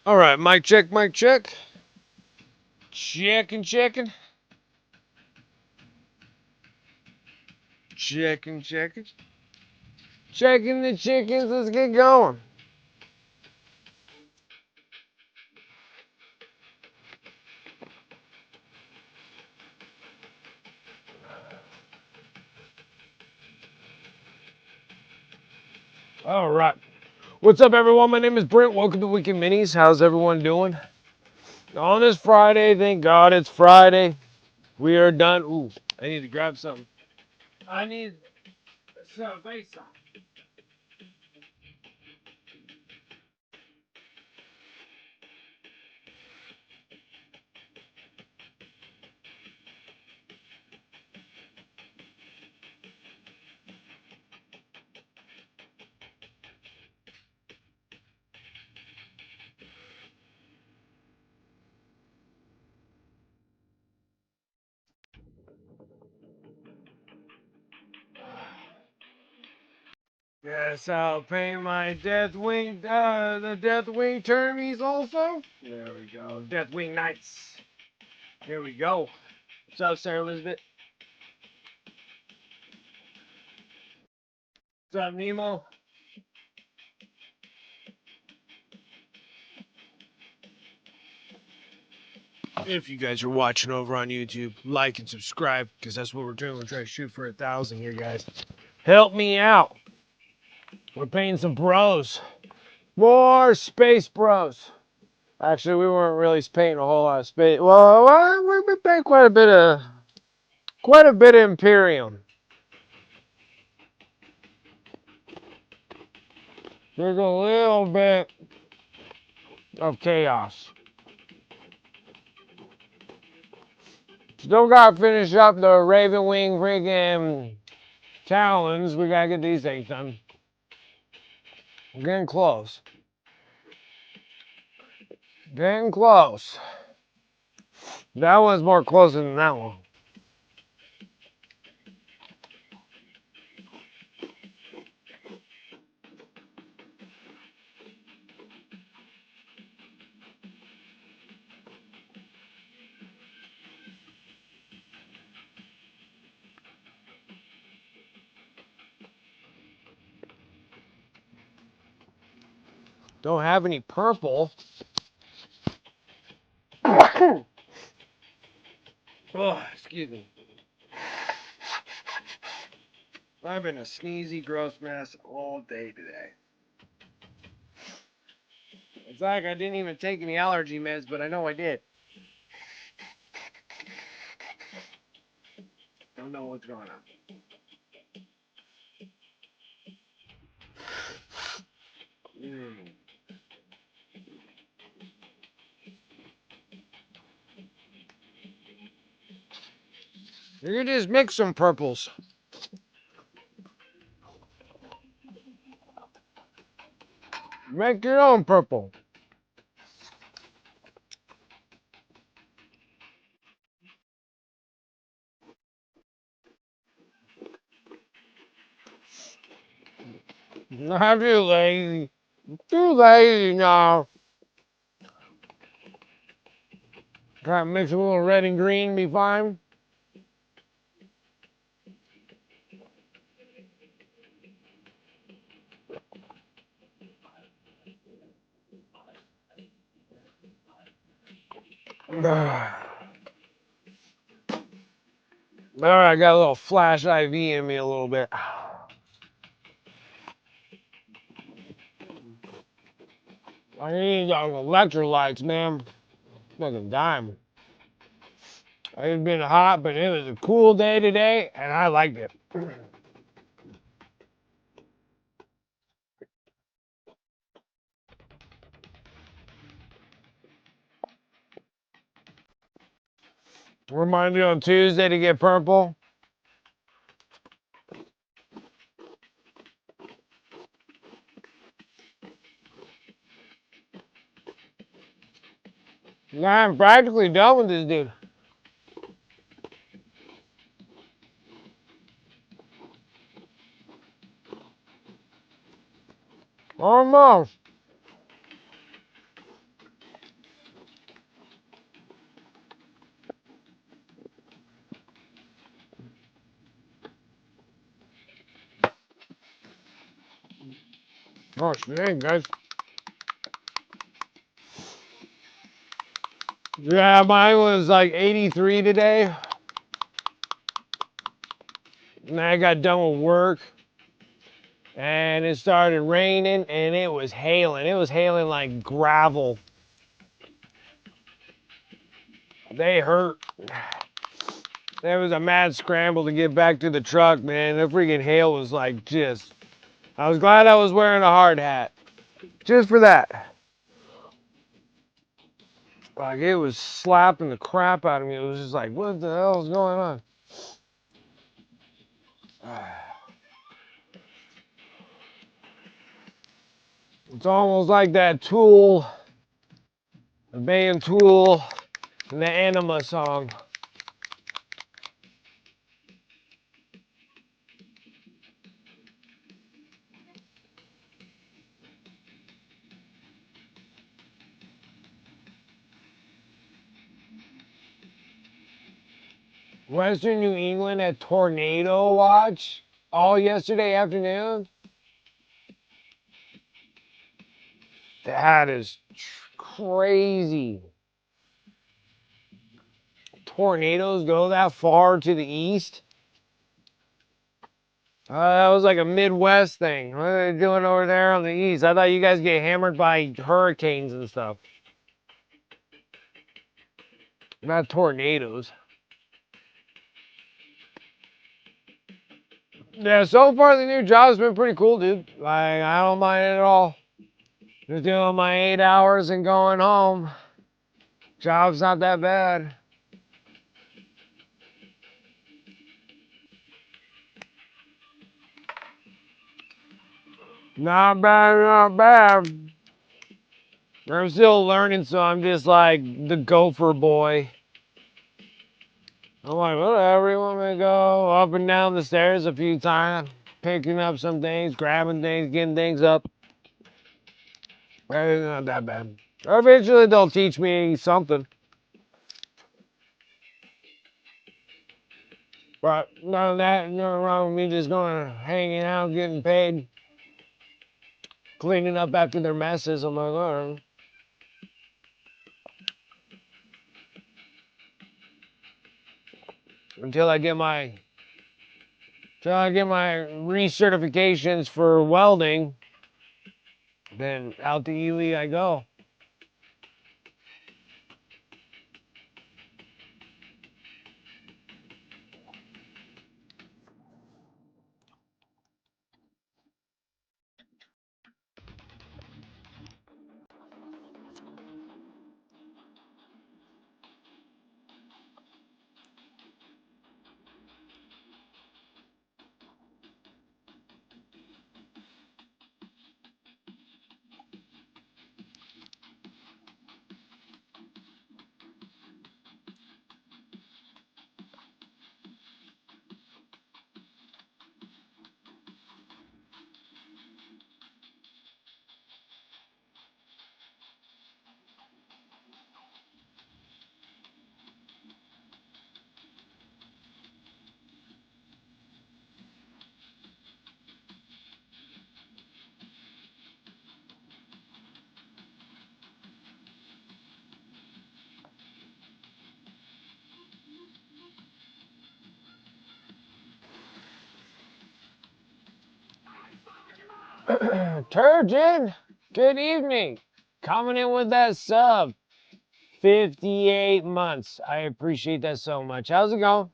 All right, mic check, mic check. Checking, checking. Checking, checking. Checking the chickens. Let's get going. All right. What's up, everyone? My name is Brent. Welcome to Weekend Minis. How's everyone doing? On this Friday, thank God it's Friday. We are done. Ooh, I need to grab something. I need some face. Yes, I'll paint my Deathwing, the Deathwing Termies also. There we go. Deathwing Knights. Here we go. What's up, Sarah Elizabeth? What's up, Nemo? If you guys are watching over on YouTube, like and subscribe, because that's what we're doing. We're trying to shoot for 1,000 here, guys. Help me out. We're paying some bros. More space bros. Actually, we weren't really paying a whole lot of space. Well, we've been paying quite a bit of Imperium. There's a little bit of chaos. Still gotta finish up the Raven Wing freaking talons. We gotta get these things done. We're getting close. Getting close. That one's more closer than that one. Don't have any purple. Oh, excuse me. I've been a sneezy, gross mess all day today. It's like I didn't even take any allergy meds, but I know I did. Don't know what's going on. Mm. You can just mix some purples. Make your own purple. Not too lazy. Too lazy now. Try to mix a little red and green, be fine. Alright, I got a little flash IV in me a little bit. I need electrolytes, man. Fucking dime. It's been hot, but it was a cool day today, and I liked it. Remind me on Tuesday to get purple. Nah, I'm practically done with this dude. Almost. Oh, shit, guys. Yeah, mine was like 83 today. And I got done with work. And it started raining and it was hailing. It was hailing like gravel. They hurt. There was a mad scramble to get back to the truck, man. The freaking hail was like just... I was glad I was wearing a hard hat. Just for that. Like, it was slapping the crap out of me. It was just like, what the hell is going on? It's almost like that Tool, the band Tool, and the Anima song. Western New England had tornado watch all yesterday afternoon. That is crazy. Tornadoes go that far to the east? That was like a Midwest thing. What are they doing over there on the east? I thought you guys get hammered by hurricanes and stuff. Not tornadoes. Yeah, so far the new job's been pretty cool, dude. Like, I don't mind it at all. Just doing my 8 hours and going home. Job's not that bad. Not bad, not bad. I'm still learning, so I'm just like the gopher boy. I'm like, whatever, you want me to go up and down the stairs a few times, picking up some things, grabbing things, getting things up. It's not that bad. Eventually they'll teach me something. But none of that, nothing wrong with me just going, hanging out, getting paid, cleaning up after their messes. I'm like, all right. Until I get my recertifications for welding, then out to Ely I go. Turgeon, good evening. Coming in with that sub. 58 months. I appreciate that so much. How's it going?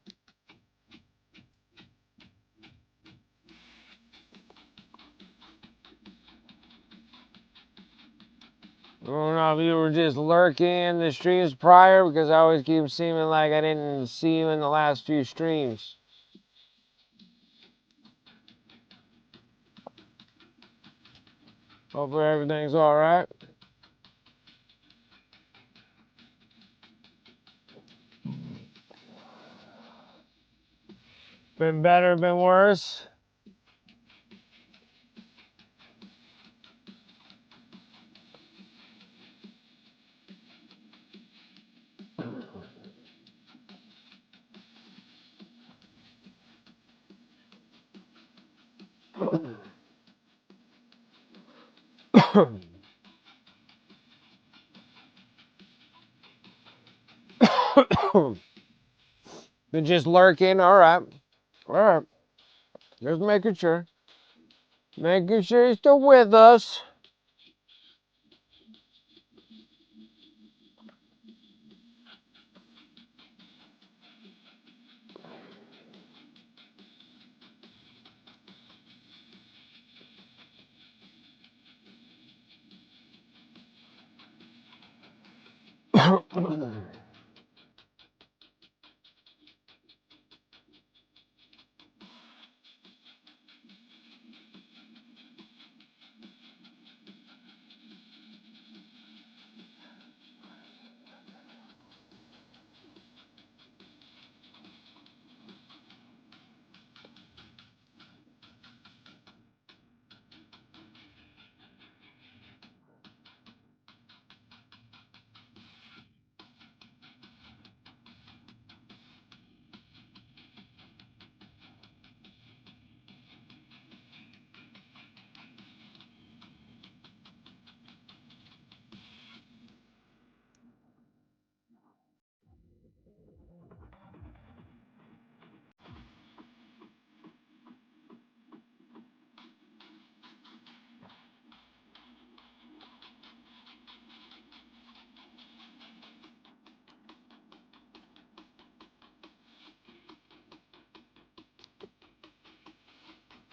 I don't know if you were just lurking in the streams prior because I always keep seeming like I didn't see you in the last few streams. Hopefully everything's alright. Been better, been worse. Been just lurking. All right. All right. Just making sure. Making sure you're still with us.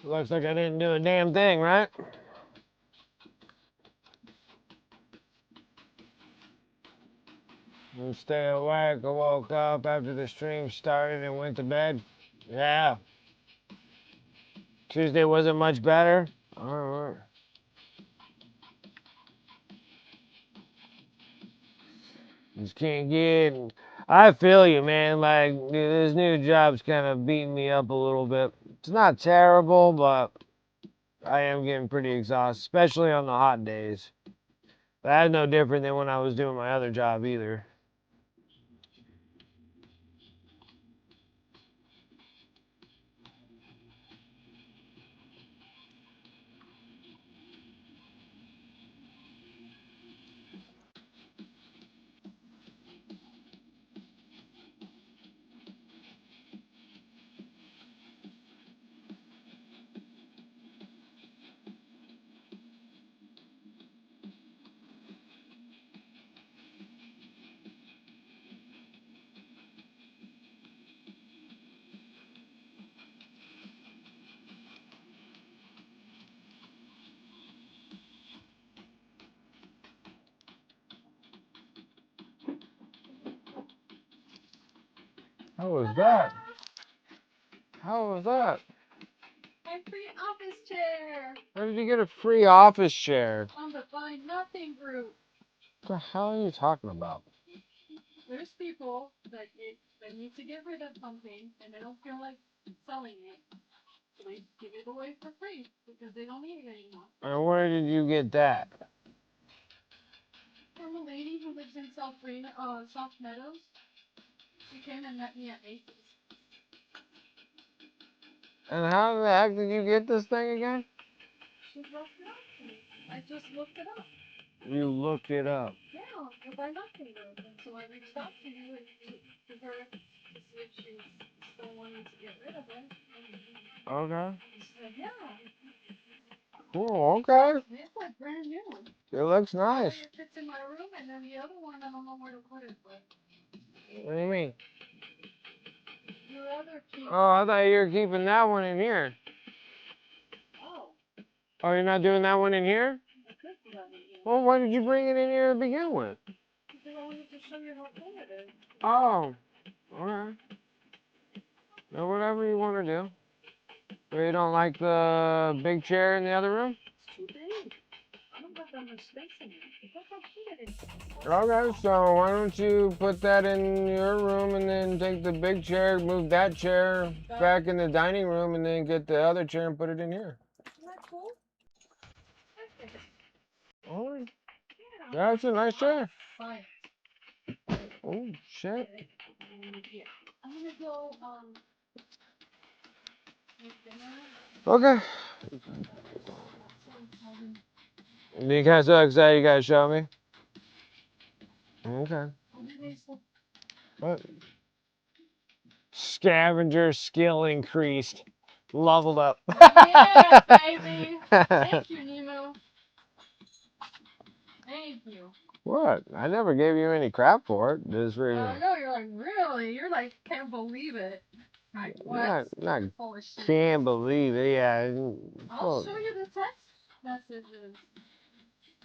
Looks like I didn't do a damn thing, right? And stay awake. I woke up after the stream started and went to bed. Yeah. Tuesday wasn't much better. All right. Just can't get. I feel you, man. Like, dude, this new job's kind of beating me up a little bit. It's not terrible, but I am getting pretty exhausted, especially on the hot days. That's no different than when I was doing my other job either. How was that? How was that? My free office chair Where did you get a free office chair? on the Buy Nothing group. What the hell are you talking about? There's people that need to get rid of something and they don't feel like selling it. So they give it away for free because they don't need it anymore. And where did you get that? From a lady who lives in South Meadows. She came and met me at Macy's. And how the heck did you get this thing again? She brought it up to me. I just looked it up. You looked it up. Yeah, the Buy Nothing group. And so I reached out to you and to her to see if she's still wanting to get rid of it. Okay. She said, yeah. Cool, okay. It's like brand new. It looks nice. It fits in my room, and then the other one, I don't know where to put it, but. What do you mean? Your other key. Oh, I thought you were keeping that one in here. Oh. Oh, you're not doing that one in here? I could put that in here. Well, why did you bring it in here to begin with? Because I wanted to show you how cool it is. Oh, alright. No, whatever you want to do. Or you don't like the big chair in the other room? It's too big. I don't got that much space in here. Look how cute it is. Okay, so why don't you put that in your room and then take the big chair, move that chair back in the dining room, and then get the other chair and put it in here. Isn't that cool? Alright. Yeah. That's a nice chair. Fine. Oh, shit. Here. I'm gonna go, make dinner. Okay. You guys so excited you gotta show me? Okay. What? Scavenger skill increased. Leveled up. Yeah, baby. Thank you, Nemo. Thank you. What? I never gave you any crap for it. Just for No, you're like, really? You're like, can't believe it. Like, what? not You're full of shit. can't believe it. Yeah. I'll show you the text messages.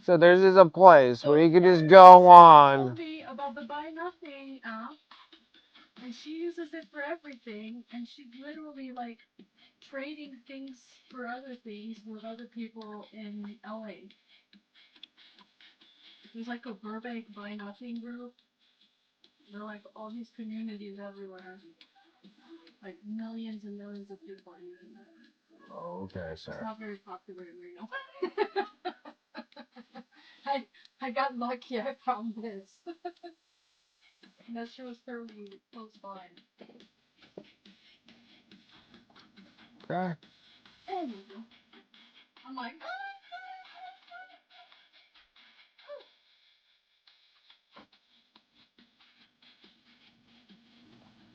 So there's just a place So where you can just Terries go told on. me about the buy nothing app, and she uses it for everything, and she's literally like trading things for other things with other people in LA. There's like a Burbank buy nothing group. There are like all these communities everywhere. Like millions and millions of people are using it. Oh, okay, sir. It's not very popular in Reno. I got lucky. I found this. And that show was fairly close by. Okay. I'm like,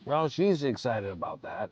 Well, she's excited about that.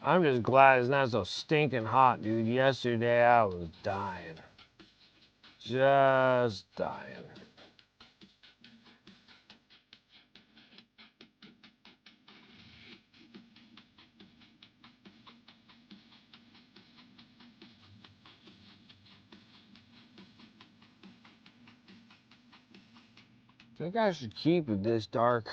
I'm just glad it's not so stinking hot, dude. Yesterday I was dying. Just dying. I think I should keep it this dark.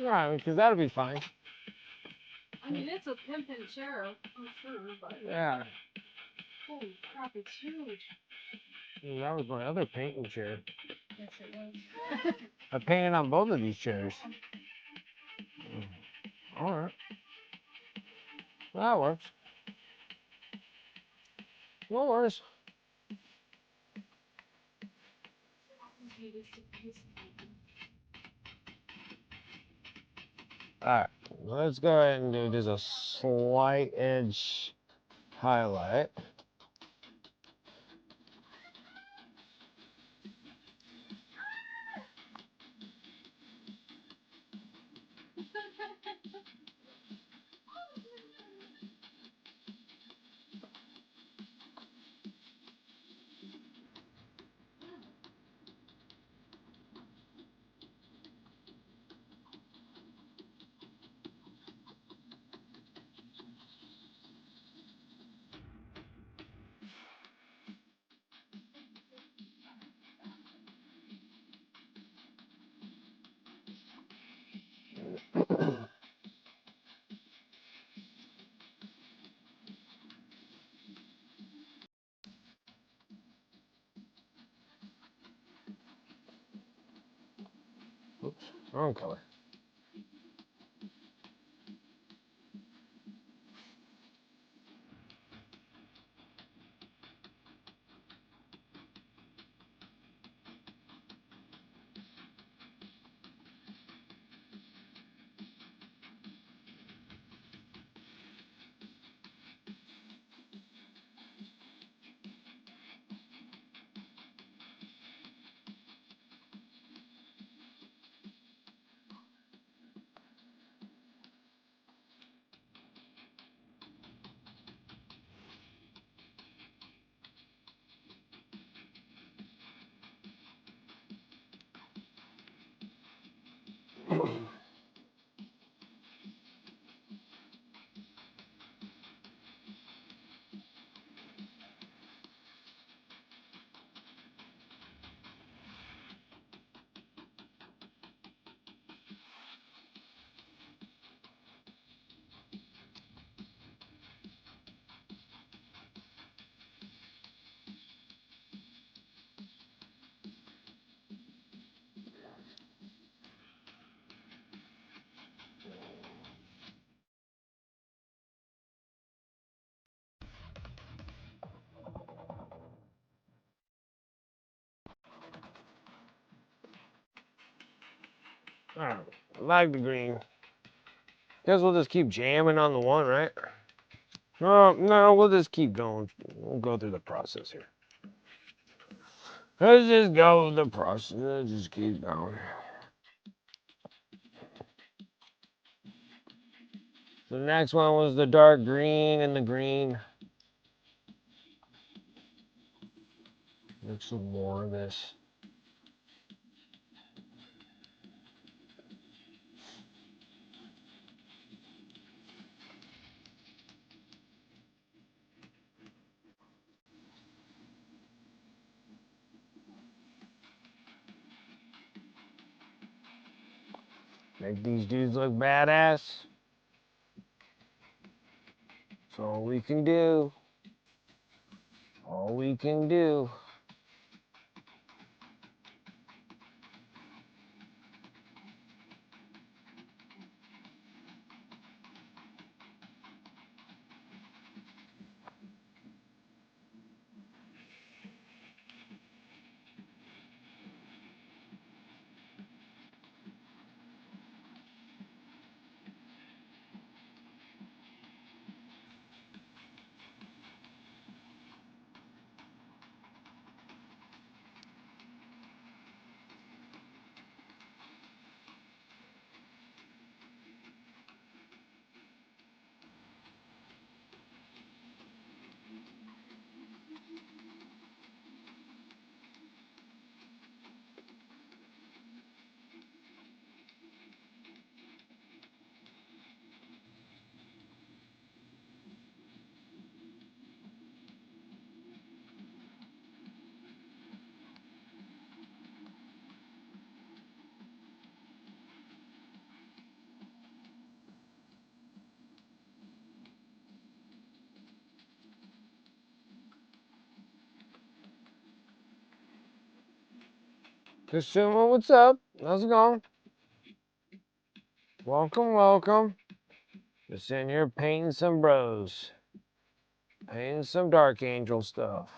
Right, because that'll be fine. I mean, it's a pimpin' chair for sure, but Yeah. holy crap, it's huge. That was my other painting chair. Yes, it was. I painted on both of these chairs. Alright. That works. No worries. Alright, let's go ahead and do just a slight edge highlight. Oops, wrong color. Alright, I like the green. Guess we'll just keep jamming on the one, right? No, we'll just keep going. We'll go through the process here. Let's just go with the process. Let's just keep going. The next one was the dark green and the green. Look some more of this. Make these dudes look badass. That's all we can do. All we can do. Consumer, what's up? How's it going? Welcome, welcome. Just in here painting some bros. Painting some Dark Angel stuff.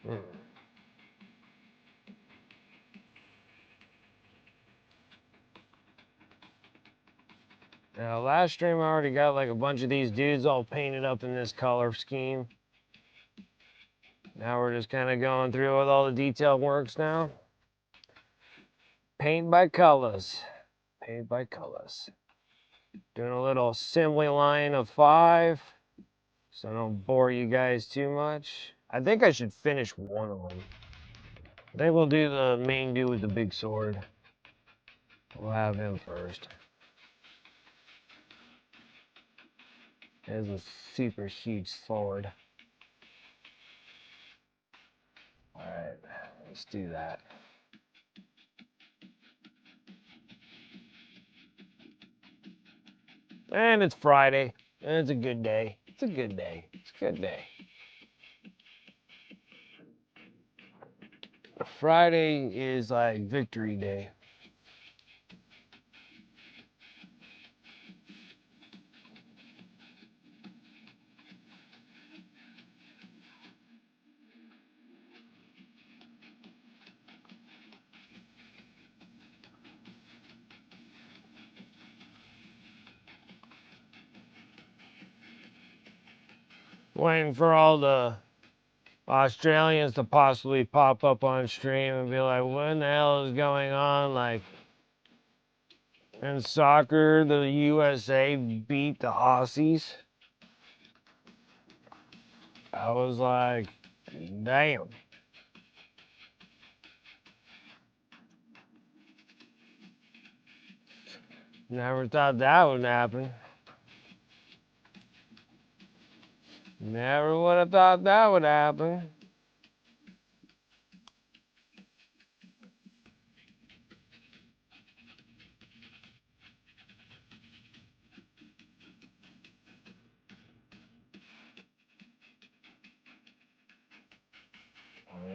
Mm. Now, last stream I already got like a bunch of these dudes all painted up in this color scheme. Now we're just kind of going through with all the detail works now. Paint by colors. Paint by colors. Doing a little assembly line of 5. So I don't bore you guys too much. I think I should finish one of them. I think we'll do the main dude with the big sword. We'll have him first. There's a super huge sword. Alright, let's do that. And it's Friday. And it's a good day. It's a good day. It's a good day. Friday is like victory day. Waiting for all the Australians to possibly pop up on stream and be like, what in the hell is going on? Like, in soccer, the USA beat the Aussies. I was like, damn. Never thought that would happen. Never would have thought that would happen.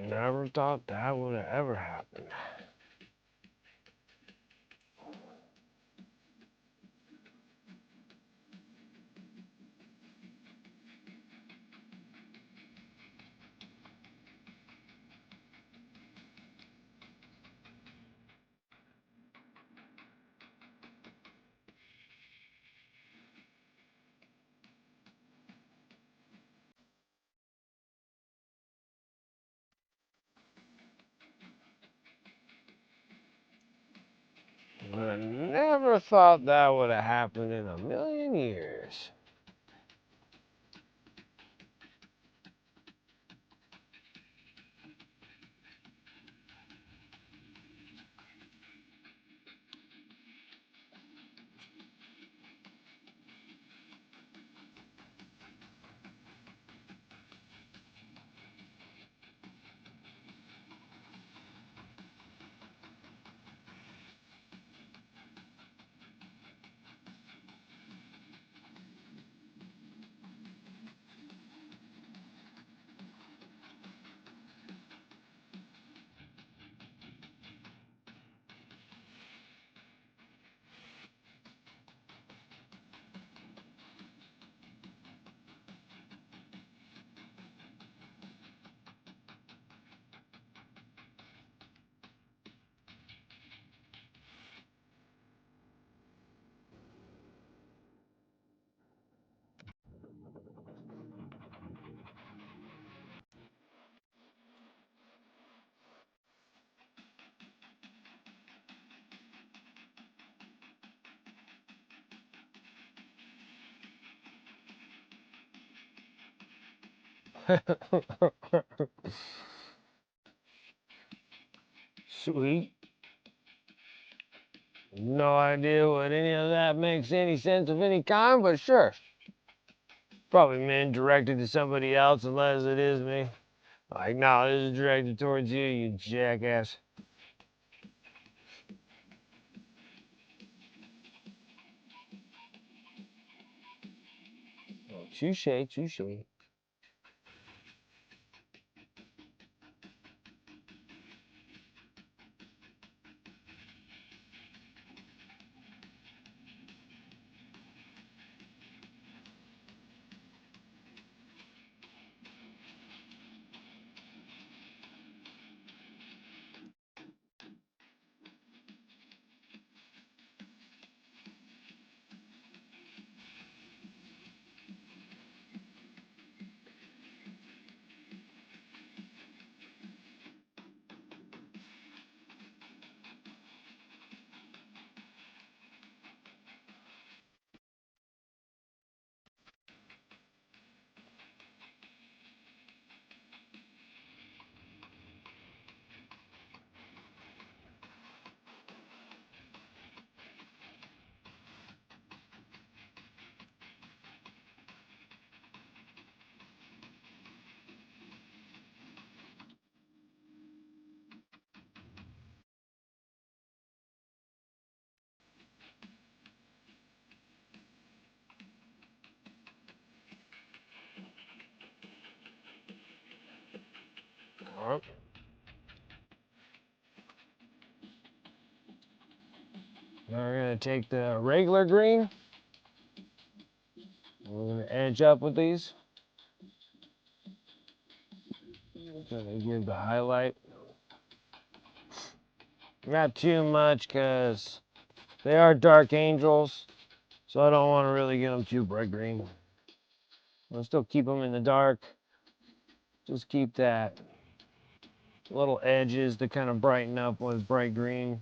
Never thought that would have ever happened. But I never thought that would have happened in a million years. Sweet. No idea what any of that makes any sense of any kind, but sure. Probably meant directed to somebody else unless it is me. Like, no, this is directed towards you, you jackass. Oh, touche, touche. Alright. Now we're gonna take the regular green. We're gonna edge up with these. Gonna give the highlight. Not too much because they are dark angels, so I don't want to really get them too bright green. I'll still keep them in the dark. Just keep that little edges to kind of brighten up with bright green.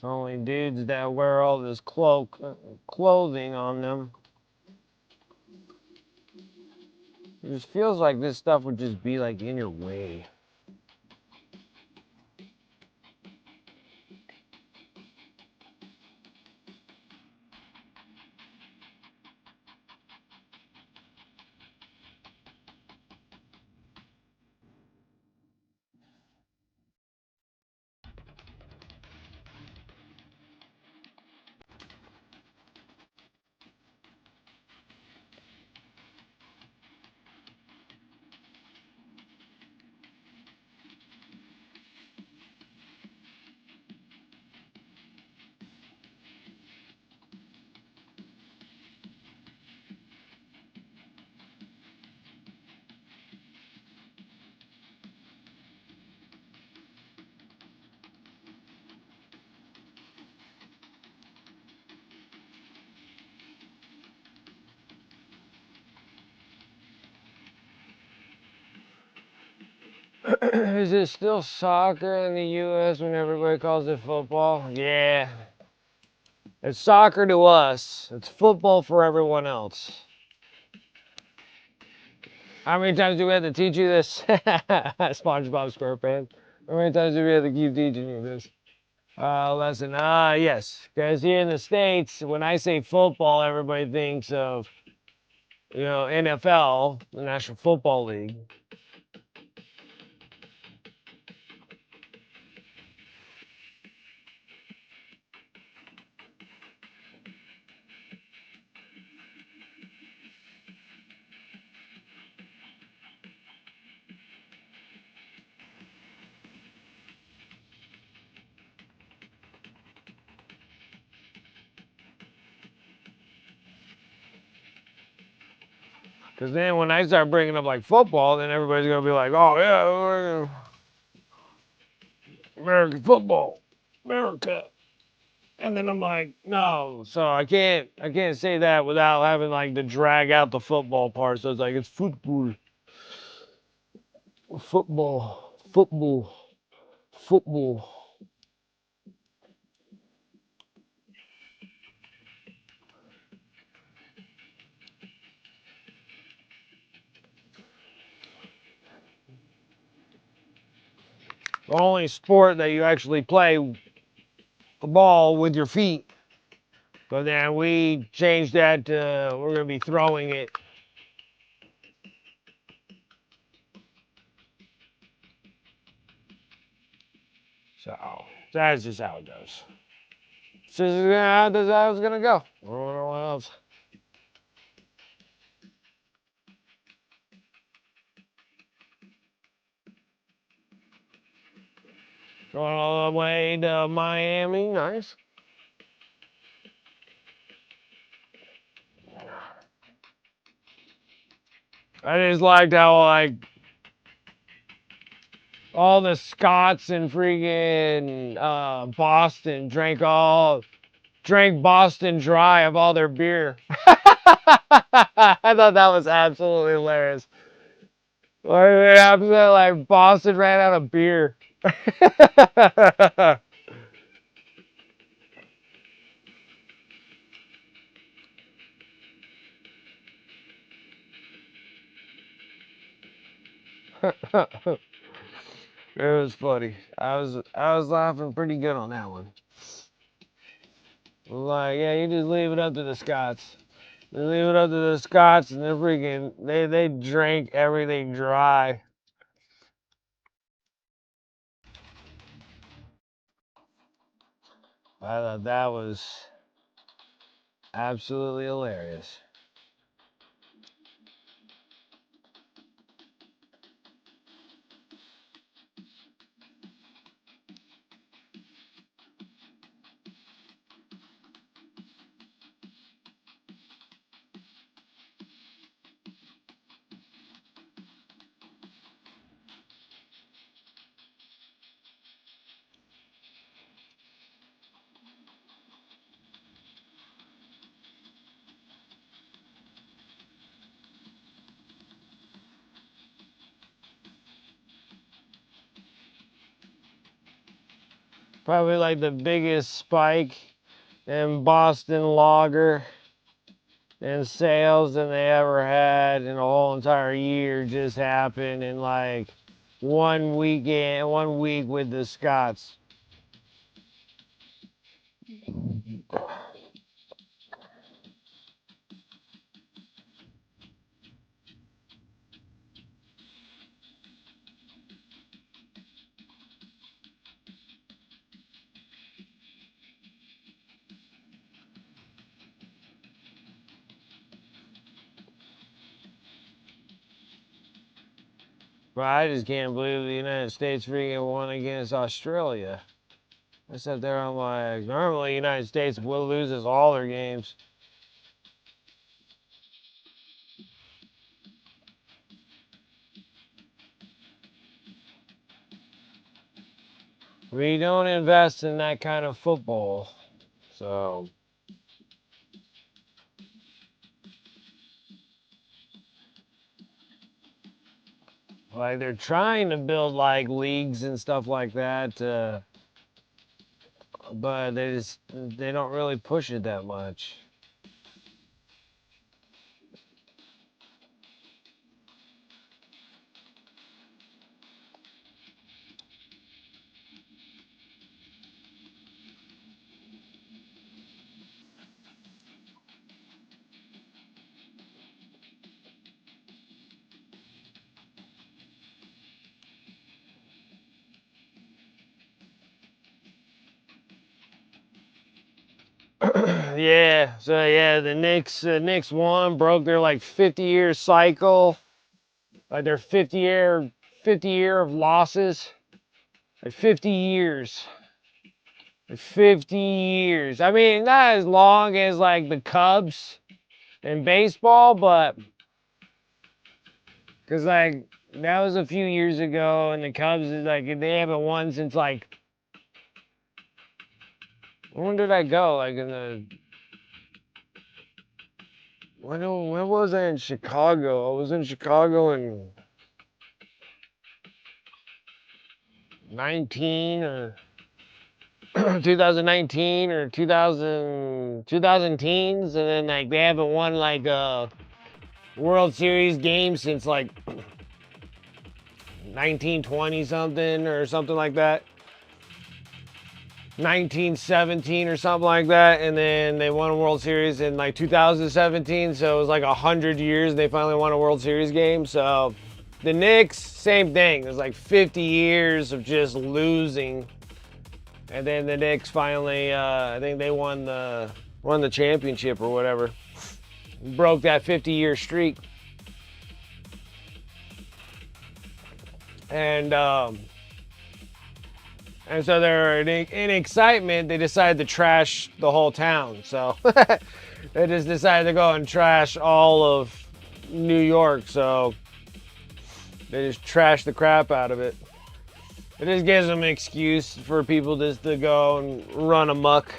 Only dudes that wear all this clothing on them. It just feels like this stuff would just be like in your way. Is it still soccer in the U.S. when everybody calls it football? Yeah. It's soccer to us. It's football for everyone else. How many times do we have to teach you this? SpongeBob SquarePants. How many times do we have to keep teaching you this? Lesson. Yes. Because here in the States, when I say football, everybody thinks of, NFL, the National Football League. Because then when I start bringing up like football, then everybody's going to be like, oh, yeah, American football, America. And then I'm like, no. So I can't say that without having like to drag out the football part. So it's like, it's football, football, football, football. The only sport that you actually play the ball with your feet. But then we changed that to we're going to be throwing it. So that's just how it goes. So that's how it's going to go. I don't know what else. Going all the way to Miami. Nice. I just liked how like all the Scots in freaking Boston drank Boston dry of all their beer. I thought that was absolutely hilarious. Like Boston ran out of beer. It was funny. I was laughing pretty good on that one. Like, yeah, you just leave it up to the Scots. They leave it up to the Scots, and they drank everything dry. I thought that was absolutely hilarious. Probably like the biggest spike in Boston lager and sales than they ever had in a whole entire year just happened in like 1 weekend, 1 week with the Scots. But I just can't believe the United States freaking won against Australia. I sat there, I'm like, normally the United States will loses all their games. We don't invest in that kind of football. So, like, they're trying to build, like, leagues and stuff like that, but they don't really push it that much. Yeah, so yeah, the Knicks won, broke their like 50-year cycle, like their 50 year of losses, like 50 years, like 50 years. I mean, not as long as like the Cubs in baseball, but because like that was a few years ago, and the Cubs is like they haven't won since like when did I go? Like in the when was I in Chicago? I was in Chicago in 19 or 2019 or 2000 teens, and then like they haven't won like a World Series game since like 1920 something or something like that. 1917 or something like that, and then they won a World Series in like 2017, so it was like 100 years and they finally won a World Series game. So the Knicks, same thing. It was like 50 years of just losing, and then the Knicks finally, I think they won the championship or whatever, broke that 50-year streak, and so they're in excitement. They decided to trash the whole town. So they just decided to go and trash all of New York. So they just trashed the crap out of it. It just gives them an excuse for people just to go and run amok.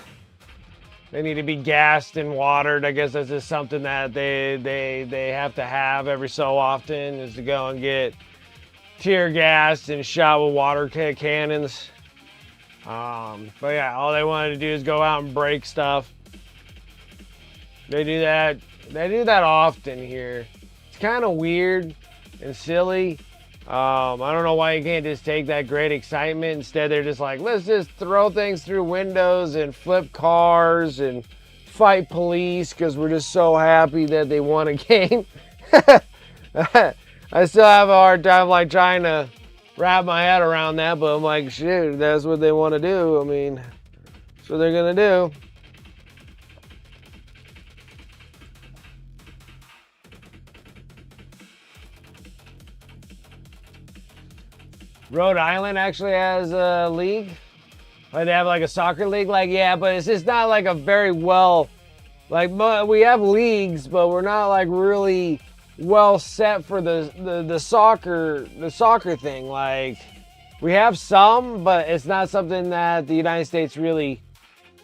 They need to be gassed and watered. I guess that's just something that they have to have every so often, is to go and get tear gassed and shot with water cannons. But yeah, all they wanted to do is go out and break stuff. They do that often here. It's kind of weird and silly. I don't know why you can't just take that great excitement. Instead, they're just like, let's just throw things through windows and flip cars and fight police because we're just so happy that they won a game. I still have a hard time like trying to wrap my head around that, but I'm like, shoot, that's what they want to do. I mean, That's what they're gonna do. Rhode Island actually has a league. Like they have like a soccer league. Like, yeah, but it's just not like a very well, like we have leagues, but we're not like really well set for the soccer thing. Like we have some, but it's not something that the United States really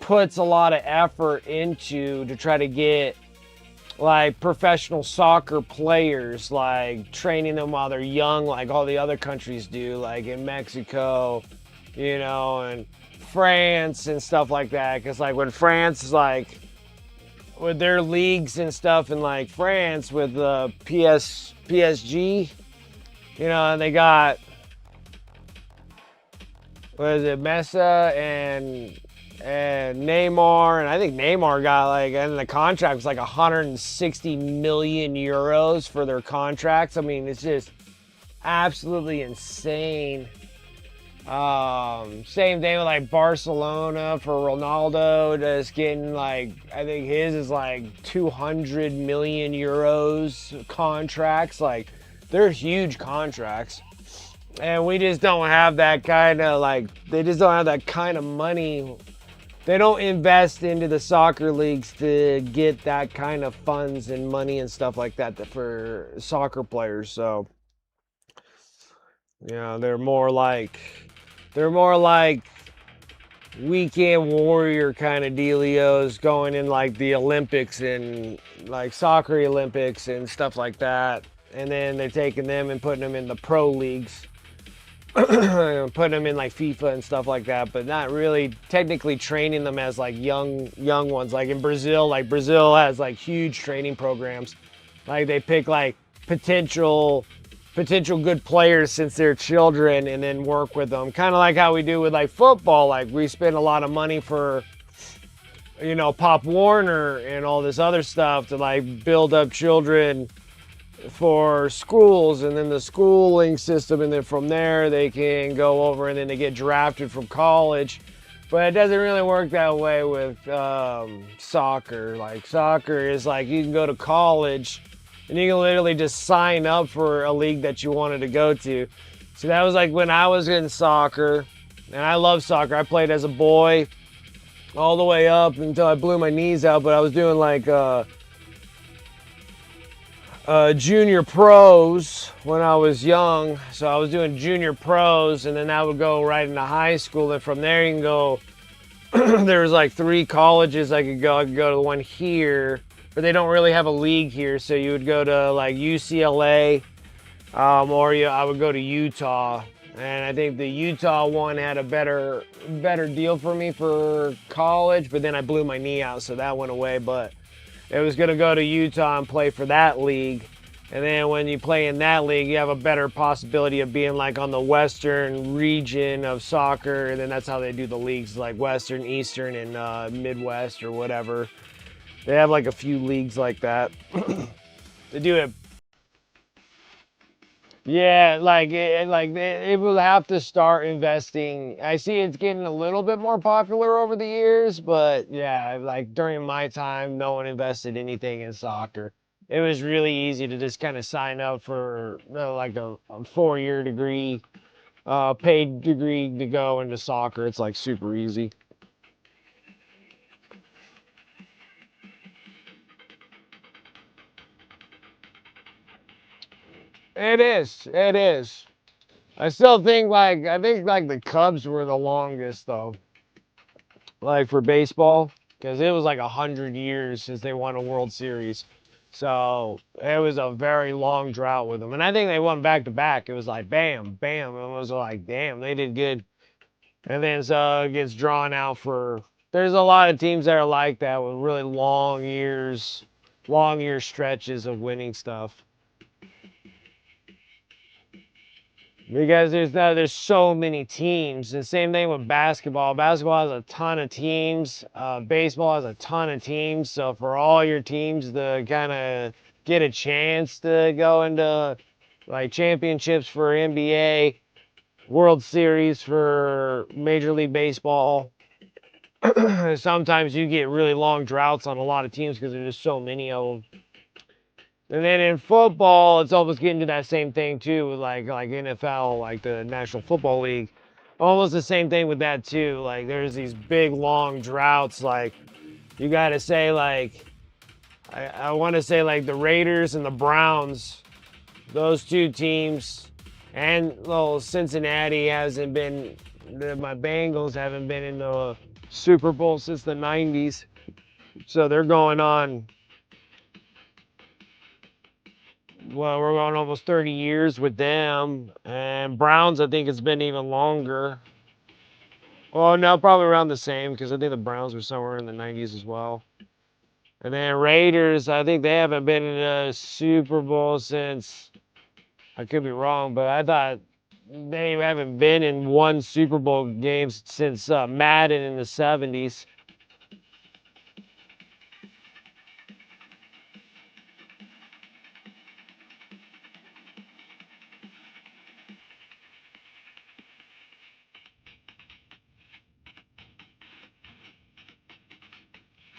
puts a lot of effort into to try to get like professional soccer players, like training them while they're young, like all the other countries do, like in Mexico, you know, and France and stuff like that. Because like when France is like with their leagues and stuff in like France with the PSG, you know, and they got what is it, Mesa and Neymar, and I think Neymar got like, and the contract was like 160 million euros for their contracts. I mean, it's just absolutely insane. Same thing with like Barcelona for Ronaldo, just getting like, I think his is like 200 million euros contracts. Like, they're huge contracts. And we just don't have that kind of like, they just don't have that kind of money. They don't invest into the soccer leagues to get that kind of funds and money and stuff like that for soccer players. So, you know, they're more like weekend warrior kind of dealios going in like the Olympics and like soccer Olympics and stuff like that. And then they're taking them and putting them in the pro leagues. Putting them in like FIFA and stuff like that, but not really technically training them as like young ones. Like in Brazil, like Brazil has like huge training programs. Like they pick like potential good players since they're children and then work with them. Kind of like how we do with like football. Like we spend a lot of money for, you know, Pop Warner and all this other stuff to like build up children for schools, and then the schooling system, and then from there they can go over and then they get drafted from college. But it doesn't really work that way with soccer. Like soccer is like you can go to college and you can literally just sign up for a league that you wanted to go to. So that was like when I was in soccer, and I love soccer. I played as a boy all the way up until I blew my knees out, but I was doing like junior pros when I was young. So I was doing junior pros, and then I would go right into high school. And from there you can go, there was like 3 colleges I could go. I could go to the one here, but they don't really have a league here. So you would go to like UCLA, or I would go to Utah. And I think the Utah one had a better deal for me for college, but then I blew my knee out, so that went away. But it was going to go to Utah and play for that league. And then when you play in that league, you have a better possibility of being like on the western region of soccer. And then that's how they do the leagues, like Western, Eastern, and Midwest or whatever. They have like a few leagues like that. They do it. Yeah, it will have to start investing. I see it's getting a little bit more popular over the years, but yeah, like during my time, no one invested anything in soccer. It was really easy to just kind of sign up for like a 4-year degree, paid degree to go into soccer. It's like super easy. It is. It is. I think like the Cubs were the longest though, like for baseball, because it was like 100 years since they won a World Series. So it was a very long drought with them, and I think they won back to back. It was like bam, bam, and it was like damn, they did good. And then so it gets drawn out for. There's a lot of teams that are like that with really long year stretches of winning stuff. Because there's so many teams. The same thing with basketball. Basketball has a ton of teams. Baseball has a ton of teams. So for all your teams to kind of get a chance to go into like championships for NBA, World Series for Major League Baseball, sometimes you get really long droughts on a lot of teams because there's just so many of them. And then in football, it's almost getting to that same thing too, with like NFL, like the National Football League. Almost the same thing with that too. Like there's these big long droughts. Like you got to say like I want to say like the Raiders and the Browns, those two teams, and well Cincinnati hasn't been. My Bengals haven't been in the Super Bowl since the '90s, so they're going on. Well, we're going almost 30 years with them. And Browns, I think it's been even longer. Well, no, probably around the same because I think the Browns were somewhere in the 90s as well. And then Raiders, I think they haven't been in a Super Bowl since, I could be wrong, but I thought they haven't been in one Super Bowl game since Madden in the 70s.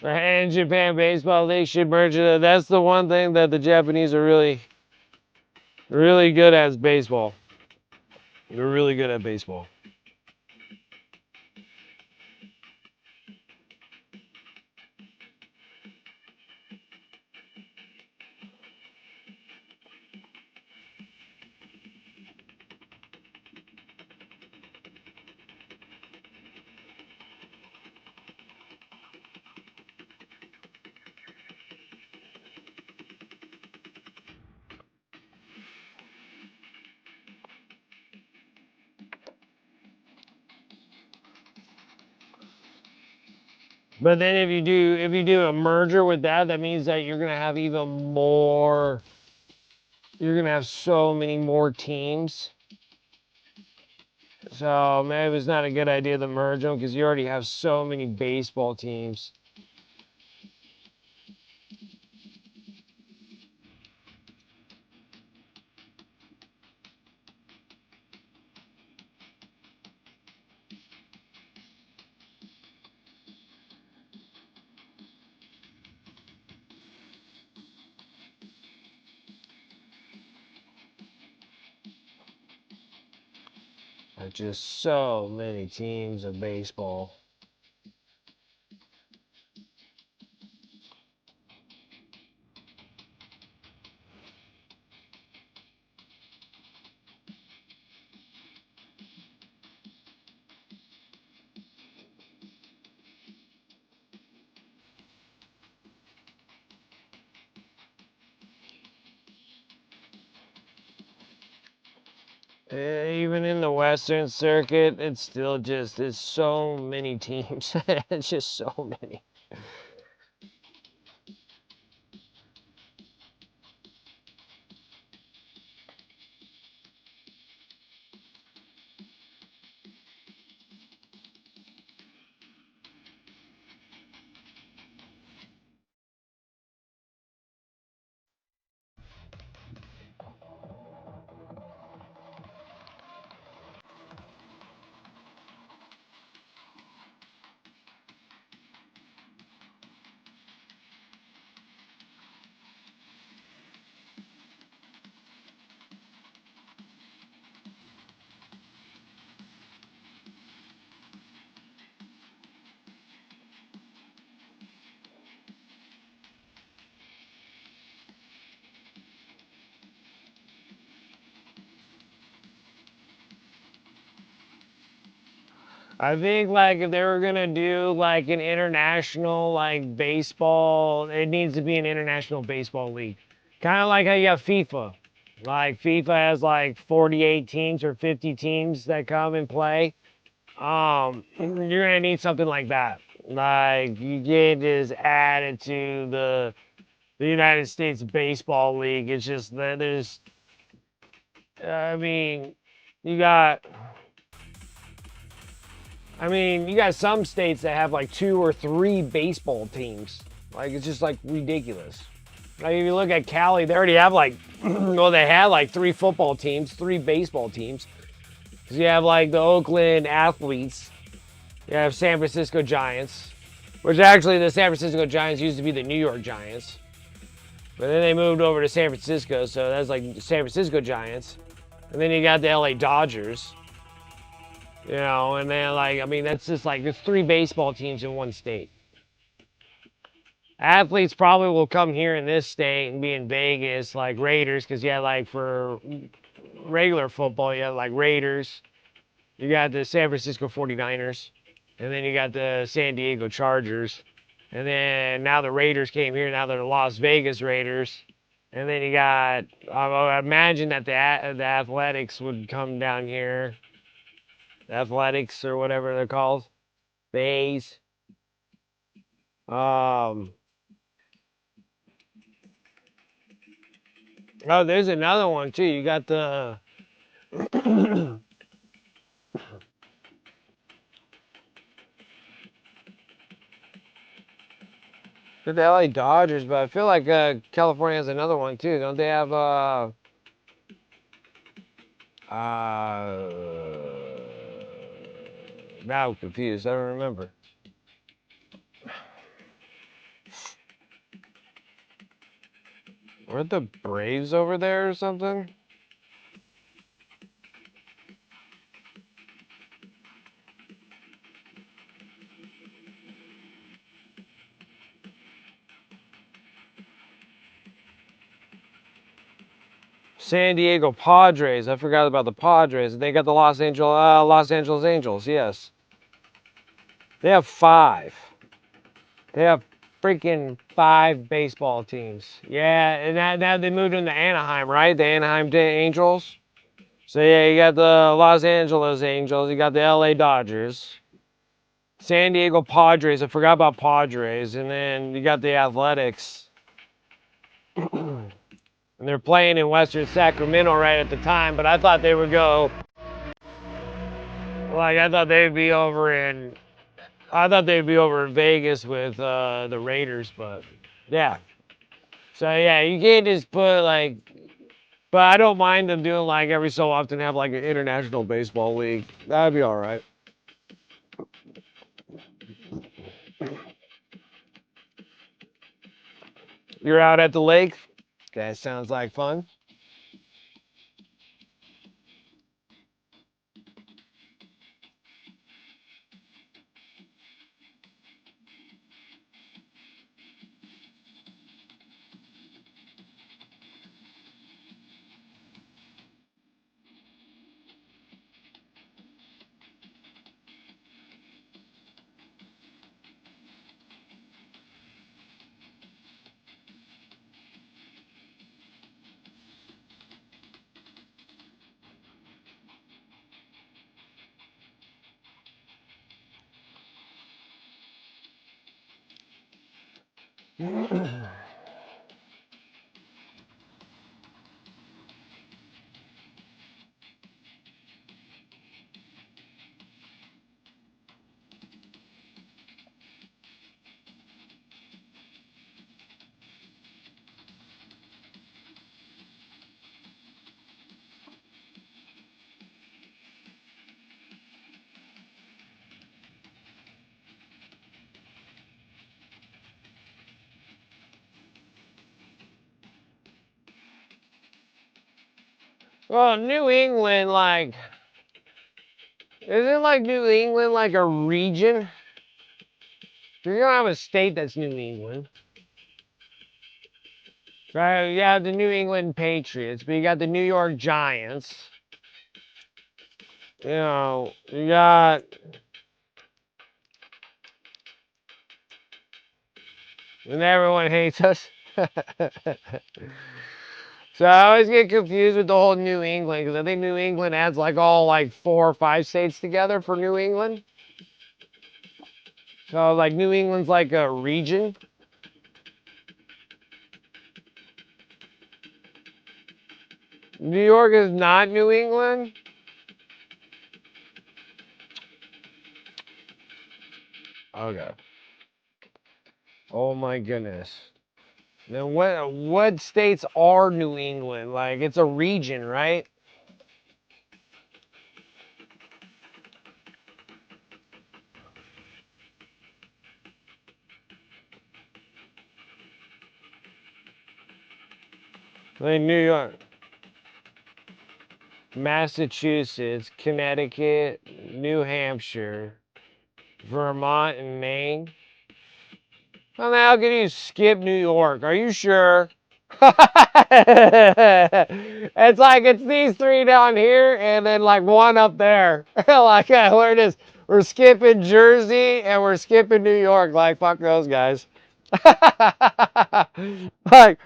And Japan baseball, they should merge it. That's the one thing that the Japanese are really, really good at is baseball. They're really good at baseball. But then if you do a merger with that, that means that you're gonna have even more. You're gonna have so many more teams. So maybe it's not a good idea to merge them because you already have so many baseball teams. There's just so many teams of baseball. Even in the Western Circuit, it's so many teams. It's just so many. I think like if they were gonna do like an international like baseball, it needs to be an international baseball league. Kind of like how you have FIFA. Like FIFA has like 48 teams or 50 teams that come and play. You're gonna need something like that. Like you can't just add it to the United States Baseball League. It's just that there's, I mean, you got you got some states that have like 2 or 3 baseball teams. Like it's just like ridiculous. Like if you look at Cali, they already have like, well, they had like 3 football teams, 3 baseball teams. Because you have like the Oakland Athletes, You have San Francisco Giants, which actually the San Francisco Giants used to be the New York Giants. But then they moved over to San Francisco, so that's like San Francisco Giants. And then you got the LA Dodgers. You know, and then like, I mean, that's just like, there's 3 baseball teams in one state. Athletes probably will come here in this state and be in Vegas, like Raiders, because yeah, like for regular football, you have like Raiders. You got the San Francisco 49ers. And then you got the San Diego Chargers. And then now the Raiders came here. Now they're the Las Vegas Raiders. And then you got, I imagine that the Athletics would come down here. The Athletics or whatever they're called. The A's. Um, oh, there's another one too. You got the the LA Dodgers, but I feel like California has another one too. Don't they have uh now I'm confused. I don't remember. Weren't the Braves over there or something? San Diego Padres. I forgot about the Padres. They got the Los Angeles Angels. Yes, they have 5. They have freaking 5 baseball teams. Yeah, and now they moved into Anaheim, right? The Anaheim Angels. So yeah, you got the Los Angeles Angels. You got the LA Dodgers. San Diego Padres. I forgot about Padres. And then you got the Athletics. And they're playing in Western Sacramento right at the time, but I thought they would go, like, I thought they'd be over in, I thought they'd be over in Vegas with the Raiders, but yeah. So yeah, you can't just put like, but I don't mind them doing like every so often have like an international baseball league. That'd be all right. You're out at the lake? That sounds like fun. Well, New England, like, isn't like New England like a region? You don't have a state that's New England. Right? You have the New England Patriots, but you got the New York Giants. You know, you got, and everyone hates us. So I always get confused with the whole New England because I think New England adds like all like 4 or 5 states together for New England. So like New England's like a region. New York is not New England. Okay. Oh my goodness. Then what states are New England? Like it's a region, right? Like New York, Massachusetts, Connecticut, New Hampshire, Vermont, and Maine. How the hell can you skip New York? Are you sure? It's like it's these three down here and then like one up there. Like we're skipping Jersey and we're skipping New York. Like fuck those guys. Like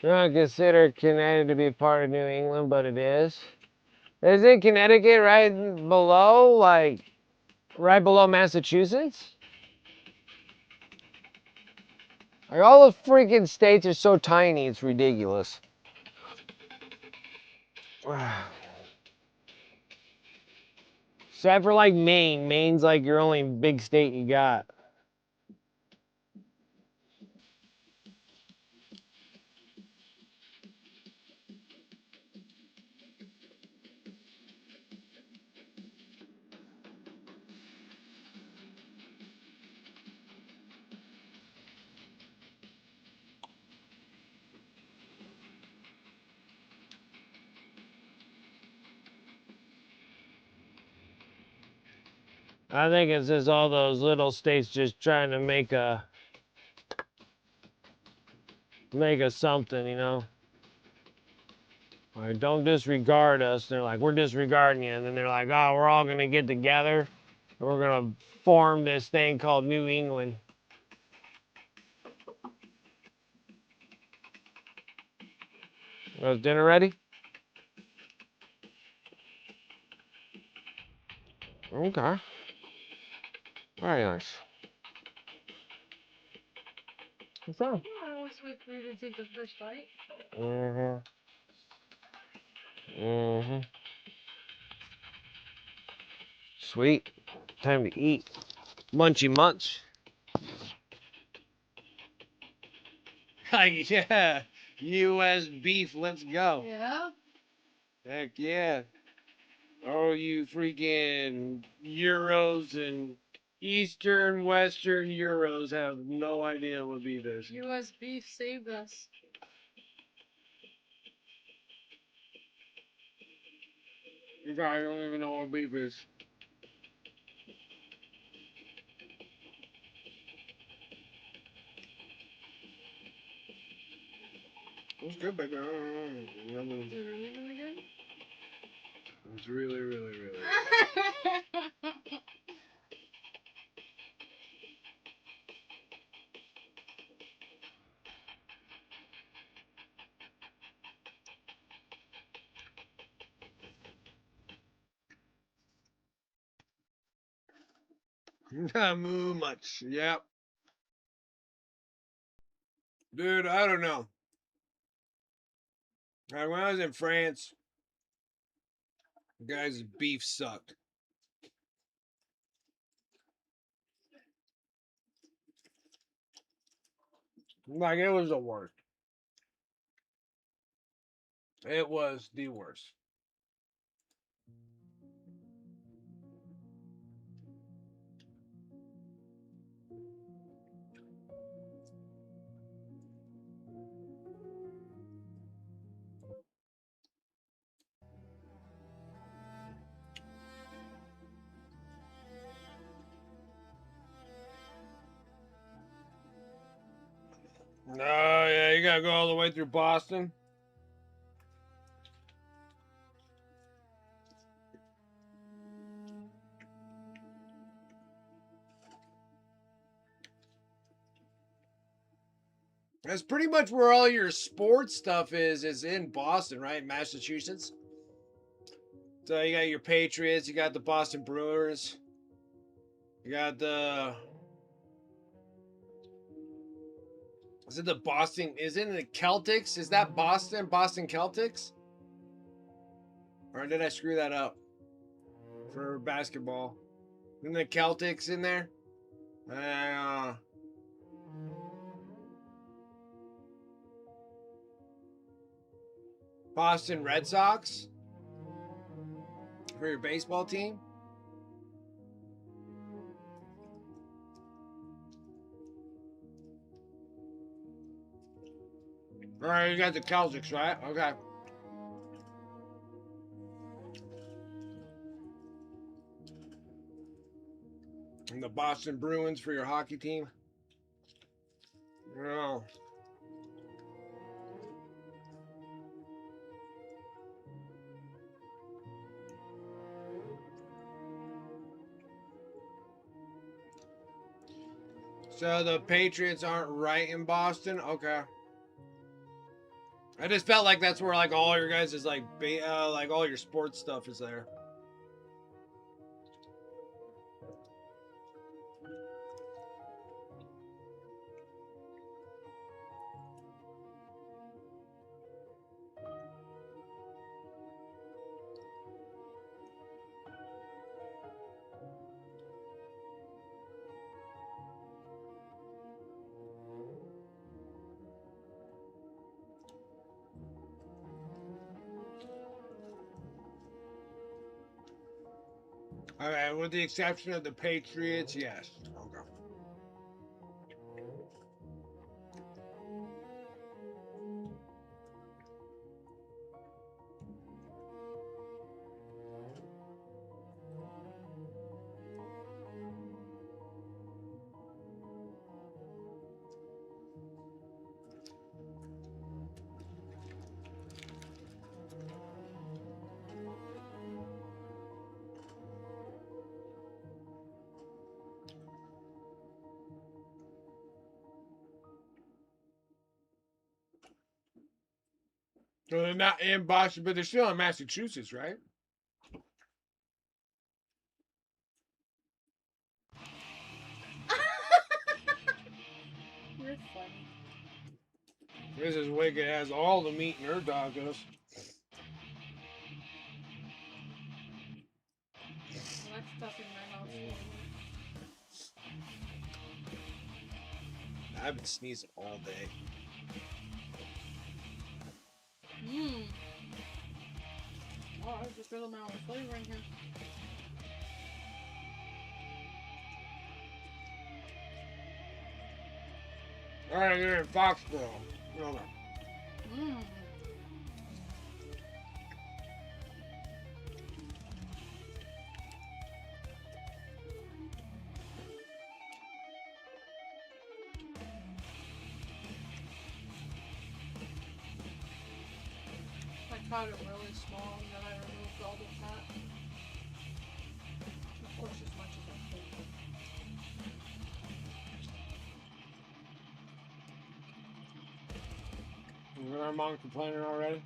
I don't consider Connecticut to be part of New England, but it is. Isn't Connecticut right below, like, right below Massachusetts? Like, all the freaking states are so tiny, it's ridiculous. Except for, like, Maine. Maine's, like, your only big state you got. I think it's just all those little states just trying to make a something, you know? Like, don't disregard us. They're like, we're disregarding you. And then they're like, oh, we're all going to get together. And we're going to form this thing called New England. Was dinner ready? Okay. Very nice. What's wrong? I always wait for you to take the first bite. Mm-hmm. Mm-hmm. Sweet. Time to eat. Munchy munch. Yeah. U.S. beef, let's go. Yeah? Heck yeah. Oh, you freaking Euros and Eastern, Western Euros have no idea what beef is. U.S. beef saved us. You guys don't even know what beef is. It's good, baby. Is it really, really good? It's really, really, really. Not moo much. Yep. Dude, I don't know. Like when I was in France, guys, beef sucked. Like it was the worst. It was the worst. Oh yeah, you gotta go all the way through Boston. That's pretty much where all your sports stuff is in Boston, right? Massachusetts. So you got your Patriots, you got the Boston Brewers, you got the. Is it the Boston? Is it the Celtics? Is that Boston? Boston Celtics? Or did I screw that up for basketball? Isn't the Celtics in there? Boston Red Sox for your baseball team. All right, you got the Celtics, right? Okay. And the Boston Bruins for your hockey team. No. So the Patriots aren't right in Boston? Okay. I just felt like that's where like all your guys is like all your sports stuff is there. All right, with the exception of the Patriots, yes. Okay. So they're not in Boston, but they're still in Massachusetts, right? You're funny. Mrs. Wicked has all the meat in her tacos. Well, that's stuff in my house. I've been sneezing all day. Mmm. Oh, I just realized my own flavor in here. All right, you're in Foxborough. Okay. Mmm. I caught it really small and then I removed all the fat. Of course, as much as I could. Is our mom complaining already?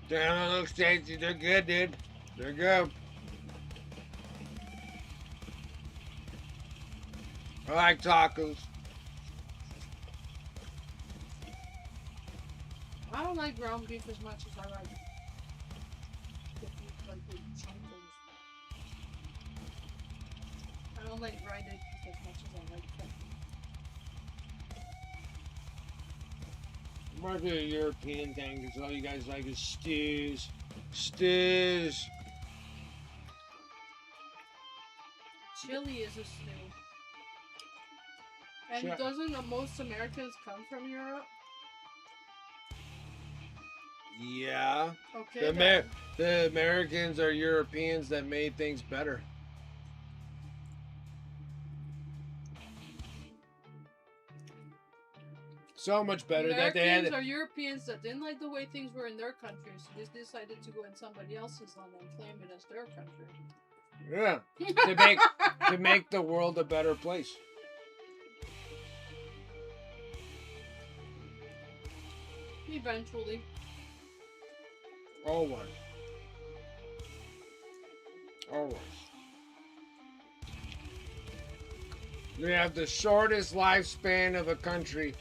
Damn, those Stacy, they're good, dude. They're good. I like tacos. I don't like ground beef as much as I like the beef, like the chunks. I don't like dried egg beef as much as I like that. It might be a European thing because all you guys like is stews. Stews. Chili is a stew. And Sure. doesn't most Americans come from Europe? Yeah. Okay. The Americans are Europeans that made things better. So much better that they Americans had. are Europeans that didn't like the way things were in their country, so they decided to go in somebody else's land and claim it as their country. Yeah. To make the world a better place. Eventually. Always. Always. We have the shortest lifespan of a country,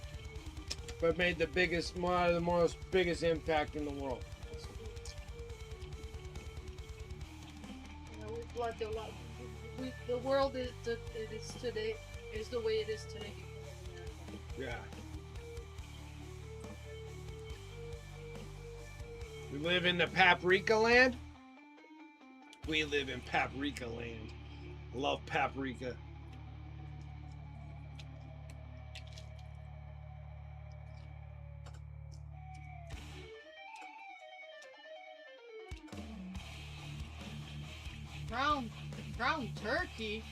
but made the biggest, one of the most biggest impact in the world. You know, we've led the life. The world is it is today is the way it is today. Yeah. We live in the paprika land. We live in paprika land. Love paprika. Ground turkey.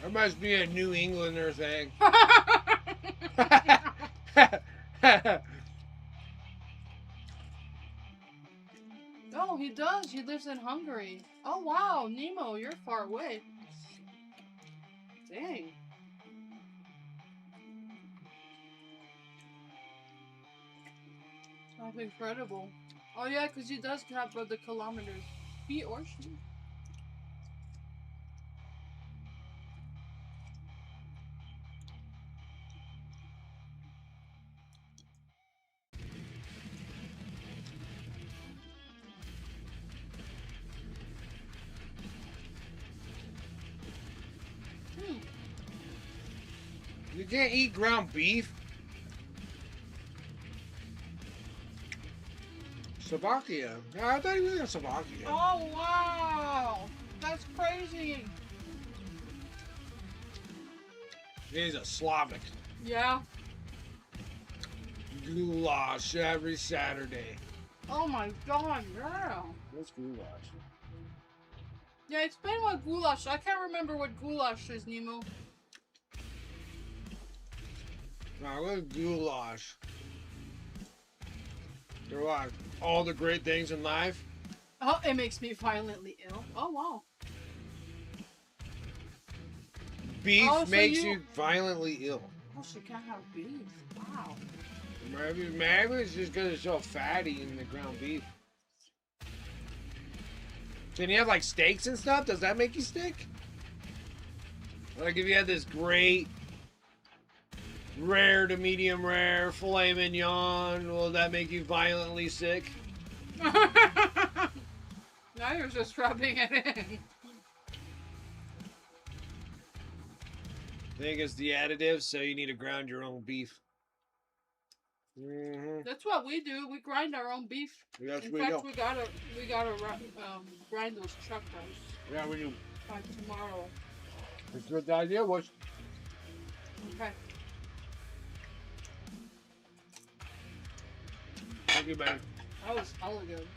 That must be a New Englander thing. Oh, he does. He lives in Hungary. Oh wow, Nemo, you're far away. Dang. That's incredible. Oh yeah, because he does have the kilometers. He or she. You can't eat ground beef. Slovakia. Yeah, I thought he was in Slovakia. Oh wow, that's crazy. He's a Slavic. Yeah. Goulash every Saturday. Oh my god, yeah. What's goulash? Yeah, explain what goulash. I can't remember what goulash is, Nemo. Now, what's goulash? They're like all the great things in life. Oh, it makes me violently ill. Oh wow. Beef Oh, so makes you violently ill. Oh, she can't have beef. Wow. Maybe it's just because it's so fatty in the ground beef. Can you have like steaks and stuff? Does that make you sick? Like if you had this great rare to medium rare filet mignon, will that make you violently sick? Now you're just rubbing it in. I think it's the additives, so you need to ground your own beef. That's what we do. We grind our own beef. Yes, in we fact, do. we gotta grind those chuck roasts Yeah, we do. by tomorrow. That's what the idea was. Okay. Thank you, man. That was hella good.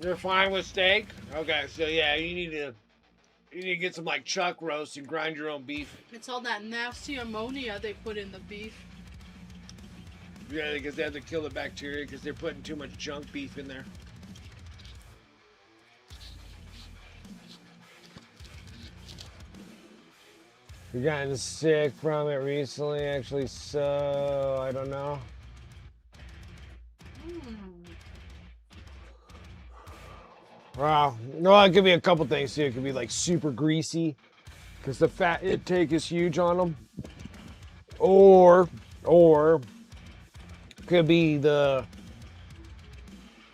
You're fine with steak? Okay, so yeah, you need to get some like chuck roast and grind your own beef. It's all that nasty ammonia they put in the beef. Yeah, because they have to kill the bacteria because they're putting too much junk beef in there. You gotten sick from it recently, actually, so I don't know. Wow. No, it could be a couple things too. It could be like super greasy because the fat intake is huge on them. Or could be the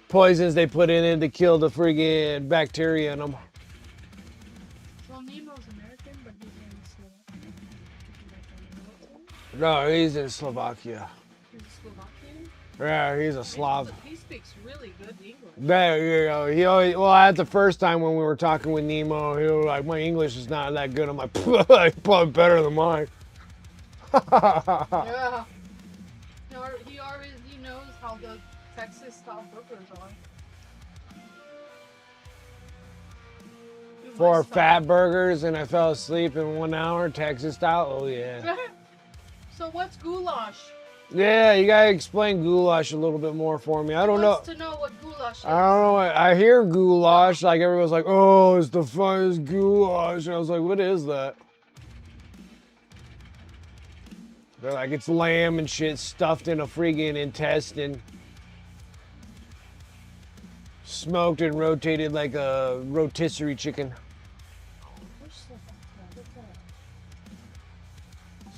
poisons they put in it to kill the friggin' bacteria in them. Well, Nemo's American, but he's in Slovakia. No, he's in Slovakia. He's Slovakian? Yeah, he's a Slav. He speaks really good English. There you go. He always, well, at the first time when we were talking with Nemo, he was like, my English is not that good. I'm like, probably better than mine. Yeah. He knows how the Texas style burgers are. Four fat burgers and I fell asleep in 1 hour, Texas style. Oh yeah. So what's goulash? Yeah, you gotta explain goulash a little bit more for me. I don't know. Wants to know what goulash is. I don't know. I hear goulash, like everyone's like, oh, it's the finest goulash. And I was like, what is that? They're like, it's lamb and shit stuffed in a friggin' intestine. Smoked and rotated like a rotisserie chicken.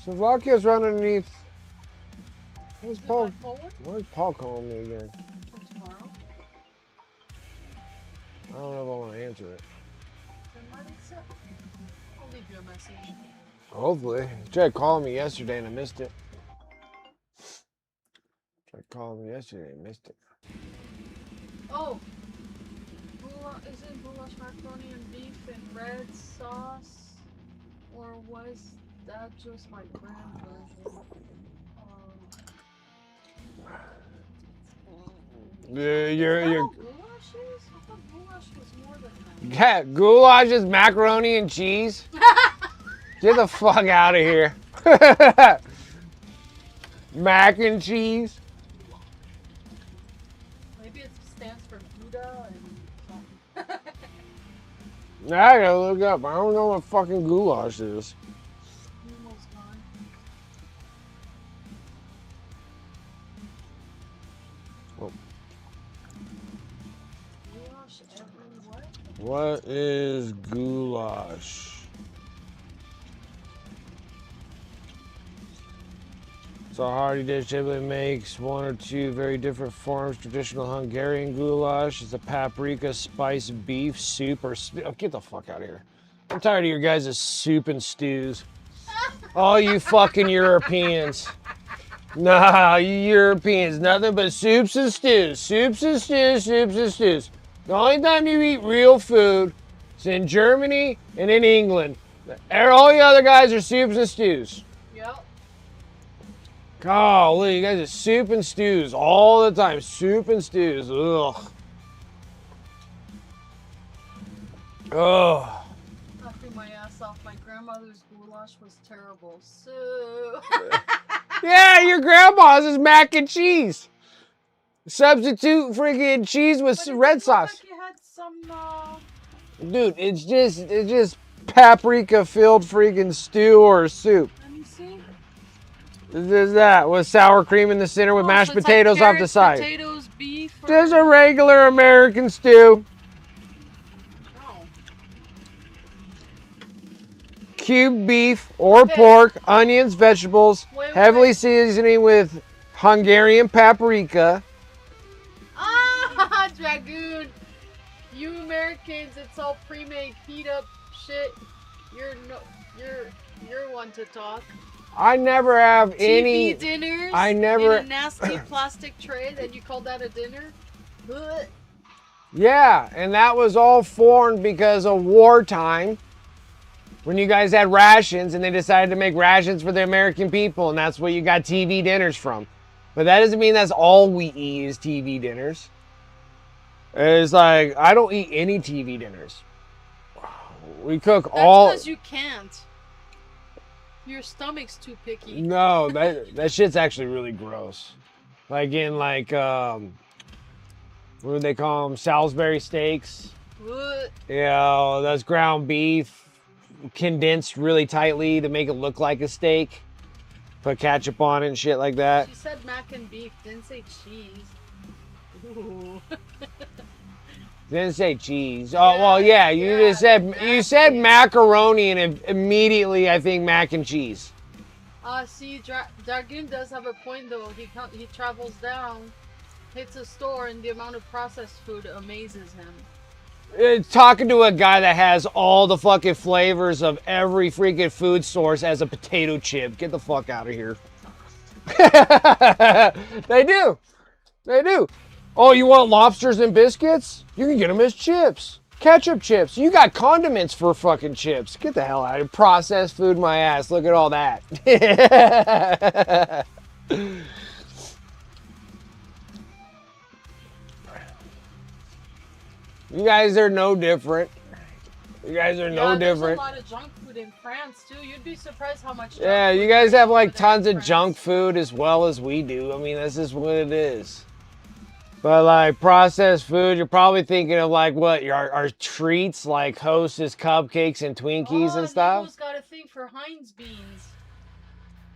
Slovakia's right underneath. Where's Paul? Where's Paul calling me again? I don't know if I want to answer it. I'll leave you a message. Hopefully. He tried calling me yesterday and I missed it. Tried calling me yesterday and missed it. Oh! Isn't goulash macaroni and beef and red sauce? Or was that just my grand version? You're goulash is? I thought goulash was more than that. yeah, goulash is macaroni and cheese. Get the fuck out of here. Mac and cheese. Maybe it stands for Gouda and something. I gotta look up. I don't know what fucking goulash is. Almost gone. Oh. Goulash every what? What is goulash? It's a hearty dish typically makes one or two very different forms. Traditional Hungarian goulash is a paprika, spiced beef, soup, or oh, get the fuck out of here. I'm tired of your guys' soup and stews. All you fucking Europeans. Nah, you Europeans, nothing but soups and stews. Soups and stews, soups and stews. The only time you eat real food is in Germany and in England. All the other guys are soups and stews. Yep. Golly, you guys are soup and stews all the time. Soup and stews. Ugh. Ugh. I threw my ass off. My grandmother's goulash was terrible. So. Yeah, your grandma's is mac and cheese. Substitute freaking cheese with red sauce. Like you had some, Dude, it's just paprika filled freaking stew or soup. Let me see. This is that with sour cream in the center with mashed So it's potatoes like off the carrots, side. Potatoes, beef. Just a regular American stew. No. Cubed beef or Okay. pork, onions, vegetables, Wait. heavily seasoning with Hungarian paprika. Ah, Dragoon. You Americans, it's all pre-made, heat up shit. You're one to talk. I never have any. TV dinners. I never. In a nasty plastic tray. Then you call that a dinner? Blech. Yeah, and that was all formed because of wartime. When you guys had rations and they decided to make rations for the American people, and that's what you got TV dinners from. But that doesn't mean that's all we eat is TV dinners. It's like, I don't eat any TV dinners. We cook all. That's because you can't. Your stomach's too picky. No, that shit's actually really gross. Like in what do they call them? Salisbury steaks. Blech. Yeah, that's ground beef, condensed really tightly to make it look like a steak. Put ketchup on it and shit like that. She said mac and beef, didn't say cheese. Ooh. Didn't say cheese. Oh well, yeah. You said macaroni, and immediately I think mac and cheese. See, Dragoon does have a point though. He travels down, hits a store, and the amount of processed food amazes him. Talking to a guy that has all the fucking flavors of every freaking food source as a potato chip. Get the fuck out of here. They do. They do. Oh, you want lobsters and biscuits? You can get them as chips. Ketchup chips. You got condiments for fucking chips. Get the hell out of here. Processed food, my ass. Look at all that. You guys are no different. You guys are no different. There's a lot of junk food in France too. You'd be surprised how much. Yeah, you guys have like tons of junk food as well as we do. I mean, that's just what it is. But like processed food, you're probably thinking of like what our treats, like Hostess cupcakes and Twinkies and stuff. Nico's got a thing for Heinz beans.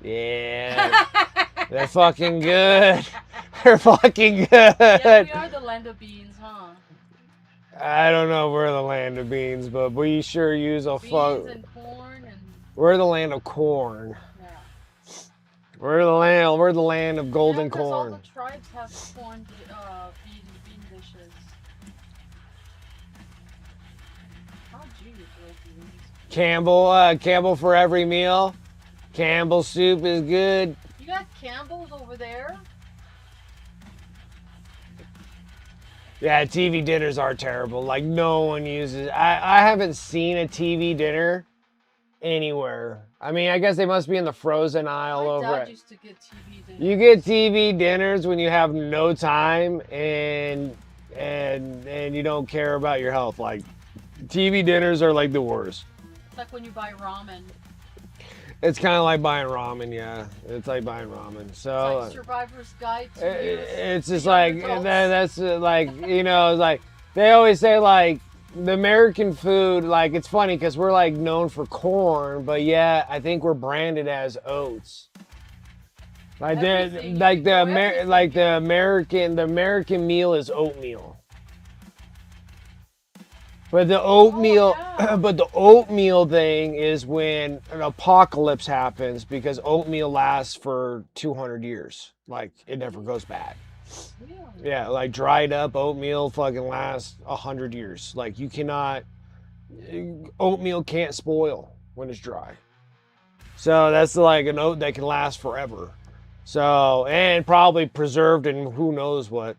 Yeah. They're fucking good. They're fucking good. Yeah, we are the land of beans, huh? I don't know if we're the land of beans, but we sure use a Beans and corn and We're the land of corn. yeah. We're the land of golden Because all corn. the tribes have corn, bean dishes. How do you grow beans? Campbell for every meal. Campbell's soup is good. You got Campbell's over there? Yeah, TV dinners are terrible. Like no one uses. I haven't seen a TV dinner anywhere. I mean, I guess they must be in the frozen aisle My over dad it. used to get TV dinners. You get TV dinners when you have no time and you don't care about your health. Like TV dinners are like the worst. It's like when you buy ramen. It's kind of like buying ramen, yeah. It's like buying ramen. So It's like Survivor's Guide to it's just the like adults. that's like it's like they always say like the American food. Like it's funny because we're like known for corn, but yeah, I think we're branded as oats. Like Everything. the American meal is oatmeal. But the oatmeal, yeah. but the oatmeal thing is when an apocalypse happens because oatmeal lasts for 200 years. Like it never goes bad. Really? Yeah, like dried up oatmeal fucking lasts 100 years. Like you cannot, oatmeal can't spoil when it's dry. So that's like an oat that can last forever. So, and probably preserved in who knows what.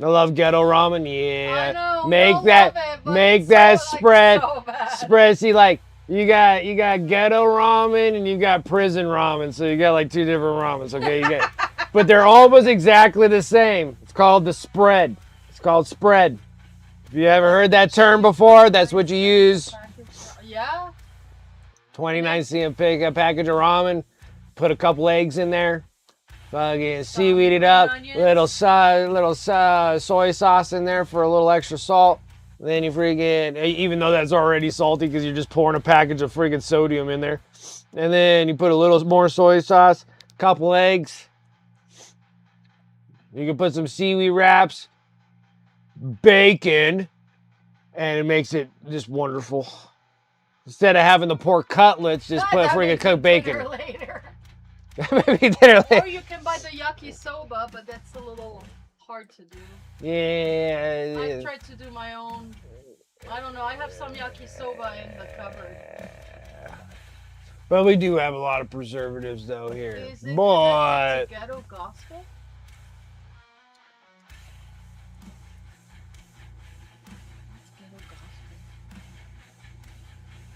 I love ghetto ramen. Yeah, I know, make we that, love it, but make it's that so, like, spread, so bad. spread. See, like you got ghetto ramen and you got prison ramen. So you got like two different ramens. Okay, you get, but they're almost exactly the same. It's called the spread. It's called spread. If you ever heard that term before, that's what you use. Yeah. 29 cent a package of ramen. Put a couple eggs in there. Fucking seaweed it up. Little soy sauce in there for a little extra salt. Then you freaking, even though that's already salty because you're just pouring a package of freaking sodium in there. And then you put a little more soy sauce, couple eggs. You can put some seaweed wraps, bacon, and it makes it just wonderful. Instead of having the pork cutlets, just put freaking cooked bacon. Later. Maybe dinner later. Or you can buy the yakisoba, but that's a little hard to do. Yeah. I've tried to do my own. I don't know. I have some yakisoba in the cupboard. But we do have a lot of preservatives though here. Is it But ghetto gospel?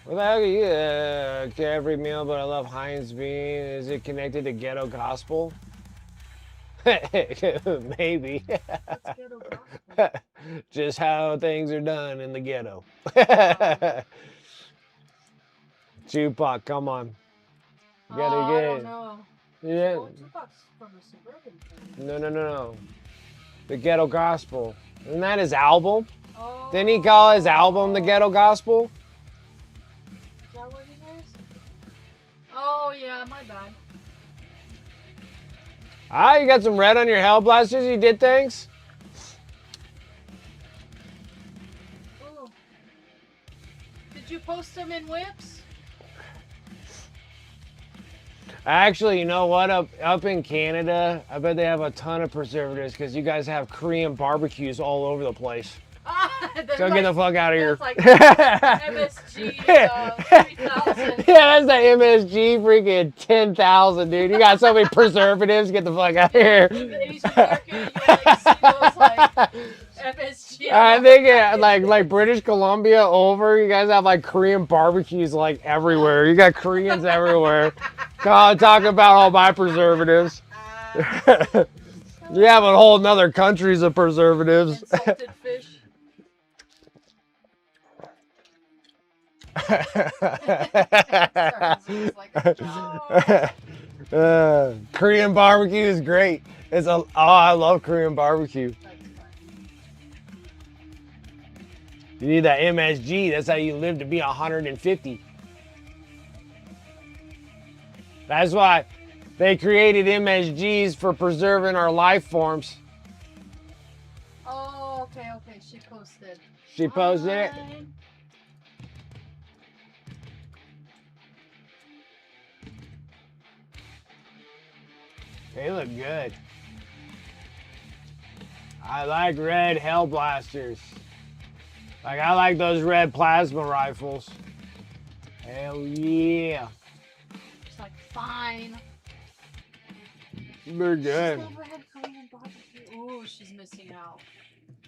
what the heck are you? Every meal, but I love Heinz bean. Is it connected to ghetto gospel? Maybe. What's ghetto gospel? Just how things are done in the ghetto. Tupac, come on. You gotta I get don't it. know. Yeah. Oh, Tupac's from a suburban thing. No. The ghetto gospel. Isn't that his album? Oh. Didn't he call his album the ghetto gospel? Is that what it is? Oh, yeah, my bad. Ah, you got some red on your hell blasters? You did things? Ooh. Did you post them in whips? Actually, you know what? Up in Canada, I bet they have a ton of preservatives because you guys have Korean barbecues all over the place. So get the fuck out of here. Like MSG 3000. Yeah, that's the MSG freaking 10,000, dude. You got so many preservatives. Get the fuck out of here. In the Asian market, you like see those like MSG. I think like British Columbia over, you guys have like Korean barbecues like everywhere. You got Koreans everywhere. God, talk about all my preservatives. You have a whole nother countries of preservatives. And salted fish. Korean barbecue is great. I love Korean barbecue. You need that MSG. That's how you live to be 150. That's why They created MSGs for preserving our life forms. Oh, okay. She posted. She posted it. They look good. I like red hell blasters. Like, I like those red plasma rifles. Hell yeah. She's like, fine. They're good. She's never had Korean barbecue. Ooh, she's missing out.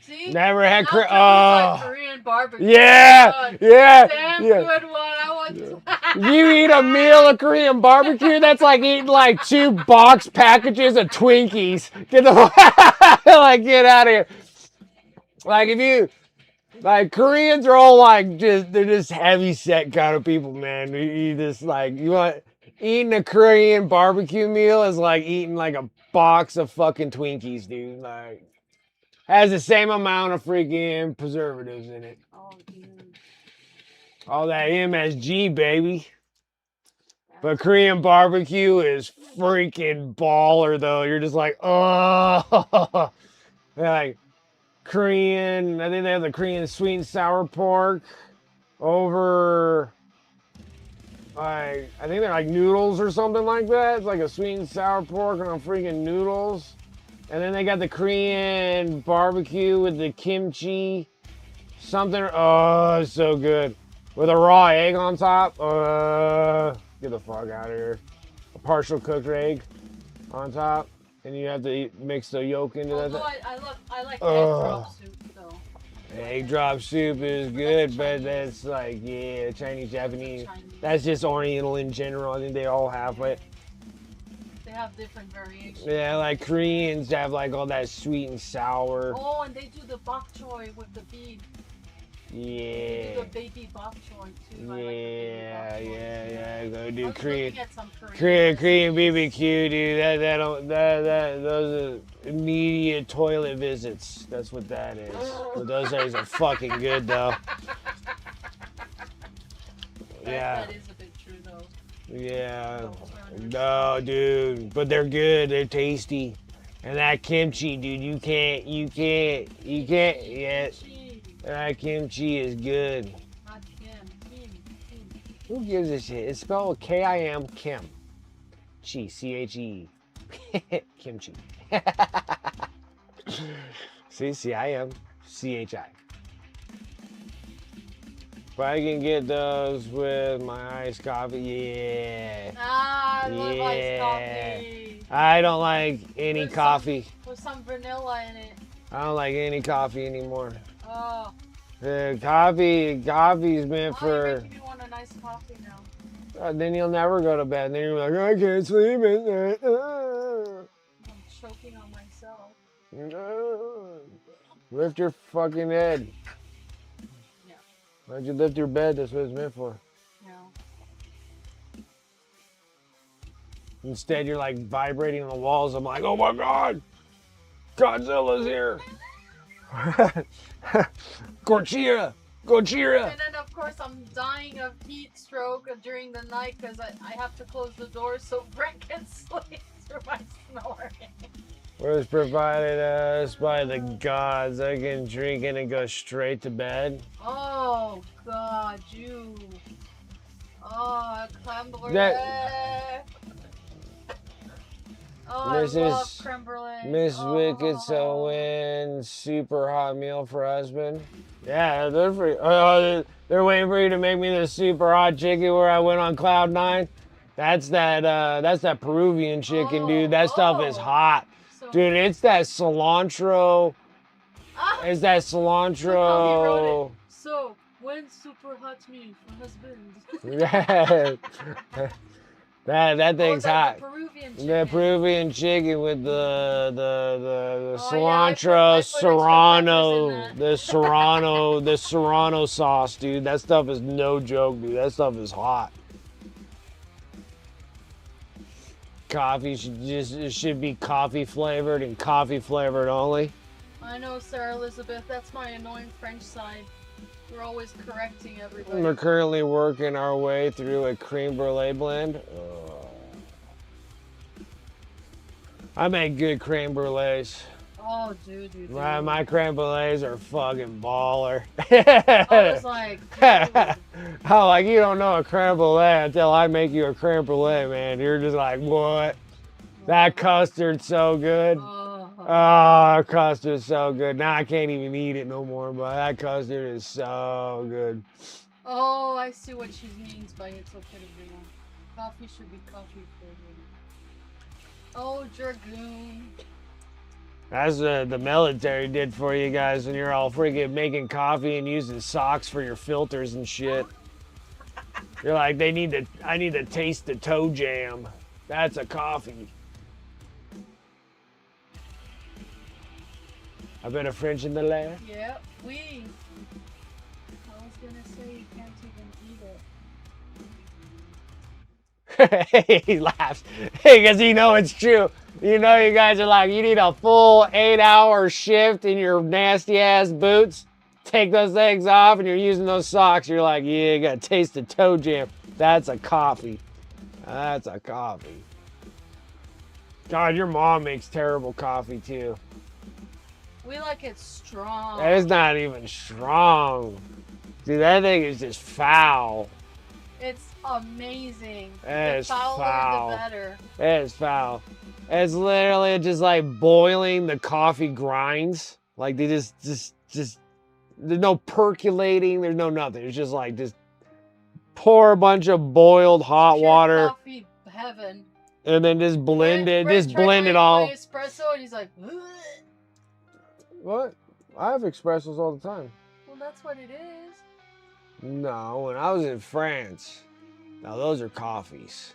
See? Never had Korean barbecue. Yeah, Oh, yeah, damn yeah. good one. I want to. You eat a meal of Korean barbecue, that's like eating like 2 box packages of Twinkies. Get the like, get out of here. Like, if you, like, Koreans are all like, they're just heavy set kind of people, man. You just like, eating a Korean barbecue meal is like eating like a box of fucking Twinkies, dude. Like, has the same amount of freaking preservatives in it. Oh, dude. All that MSG, baby. But Korean barbecue is freaking baller, though. You're just like, oh. Like, Korean, I think they have the Korean sweet and sour pork over, like, I think they're like noodles or something like that. It's like a sweet and sour pork on freaking noodles. And then they got the Korean barbecue with the kimchi. Something, oh, it's so good. With a raw egg on top. Get the fuck out of here. A partial cooked egg on top. And you have to mix the yolk into that. I like egg drop soup, though. Egg drop soup is good, but that's like, yeah, Chinese, Japanese. That's just Oriental in general. I think they all have it. They have different variations. Yeah, like Koreans have like all that sweet and sour. Oh, and they do the bok choy with the beef. Yeah. They do the baby bok choy too. Yeah. Go do Korean BBQ, dude. Those are immediate toilet visits. That's what that is. But those things are fucking good, though. Yeah. That is a bit true, though. Yeah. No, dude. But they're good. They're tasty. And that kimchi, dude, you can't, yeah. That kimchi is good. Who gives a shit? It's spelled K-I-M, Kim. Chi, C-H-E. Kimchi. See, C-I-M, C-H-I. But I can get those with my iced coffee, yeah. I love iced coffee. I don't like any coffee. With some vanilla in it. I don't like any coffee anymore. Oh. Coffee's meant for. You're making me want a nice coffee now. Then you'll never go to bed. Then you're like, I can't sleep at night. I'm choking on myself. Lift your fucking head. Yeah. Why'd you lift your bed? That's what it's meant for. Yeah. Instead, you're like vibrating on the walls. I'm like, oh my God, Godzilla's here. Gojira! And then, of course, I'm dying of heat stroke during the night because I have to close the door so Brent can sleep through my snoring. Was provided us by the gods. I can drink it and go straight to bed. Oh, God, you. Oh, creme brulee. Oh, I love creme brulee. Miss Wicked Owen, super hot meal for husband. Yeah, they're free. They're waiting for you to make me this super hot chicken where I went on cloud 9. That's that Peruvian chicken, dude. That stuff is hot. So, dude, it's that cilantro. It's that cilantro. So, when super hot meal for husband? Yeah. That thing's hot. The Peruvian chicken with the cilantro, the serrano sauce, dude. That stuff is no joke, dude. That stuff is hot. Coffee should be coffee flavored and coffee flavored only. I know, Sarah Elizabeth. That's my annoying French side. We're always correcting everybody. We're currently working our way through a creme brulee blend. I make good creme brulees. Oh, dude, you do. My creme brulees are fucking baller. I was like, dude. Oh, like you don't know a creme brulee until I make you a creme brulee, man. You're just like, what? That custard's so good. Oh, custard's so good. Now I can't even eat it no more, but that custard is so good. Oh, I see what she means by it's okay to drink. Coffee should be coffee flavored. Oh, Dragoon. That's what the military did for you guys when you're all freaking making coffee and using socks for your filters and shit. You're like, I need to taste the toe jam. That's a coffee. I been a French in the land. Yep, we. I was gonna say you can't even eat it. He laughs because you know it's true. You know you guys are like, you need a full 8-hour shift in your nasty ass boots. Take those things off and you're using those socks. You're like, yeah, you gotta taste the toe jam. That's a coffee. That's a coffee. God, your mom makes terrible coffee too. We like it strong. It's not even strong. Dude, that thing is just foul. It's amazing. It is the fouler, foul. the better. It is foul. It's literally just like boiling the coffee grinds. Like they just, there's no percolating. There's no nothing. It's just like, just pour a bunch of boiled hot Pure water. Coffee heaven. And then just blend it. Ray Just blend it all. Espresso, and he's like, ugh. What? I have espressos all the time. Well, that's what it is. No, when I was in France, now those are coffees.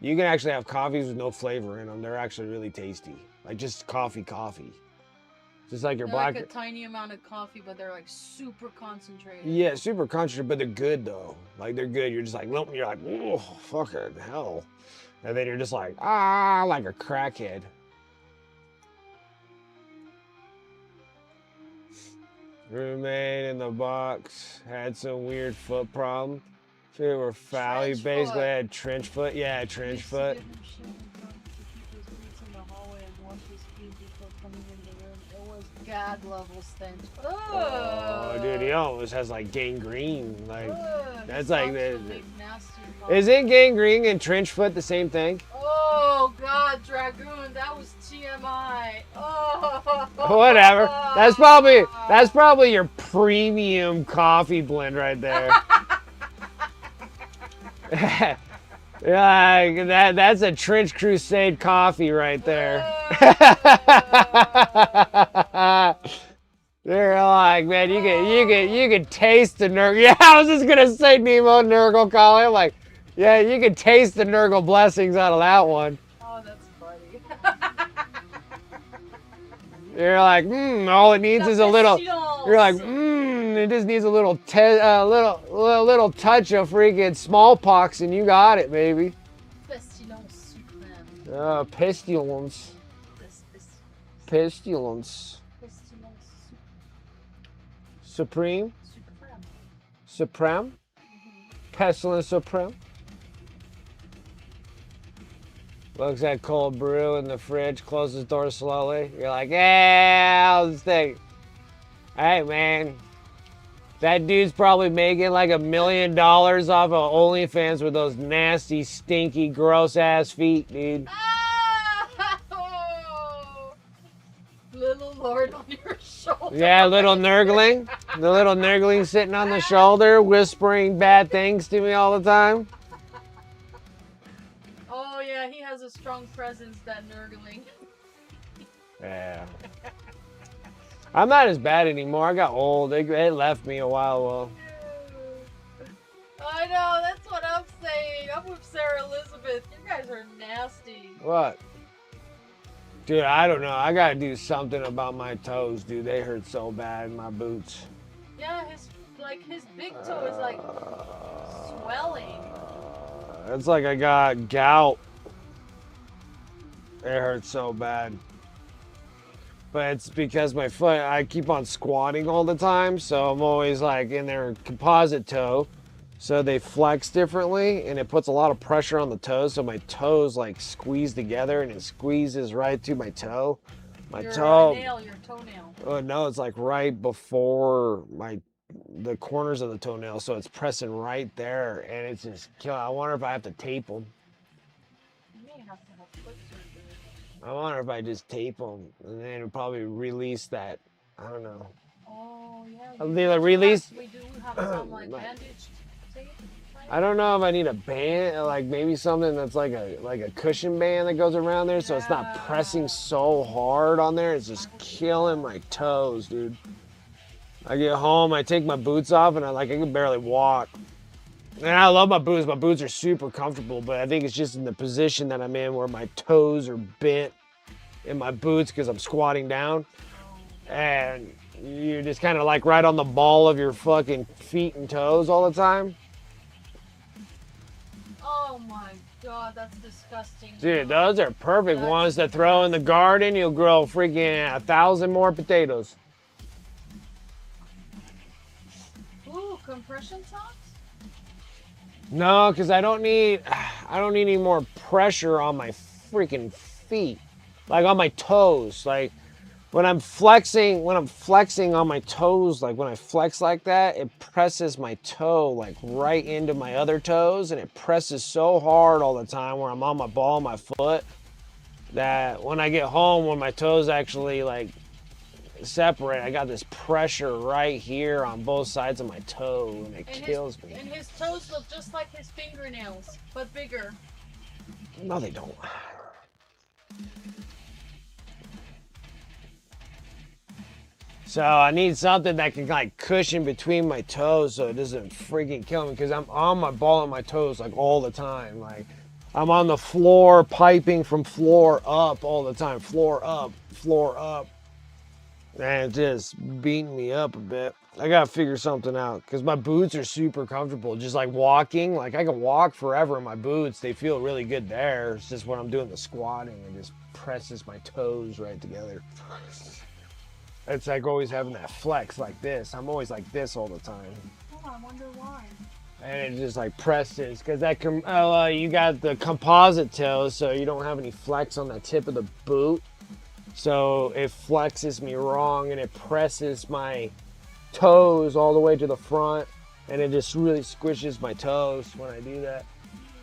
You can actually have coffees with no flavor in them. They're actually really tasty. Like just coffee. Just like your They're black. like a tiny amount of coffee, but they're like super concentrated. Yeah, super concentrated, but they're good though. Like they're good. You're just like, nope. You're like, oh, fucking hell. And then you're just like, like a crackhead. Roommate in the box had some weird foot problem. They were foul. He Trench basically foot. had trench foot. Yeah, trench foot. Used to give him shit and drugs to keep his boots in the hallway and wash his feet before coming in the room. It was gag level stench. Oh, dude, he almost has like gangrene. Like, that's like the. Nasty Isn't gangrene and trench foot the same thing? Oh God, Dragoon, that was TMI. Oh. Whatever. That's probably your premium coffee blend right there. Yeah, that's a Trench Crusade coffee right there. They're like, man, you can taste the Nurgle. Yeah, I was just gonna say Nemo Nurgle calling. I'm like, yeah, you can taste the Nurgle blessings out of that one. Oh, that's funny. You're like, all it needs is a little. You're like, it just needs a little little touch of freaking smallpox, and you got it, baby. Pestilence supreme. Pestilence. Pestilence. Supreme. Supreme. Pestilence Supreme. Looks at cold brew in the fridge, closes the door slowly. You're like, yeah, I'll just think. Hey, man. That dude's probably making like $1 million off of OnlyFans with those nasty, stinky, gross-ass feet, dude. Oh, little Lord on your shoulder. Yeah, little Nurgling. The little Nurgling sitting on the shoulder, whispering bad things to me all the time. Oh, yeah, he has a strong presence, that Nurgling. Yeah. I'm not as bad anymore. I got old. It left me a while ago. I know, that's what I'm saying. I'm with Sarah Elizabeth. You guys are nasty. What? Dude, I don't know. I gotta do something about my toes, dude. They hurt so bad in my boots. Yeah, his big toe is like swelling. It's like I got gout. It hurts so bad. But it's because my foot, I keep on squatting all the time, so I'm always like in their composite toe. So they flex differently, and it puts a lot of pressure on the toes. So my toes like squeeze together, and it squeezes right to my toe. My Your toe. nail, your toenail. Oh no, it's like right before the corners of the toenail, so it's pressing right there, and it's just killing. I wonder if I have to tape them. You may have to have foot surgery. I wonder if I just tape them, and then it'll probably release that. I don't know. Oh yeah. They release. We do have some like bandage tape. I don't know if I need a band, like maybe something that's like a cushion band that goes around there, so it's not pressing so hard on there. It's just killing my toes, dude. I get home, I take my boots off, and I can barely walk. And I love my boots. My boots are super comfortable, but I think it's just in the position that I'm in where my toes are bent in my boots because I'm squatting down, and you're just kind of like right on the ball of your fucking feet and toes all the time. Oh my god, that's disgusting. Dude, those are perfect ones to throw in the garden. You'll grow freaking 1,000 more potatoes. Ooh, compression socks? No, because I don't need any more pressure on my freaking feet, like on my toes. Like when I'm flexing on my toes, like when I flex like that, it presses my toe like right into my other toes, and it presses so hard all the time where I'm on my ball of my foot that when I get home, when my toes actually like separate, I got this pressure right here on both sides of my toe, and it kills me. And his toes look just like his fingernails, but bigger. No, they don't. So I need something that can like cushion between my toes so it doesn't freaking kill me, because I'm on my ball on my toes like all the time. Like I'm on the floor, piping from floor up all the time. Floor up, floor up. And it's just beating me up a bit. I gotta figure something out because my boots are super comfortable. Just like walking, like I can walk forever in my boots. They feel really good there. It's just when I'm doing the squatting, it just presses my toes right together. It's like always having that flex like this. I'm always like this all the time. Oh, I wonder why. And it just like presses because you got the composite toes, so you don't have any flex on the tip of the boot. So it flexes me wrong, and it presses my toes all the way to the front, and it just really squishes my toes when I do that.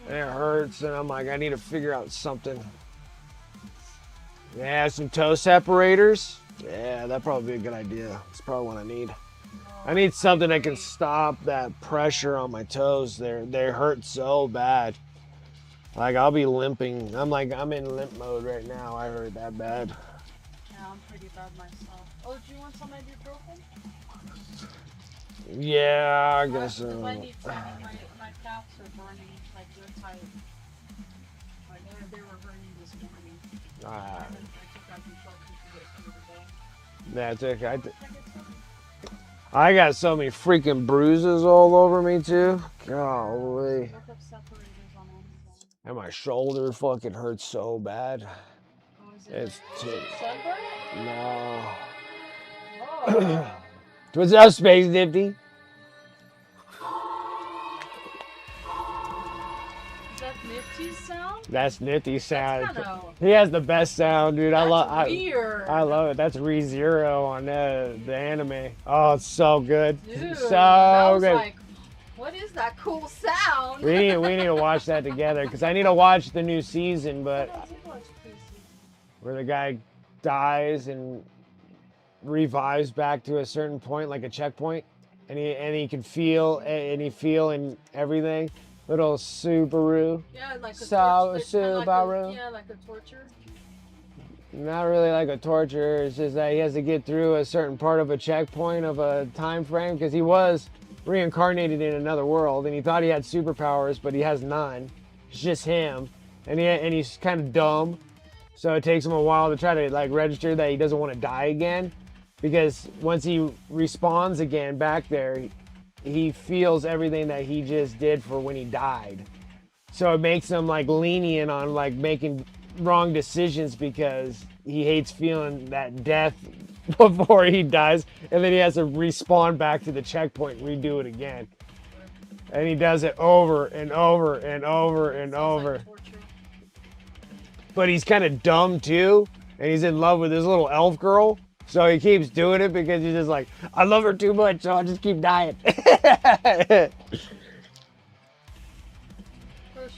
And it hurts, and I'm like, I need to figure out something. Yeah, some toe separators. Yeah, that'd probably be a good idea. It's probably what I need. I need something that can stop that pressure on my toes. They hurt so bad. Like I'll be limping. I'm in limp mode right now. I hurt that bad. Yeah, I'm pretty bad myself. Oh, do you want some ibuprofen? Yeah, I guess so. I need some. My calves are burning like real tight. Like they were burning this morning. I took ibuprofen to get through the day. That's okay. I got so many freaking bruises all over me too. Golly. Look up separators on Amazon. And my shoulder fucking hurts so bad. Oh, is It's sunburn? no. Oh. What's up, Space Nifty? Is that Nifty's sound? That's Nifty's sound. Kinda He has the best sound, dude. That's weird. I love it. That's ReZero on the anime. Oh, it's so good. Dude, So that was good. like, what is that cool sound? We need to watch that together because I need to watch the new season, but where the guy dies and revives back to a certain point, like a checkpoint, and he can feel and everything. Little Subaru. Yeah, like a Subaru. Yeah, like a torture. Not really like a torture. It's just that he has to get through a certain part of a checkpoint of a time frame because he was reincarnated in another world and he thought he had superpowers, but he has none. It's just him, and he's kind of dumb. So it takes him a while to try to like register that he doesn't want to die again, because once he respawns again back there, he feels everything that he just did for when he died. So it makes him like lenient on like making wrong decisions because he hates feeling that death before he dies, and then he has to respawn back to the checkpoint and redo it again. And he does it over and over and over and Sounds over. like torture. But he's kind of dumb too, and he's in love with this little elf girl. So he keeps doing it because he's just like, I love her too much, so I'll just keep dying. First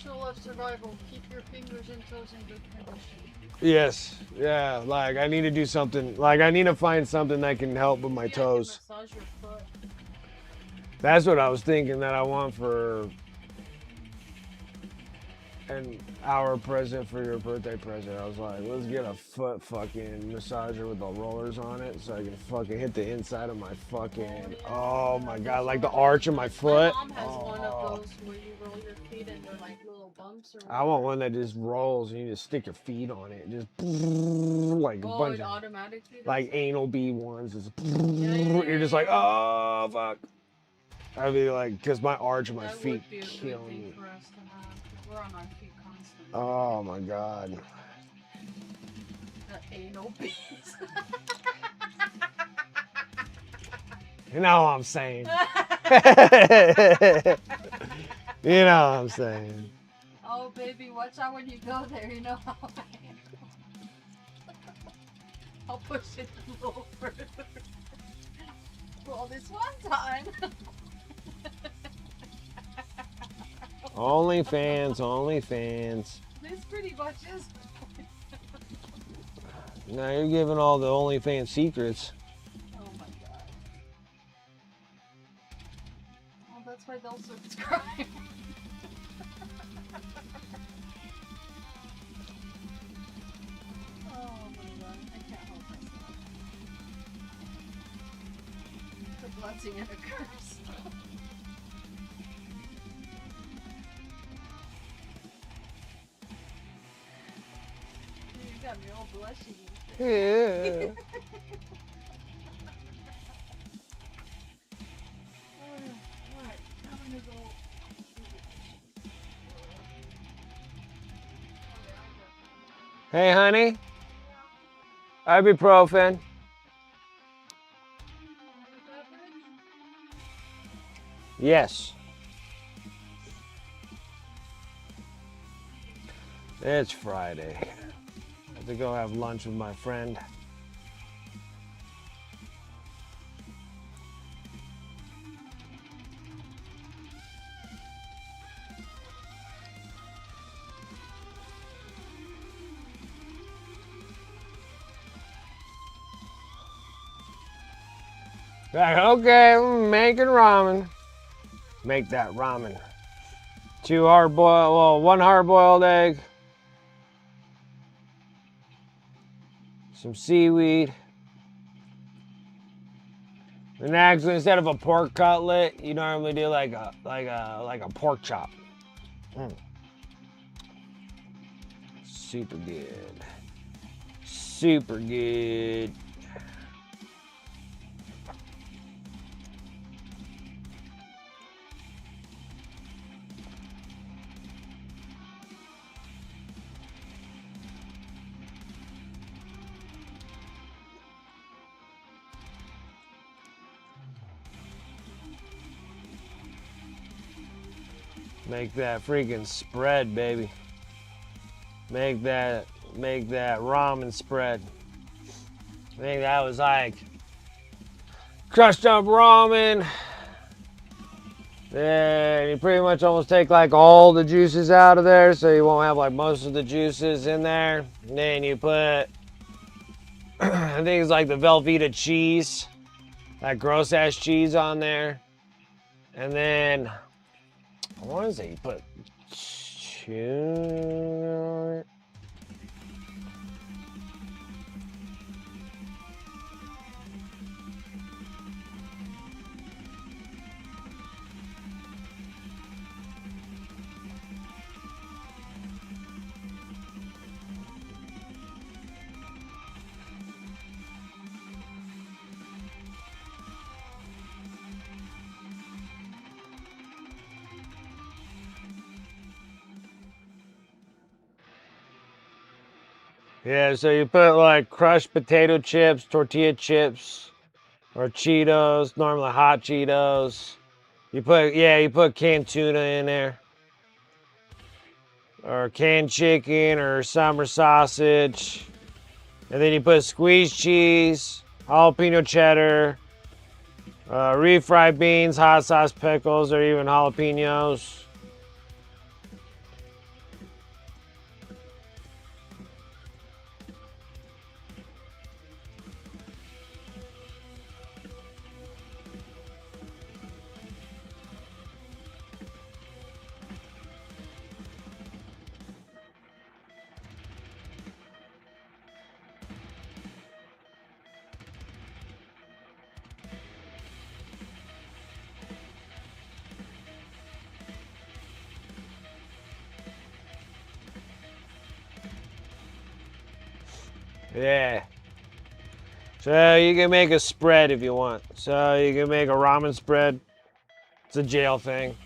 rule of survival: keep your fingers and toes in good condition. Yes, yeah, like I need to do something, like I need to find something that can help with my Maybe toes. I can massage your foot. That's what I was thinking that I want for our present for your birthday present. I was like, let's get a foot fucking massager with the rollers on it so I can fucking hit the inside of my fucking, oh my god, like the arch of my foot. My mom has one of those where you roll your feet and they're like little bumps or I want one that just rolls and you just stick your feet on it. Just like a bunch it of automatically does like it? anal bee ones. Just, yeah, you're just like, oh fuck. I'd be like, because my arch of my that feet would be a good kill thing me. for us to have. 'Cause we're on our feet constantly. Oh my god. Anal bees. You know what I'm saying. You know what I'm saying. Oh baby, watch out when you go there. You know how I am. I'll push it a little further. Well, this one time. OnlyFans. This pretty much is. Now you're giving all the OnlyFans secrets. Oh my god. Well, that's why they'll subscribe. Oh my god, I can't help myself. It's a blessing and a curse. You got me all blushy. Yeah. Alright, I'm gonna go. Hey, honey. Ibuprofen. Yes. It's Friday. I have to go have lunch with my friend. Like, okay, I'm making ramen. Make that ramen. 2 hard boiled, well, 1 hard boiled egg. Some seaweed. And actually, instead of a pork cutlet, you normally do like a pork chop. Super good. Super good. Make that freaking spread, baby. Make that ramen spread. I think that was like crushed up ramen. Then you pretty much almost take like all the juices out of there, so you won't have like most of the juices in there. And then you put, I think it's like the Velveeta cheese, that gross ass cheese on there. And then, I want to say you put 2. Yeah, so you put like crushed potato chips, tortilla chips, or Cheetos, normally hot Cheetos. You put canned tuna in there. Or canned chicken or summer sausage. And then you put squeezed cheese, jalapeno cheddar, refried beans, hot sauce pickles, or even jalapenos. Yeah. So you can make a spread if you want. So you can make a ramen spread. It's a jail thing.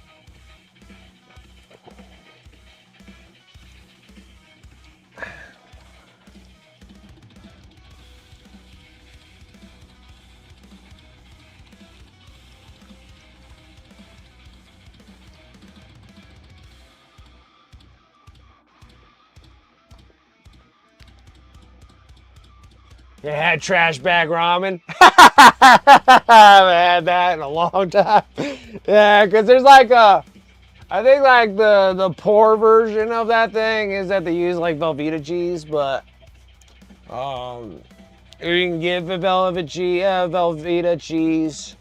You had trash bag ramen? I haven't had that in a long time. Yeah, because there's like I think like the poor version of that thing is that they use like Velveeta cheese, but you can get the Velveeta cheese.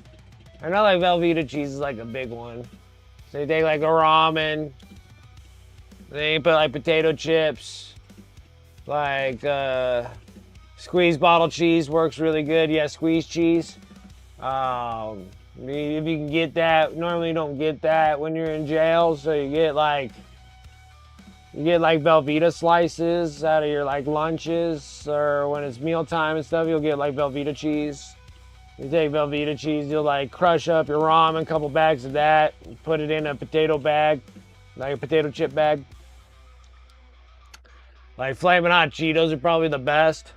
I know like Velveeta cheese is like a big one. So you take like a ramen, then you put like potato chips, like squeezed bottle cheese works really good. Yeah, squeezed cheese. If you can get that, normally you don't get that when you're in jail, so you get like Velveeta slices out of your like lunches, or when it's mealtime and stuff, you'll get like Velveeta cheese. You take Velveeta cheese, you'll like crush up your ramen, a couple bags of that, put it in a potato bag, like a potato chip bag. Like Flamin' Hot Cheetos are probably the best.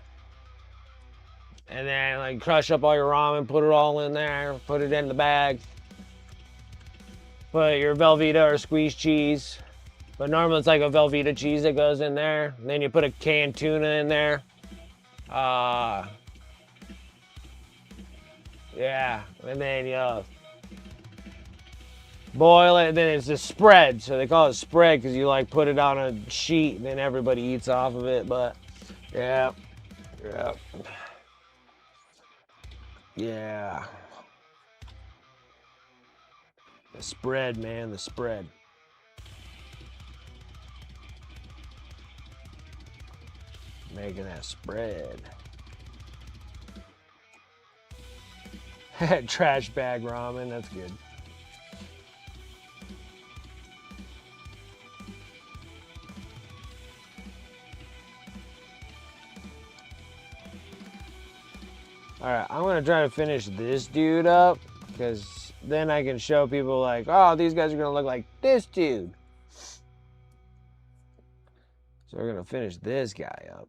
And then like crush up all your ramen, put it all in there, put it in the bag. Put your Velveeta or squeezed cheese. But normally it's like a Velveeta cheese that goes in there. And then you put a canned tuna in there. Yeah. And then you boil it, and then it's a spread. So they call it spread because you like put it on a sheet and then everybody eats off of it. But yeah. Yeah. Yeah. The spread, man, the spread. Making that spread. Trash bag ramen, that's good. Alright, I'm gonna try to finish this dude up, because then I can show people like, oh, these guys are gonna look like this dude. So we're gonna finish this guy up.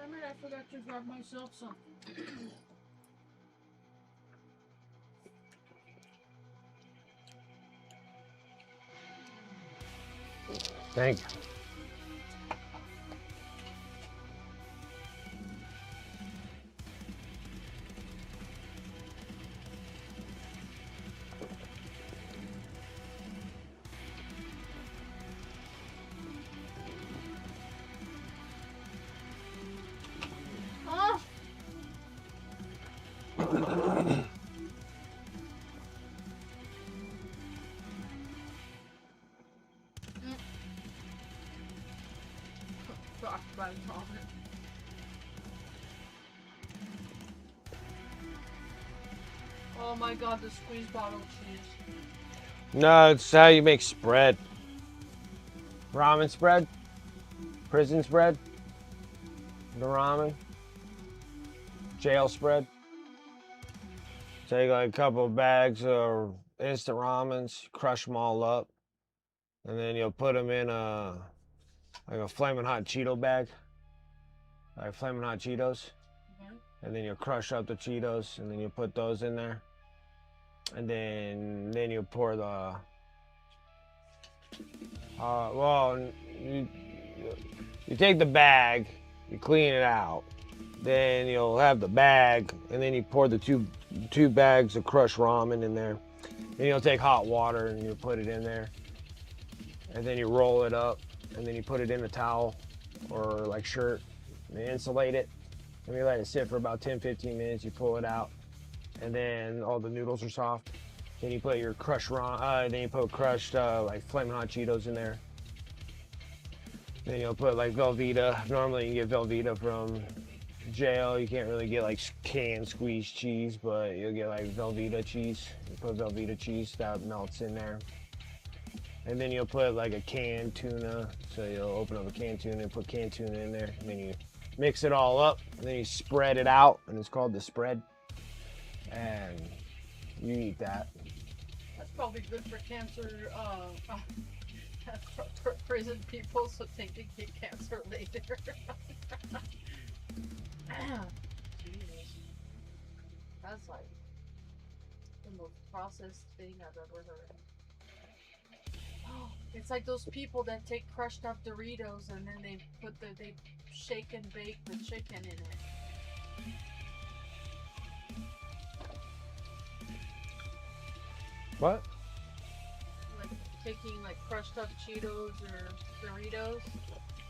Damn it, I forgot to grab myself some. Thank you. Oh! Rocked by the vomit. Oh my god, the squeeze bottle cheese. No, it's how you make spread. Ramen spread? Prison spread? The ramen? Jail spread? Take like a couple of bags of instant ramens, crush them all up, and then you'll put them in a flaming hot Cheeto bag, like flaming hot Cheetos, and then you'll crush up the Cheetos, and then you put those in there, and then you pour the you take the bag, you clean it out, then you'll have the bag, and then you pour the two bags of crushed ramen in there. Then you'll take hot water and you put it in there, and then you roll it up, and then you put it in a towel or like shirt and insulate it, and you let it sit for about 10-15 minutes. You pull it out, and then all the noodles are soft. Then you put your crushed then you put crushed like flaming hot Cheetos in there. Then you'll put like Velveeta. Normally you can get Velveeta from jail. You can't really get like canned squeezed cheese, but you'll get like Velveeta cheese. You put Velveeta cheese, that melts in there. And then you'll put like a canned tuna. So you'll open up a canned tuna and put canned tuna in there. And then you mix it all up, and then you spread it out, and it's called the spread. And you eat that. That's probably good for cancer, for prison people, so they can get cancer later. Jesus. That's like the most processed thing I've ever heard. It's like those people that take crushed up Doritos and then they shake and bake the chicken in it. What? Like taking like crushed up Cheetos or Doritos,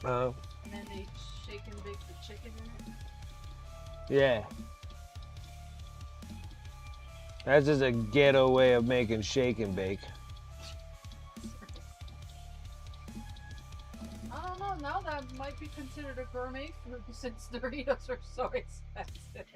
Oh. and then they shake and bake the chicken in it. Yeah. That's just a ghetto way of making shake and bake. I don't know, now that might be considered a gourmet food since Doritos are so expensive.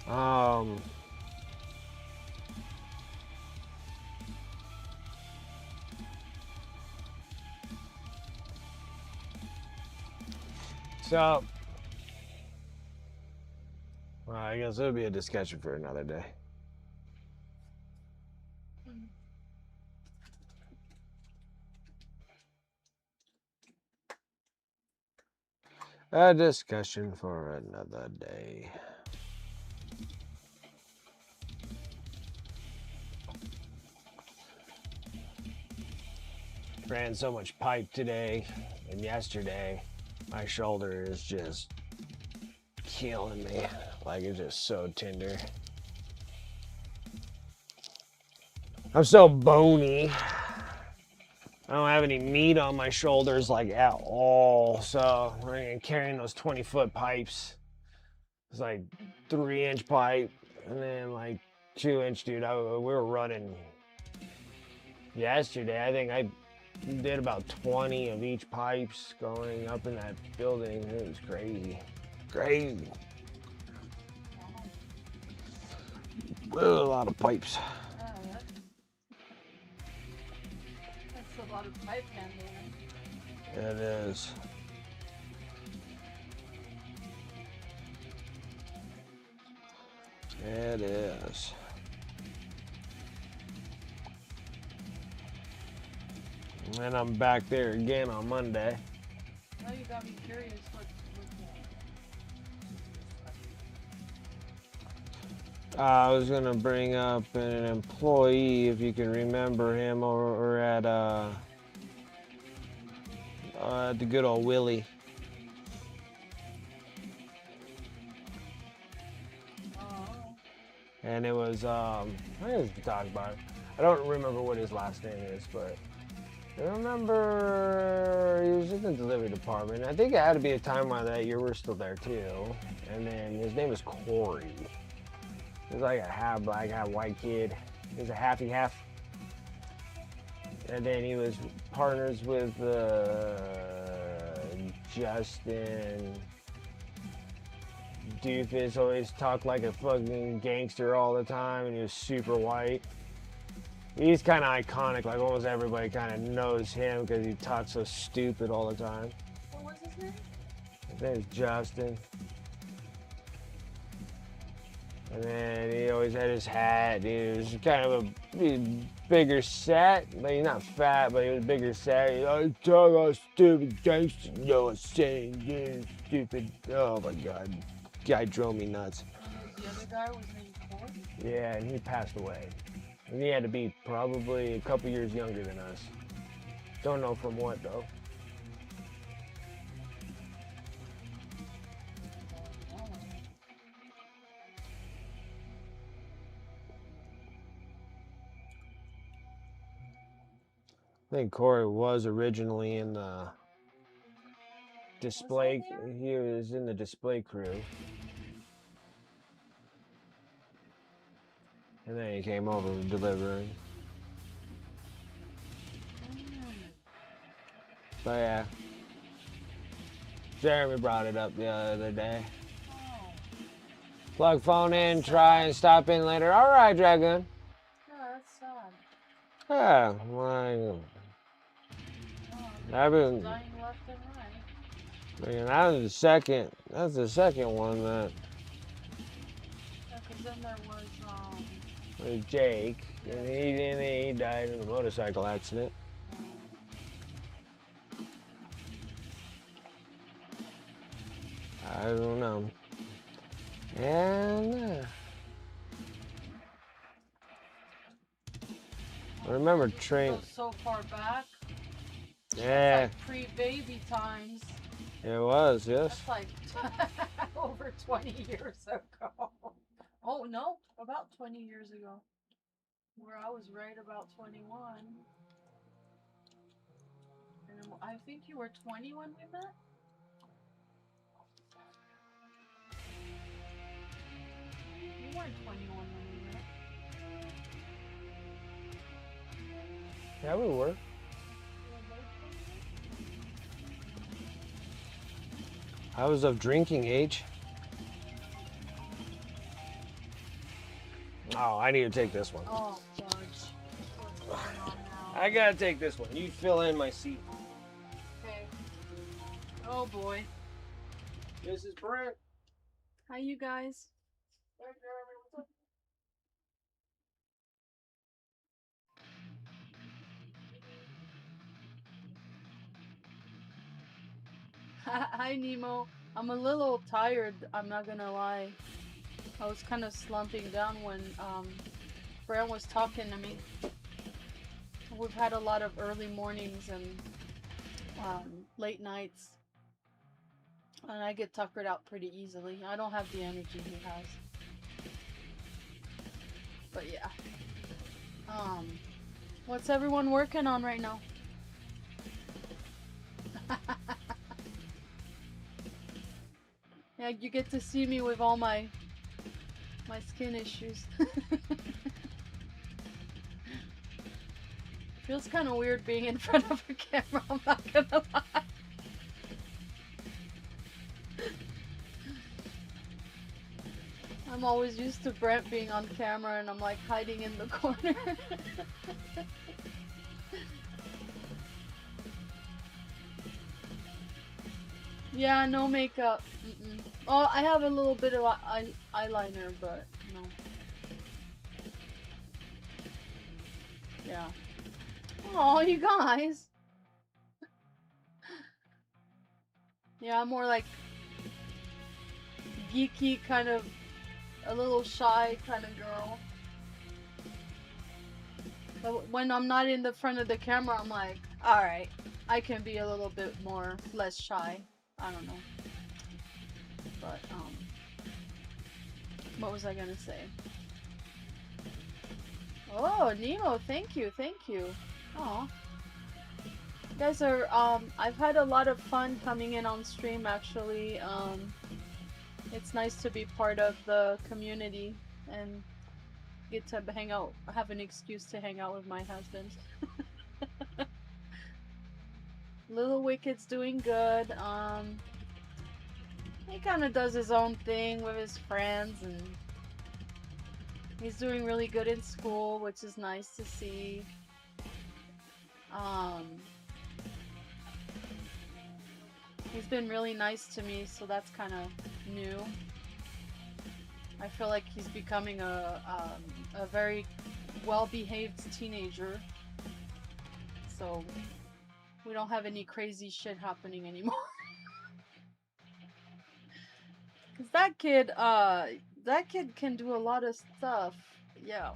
Um, so, well, I guess it'll be a discussion for another day. A discussion for another day. Ran so much pipe today and yesterday. My shoulder is just killing me. Like, it's just so tender. I'm so bony. I don't have any meat on my shoulders like at all. So I'm carrying those 20-foot pipes. It's like 3-inch pipe and then like 2-inch, dude. We were running yesterday. I think I did about 20 of each pipes going up in that building. It was crazy. Crazy. A lot of pipes. That's a lot of pipe handling. It is. It is. And I'm back there again on Monday. Now you got me curious. I was gonna bring up an employee, if you can remember him, or at the good old Willie. And it was I just talked about it. I don't remember what his last name is, but I remember he was in the delivery department. I think it had to be a time while that year we're still there too. And then his name was Corey. He was like a half black, half white kid. He was a halfy half. And then he was partners with Justin. Doofus always talked like a fucking gangster all the time, and he was super white. He's kind of iconic, like almost everybody kind of knows him because he talks so stupid all the time. What was his name? His name is Justin. And then he always had his hat. He was kind of a bigger set, but he's not fat, but he was bigger set. He always talk all stupid gangster, you know what I'm saying? Yeah, stupid. Oh my God. Guy drove me nuts. And the other guy was named Corey? Yeah, and he passed away. And he had to be probably a couple years younger than us. Don't know from what though. I think Corey was originally in the display. He was in the display crew. And then he came over delivering. But yeah. Jeremy brought it up the other day. Plug phone in, try and stop in later. Alright, Dragon. Yeah, that's sad. Yeah, well, I've been Dying left and right. Man, that's the second one that Yeah, because then there was Jake, and he died in a motorcycle accident. I don't know. And I remember train. So far back. Yeah. Like pre-baby times. It was, yes. That's like over 20 years ago. Oh no, about 20 years ago. Where I was right about 21. And I think you were 20 when we met? You weren't 21 when we met. Yeah, we were. I was of drinking age. Oh, I need to take this one. Oh, fudge. What's going on now? I gotta take this one. You fill in my seat. Okay. Oh boy. This is Brent. Hi, you guys. Hey, Jeremy, what's up? Hi, Nemo. I'm a little tired, I'm not gonna lie. I was kind of slumping down when Brent was talking to me. We've had a lot of early mornings and late nights. And I get tuckered out pretty easily. I don't have the energy he has. But yeah. What's everyone working on right now? Yeah, you get to see me with all my skin issues. Feels kind of weird being in front of a camera, I'm not gonna lie. I'm always used to Brent being on camera and I'm like hiding in the corner. Yeah, no makeup. Oh, I have a little bit of eyeliner, but no. Yeah. Oh, you guys. Yeah, I'm more like geeky, kind of a little shy kind of girl. But when I'm not in the front of the camera, I'm like, alright, I can be a little bit more, less shy. I don't know. But, what was I gonna say? Oh, Nemo, thank you, thank you. Aw. You guys are, I've had a lot of fun coming in on stream, actually. It's nice to be part of the community and get to hang out, have an excuse to hang out with my husband. Little Wicked's doing good. He kind of does his own thing with his friends, and he's doing really good in school, which is nice to see. He's been really nice to me, so that's kind of new. I feel like he's becoming a very well-behaved teenager, so we don't have any crazy shit happening anymore. Cause that kid can do a lot of stuff. Yeah.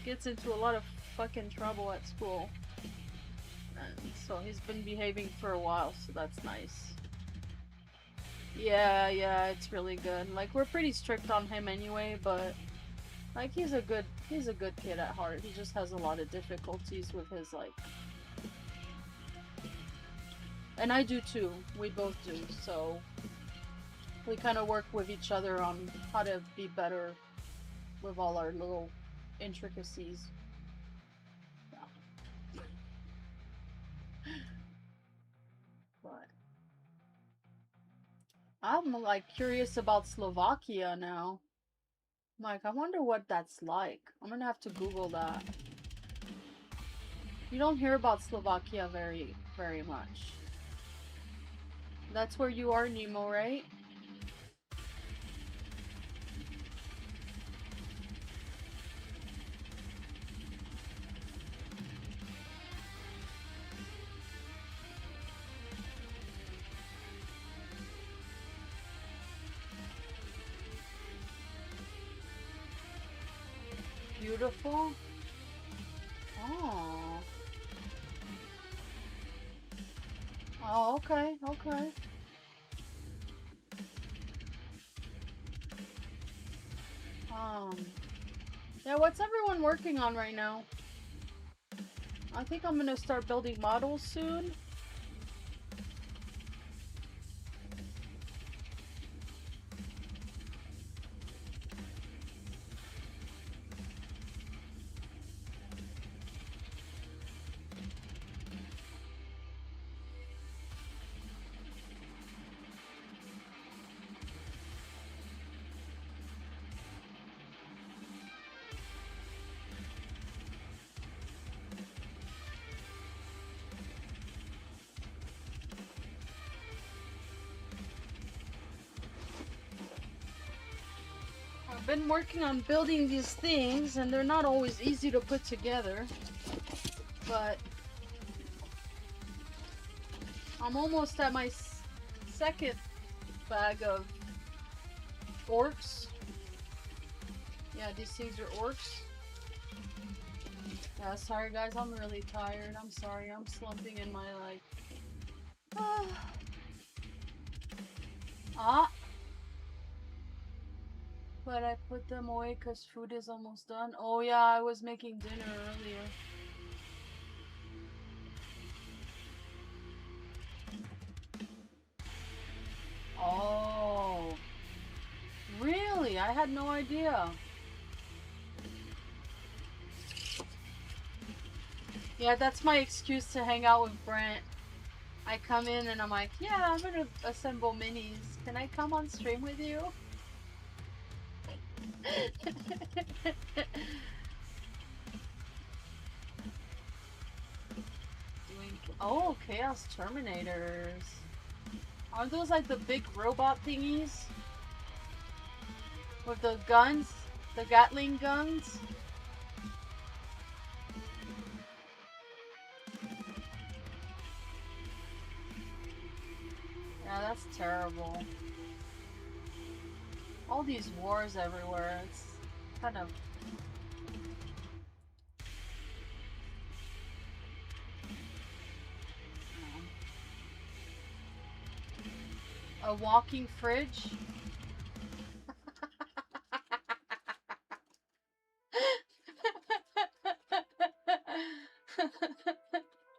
Gets into a lot of fucking trouble at school. And so he's been behaving for a while, so that's nice. Yeah, it's really good. Like, we're pretty strict on him anyway, but like he's a good kid at heart. He just has a lot of difficulties with his like, and I do too. We both do. So we kind of work with each other on how to be better with all our little intricacies. Yeah. But I'm like curious about Slovakia now. Like, I wonder what that's like. I'm gonna have to Google that. You don't hear about Slovakia very much. That's where you are, Nemo, right? Beautiful. Oh. Oh, okay, okay. Yeah, what's everyone working on right now? I think I'm gonna start building models soon. I've been working on building these things, and they're not always easy to put together, but I'm almost at my second bag of orcs. Yeah, these things are orcs. Yeah, sorry guys, I'm really tired. I'm sorry, I'm slumping in my like... Ah! But I put them away because food is almost done. Oh yeah, I was making dinner earlier. Oh, really? I had no idea. Yeah, that's my excuse to hang out with Brent. I come in and I'm like, yeah, I'm gonna assemble minis. Can I come on stream with you? Oh, Chaos Terminators. Aren't those like the big robot thingies? With the guns? The Gatling guns? Yeah, that's terrible. All these wars everywhere, it's kind of... A walking fridge?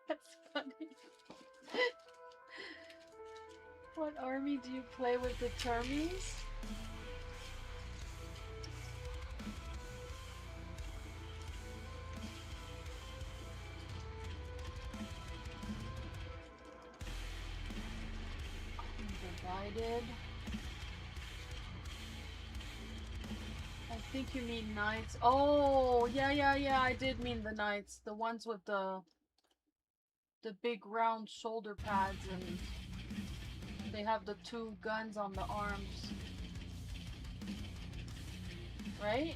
That's funny. What army do you play with, the Termies? Divided. I think you mean knights. Oh, yeah, I did mean the knights. The ones with the big round shoulder pads and they have the 2 guns on the arms. Right?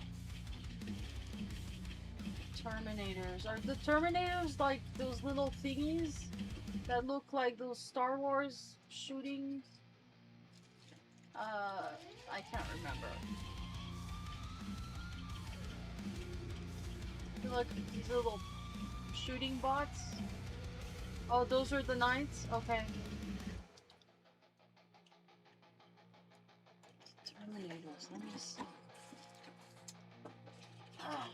Terminators. Are the Terminators like those little thingies that look like those Star Wars shooting? I can't remember. Look, these little shooting bots. Oh, those are the knights? Okay. Terminators, let me see. Oh.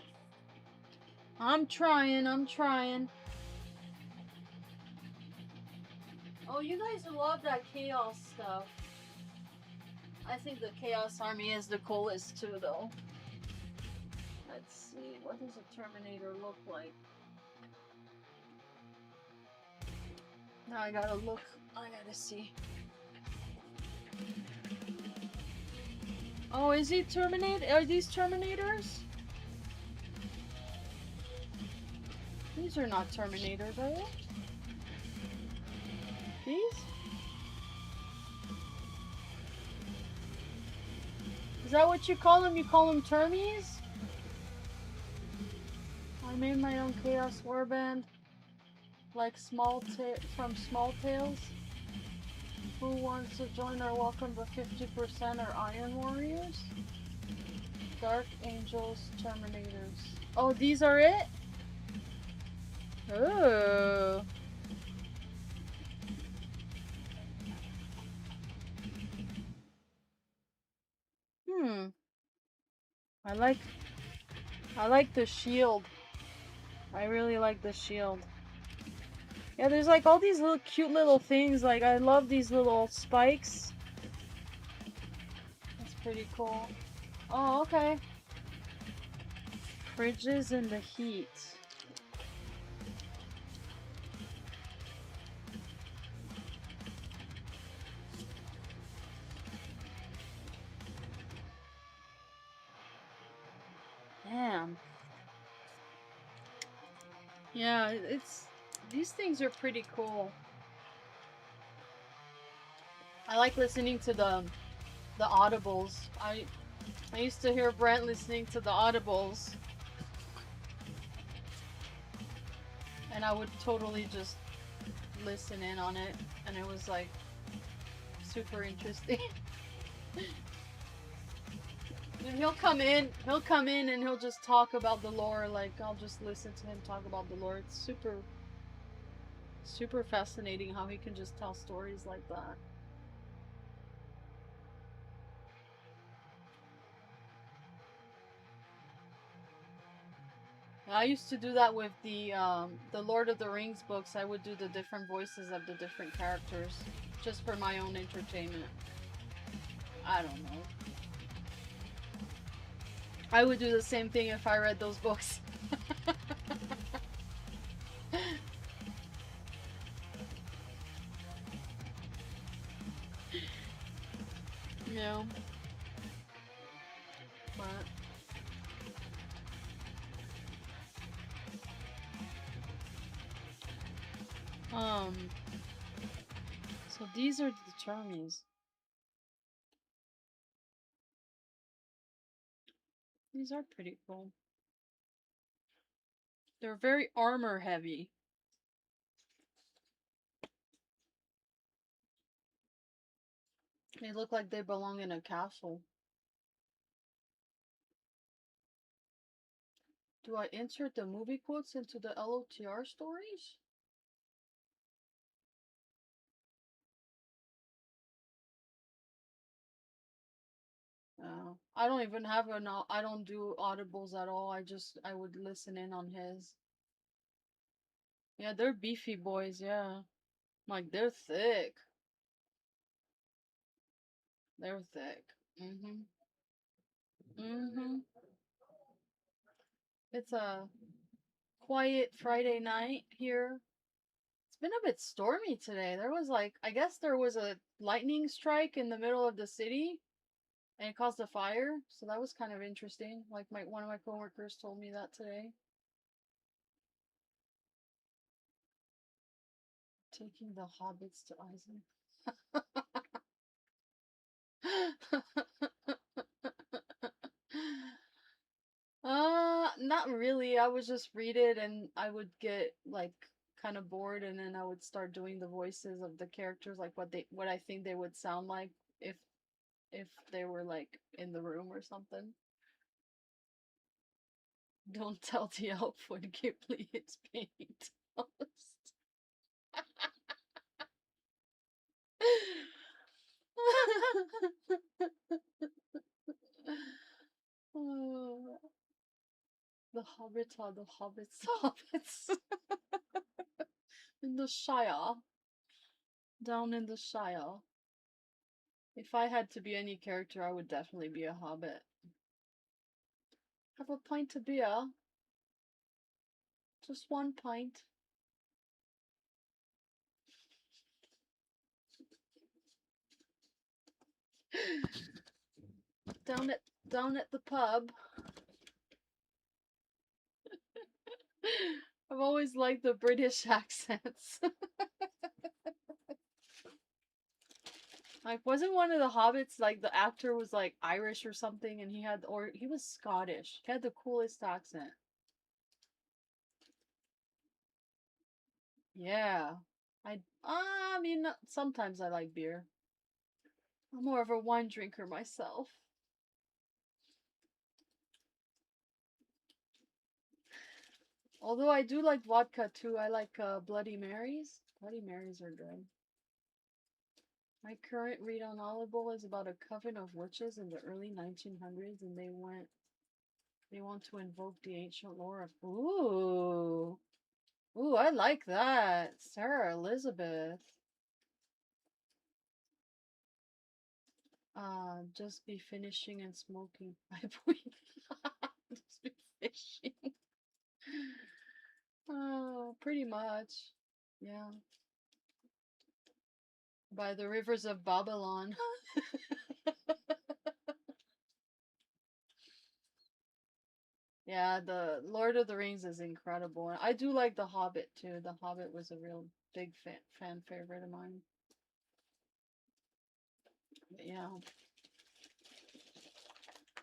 I'm trying. Oh, you guys love that chaos stuff. I think the Chaos Army is the coolest too, though. Let's see, what does a Terminator look like? Now I gotta look. I gotta see. Oh, is he Terminator? Are these Terminators? These are not Terminators, are they? These? Is that what you call them? You call them Termies? I made my own Chaos Warband. Like from Small Tales. Who wants to join our welcome to 50% are Iron Warriors? Dark Angels, Terminators. Oh, these are it? Oh. I like the shield. I really like the shield. Yeah, there's like all these little cute little things. Like, I love these little spikes. That's pretty cool. Oh, okay. Fridges in the heat. Damn. Yeah, these things are pretty cool. I like listening to the audibles. I used to hear Brent listening to the audibles. And I would totally just listen in on it, and it was like super interesting. And he'll come in and he'll just talk about the lore. Like, I'll just listen to him talk about the lore. It's super fascinating how he can just tell stories like that. I used to do that with the Lord of the Rings books. I would do the different voices of the different characters just for my own entertainment. I don't know. I would do the same thing if I read those books. Yeah. But so these are the Termies. These are pretty cool. They're very armor heavy. They look like they belong in a castle. Do I insert the movie quotes into the LOTR stories? I don't even have I don't do audibles at all. I would listen in on his. Yeah, they're beefy boys, yeah. Like, they're thick. They're thick. Mm-hmm. Mm-hmm. It's a quiet Friday night here. It's been a bit stormy today. There was like, I guess there was a lightning strike in the middle of the city and it caused a fire. So that was kind of interesting. Like one of my coworkers told me that today. Taking the hobbits to Iceland. Not really. I would just read it and I would get like kind of bored and then I would start doing the voices of the characters like what I think they would sound like if if they were like in the room or something. Don't tell the elf when Ghibli is being toast. Oh, the hobbits are the hobbits, hobbits. In the Shire. Down in the Shire. If I had to be any character, I would definitely be a hobbit. Have a pint of beer. Just one pint. down at down at the pub. I've always liked the British accents. Like, wasn't one of the hobbits like the actor was like Irish or something, and he was Scottish. He had the coolest accent. Yeah, I mean, sometimes I like beer. I'm more of a wine drinker myself. Although I do like vodka too. I like Bloody Marys. Bloody Marys are good. My current read on Audible is about a coven of witches in the early 1900s, and they want to invoke the ancient lore of ooh, I like that. Sarah Elizabeth. Just be finishing and smoking. Just be fishing. Oh, pretty much. Yeah. By the rivers of Babylon. Yeah, the Lord of the Rings is incredible. And I do like The Hobbit too. The Hobbit was a real big fan favorite of mine. But yeah.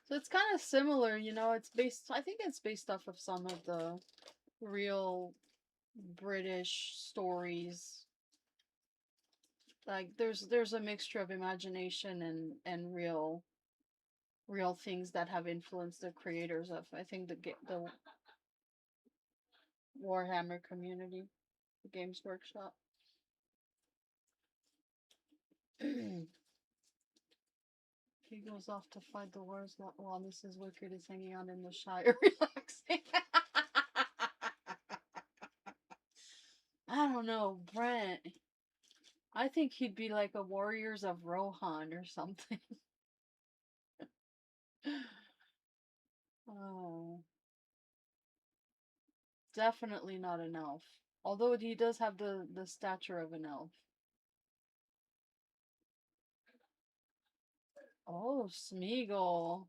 So it's kind of similar, you know, I think it's based off of some of the real British stories. Like there's a mixture of imagination and real things that have influenced the creators of I think the Warhammer community, the Games Workshop. He goes off to fight the wars while Mrs. Wicked is hanging out in the Shire relaxing. don't know, Brent. I think he'd be like a Warriors of Rohan or something. Oh, definitely not an elf. Although he does have the stature of an elf. Oh, Smeagol.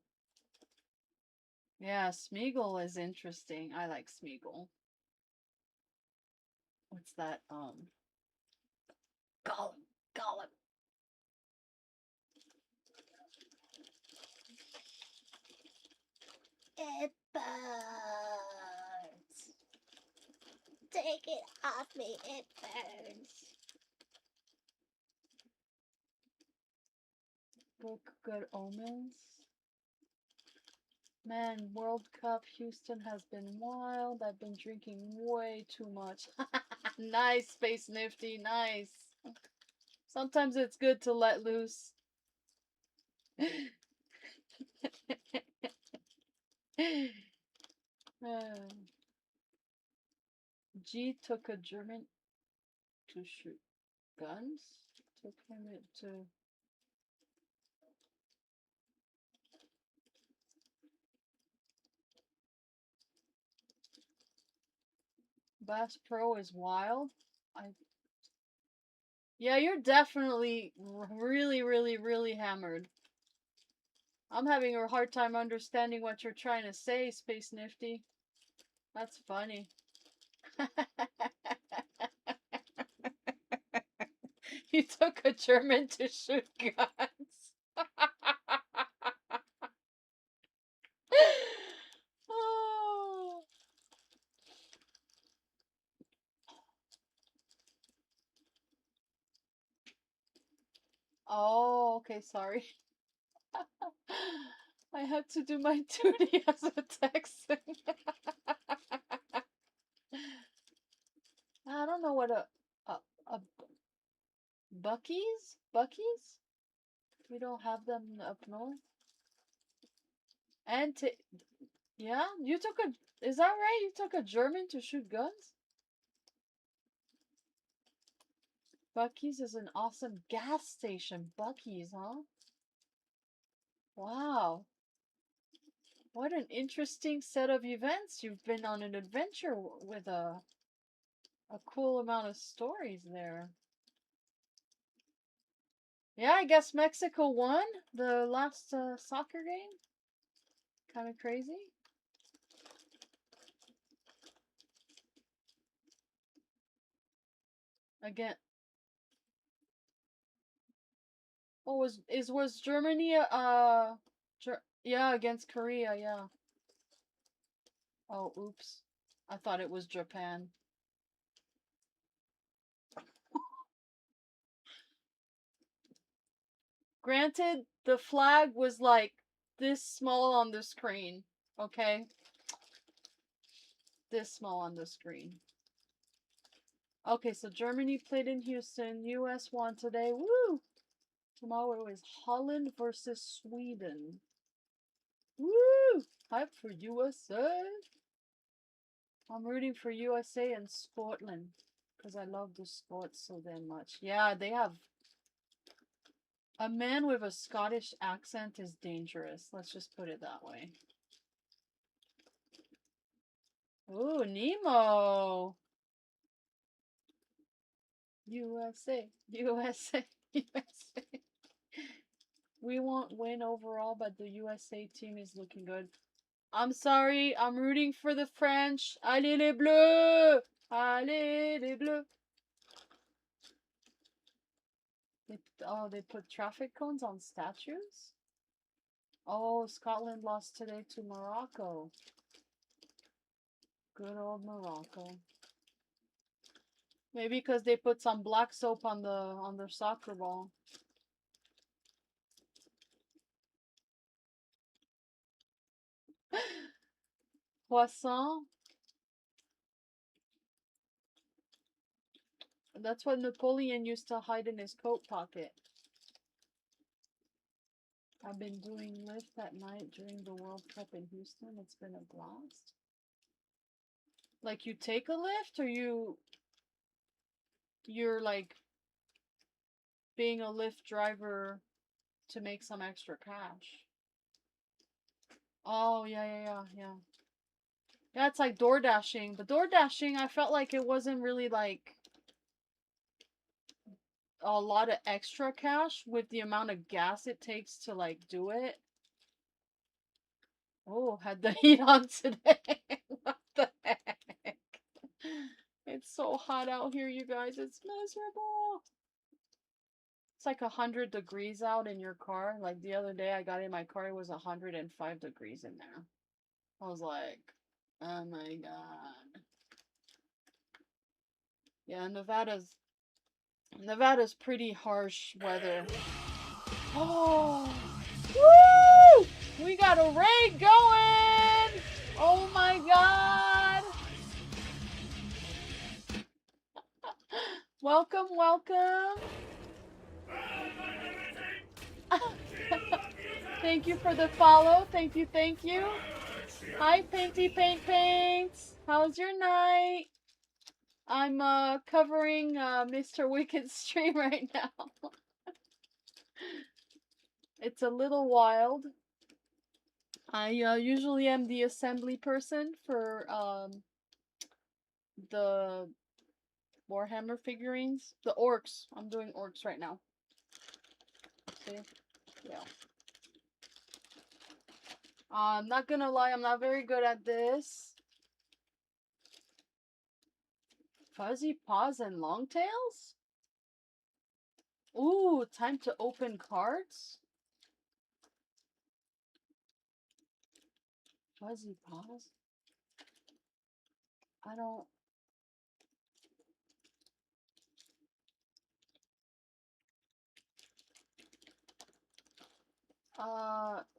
Yeah, Smeagol is interesting. I like Smeagol. What's that? Gollum. Gollum. It burns. Take it off me. It burns. Book Good Omens. Man, World Cup Houston has been wild. I've been drinking way too much. Nice, Space Nifty. Nice. Sometimes it's good to let loose. G took a German to shoot guns. Took him to Bass Pro is wild. Yeah, you're definitely really, really, really hammered. I'm having a hard time understanding what you're trying to say, Space Nifty. That's funny. You took a German to shoot guns. Oh. Oh, okay, sorry. I had to do my duty as a Texan. I don't know what a Bucky's? Bucky's? We don't have them up north. And yeah, you took a. Is that right? You took a German to shoot guns? Bucky's is an awesome gas station. Bucky's, huh? Wow. What an interesting set of events. You've been on an adventure with a cool amount of stories there. Yeah, I guess Mexico won the last soccer game. Kind of crazy. Again, oh, was Germany yeah, against Korea, yeah. Oh, oops. I thought it was Japan. Granted, the flag was like this small on the screen, okay? This small on the screen. Okay, so Germany played in Houston. US won today. Woo! Tomorrow is Holland versus Sweden. Woo! Hype for USA. I'm rooting for USA and Scotland because I love the Scots so damn much. Yeah, they have a man with a Scottish accent is dangerous. Let's just put it that way. Ooh, Nemo. USA, USA, USA. We won't win overall, but the USA team is looking good. I'm sorry, I'm rooting for the French. Allez les bleus! Allez les bleus! They put traffic cones on statues? Oh, Scotland lost today to Morocco. Good old Morocco. Maybe because they put some black soap on their soccer ball. Poisson. That's what Napoleon used to hide in his coat pocket. I've been doing lift at night during the World Cup in Houston. It's been a blast. Like you take a lift or you... you're like being a Lyft driver to make some extra cash. Oh, yeah. Yeah, it's like door dashing. But door dashing, I felt like it wasn't really like a lot of extra cash with the amount of gas it takes to like do it. Oh, had the heat on today. What the heck? It's so hot out here, you guys. It's miserable. It's like 100 degrees out in your car. Like the other day I got in my car, it was 105 degrees in there. I was like, oh my god. Yeah, Nevada's pretty harsh weather. Oh, woo! We got a raid going! Oh my god! Welcome, welcome. Thank you for the follow. Thank you, thank you. Hi, Painty Paint Paints. How's your night? I'm covering Mr. Wicked's stream right now. It's a little wild. I usually am the assembly person for the Warhammer figurines. The orcs. I'm doing orcs right now. See? Yeah. I'm not gonna lie, I'm not very good at this. Fuzzy paws and long tails? Ooh, time to open cards? Fuzzy paws? I don't...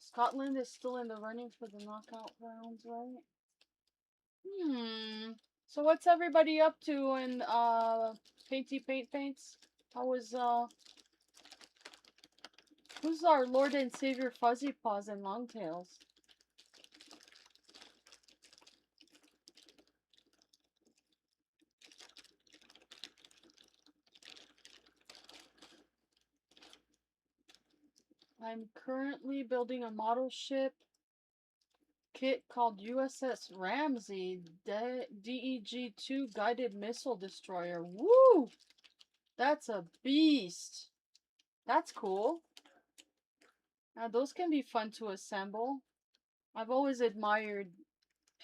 Scotland is still in the running for the knockout rounds, right? So what's everybody up to in, Painty Paint Paints? How was, who's our Lord and Savior Fuzzy Paws and Longtails? I'm currently building a model ship kit called USS Ramsey DEG-2 Guided Missile Destroyer. Woo! That's a beast. That's cool. Now those can be fun to assemble. I've always admired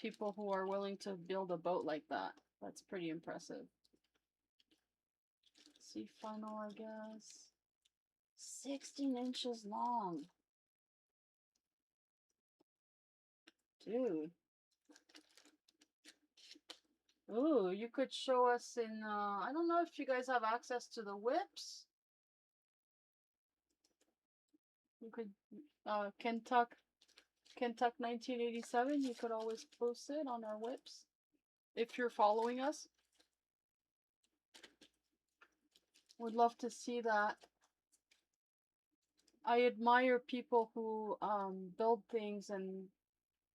people who are willing to build a boat like that. That's pretty impressive. Sea funnel, I guess. 16 inches long. Dude. Ooh, you could show us in, I don't know if you guys have access to the whips. You could, Kentuck 1987, you could always post it on our whips. If you're following us. Would love to see that. I admire people who, build things and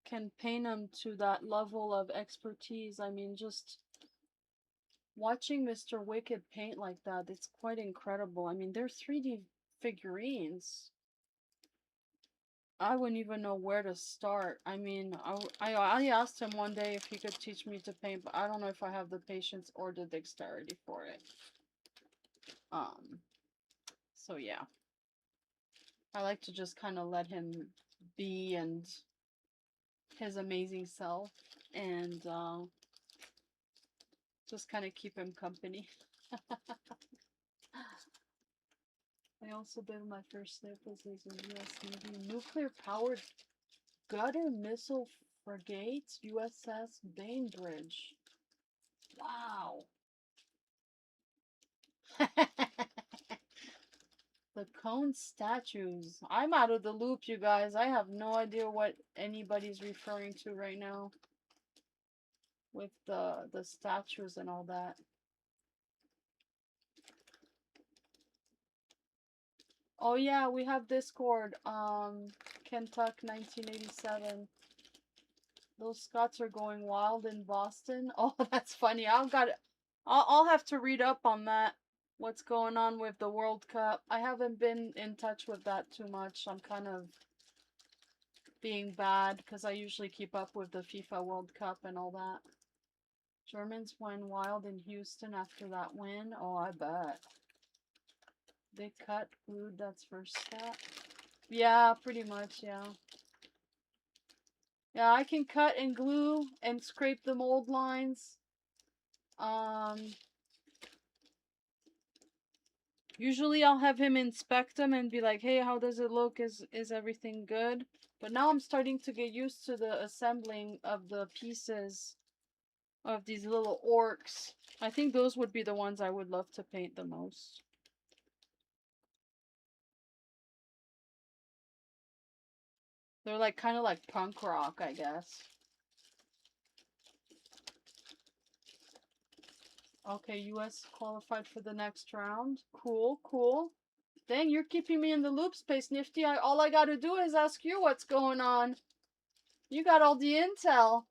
can paint them to that level of expertise. I mean, just watching Mr. Wicked paint like that, it's quite incredible. I mean, they're 3D figurines. I wouldn't even know where to start. I mean, I asked him one day if he could teach me to paint, but I don't know if I have the patience or the dexterity for it. So yeah. I like to just kind of let him be and his amazing self and just kind of keep him company. I also built my first ship as a US Navy nuclear-powered gutter missile frigate USS Bainbridge. Wow. The cone statues. I'm out of the loop, you guys. I have no idea what anybody's referring to right now with the statues and all that. Oh yeah, we have Discord. Kentuck 1987. Those Scots are going wild in Boston. Oh, that's funny. I'll have to read up on that. What's going on with the World Cup? I haven't been in touch with that too much. I'm kind of being bad because I usually keep up with the FIFA World Cup and all that. Germans went wild in Houston after that win. Oh, I bet. They cut, glued, that's first step. Yeah, pretty much, yeah. Yeah, I can cut and glue and scrape the mold lines. Usually I'll have him inspect them and be like, hey, how does it look? Is everything good? But now I'm starting to get used to the assembling of the pieces of these little orcs. I think those would be the ones I would love to paint the most. They're like kind of like punk rock, I guess. Okay, US qualified for the next round. Cool, cool. Dang, you're keeping me in the loop, Space Nifty. All I gotta do is ask you what's going on. You got all the intel.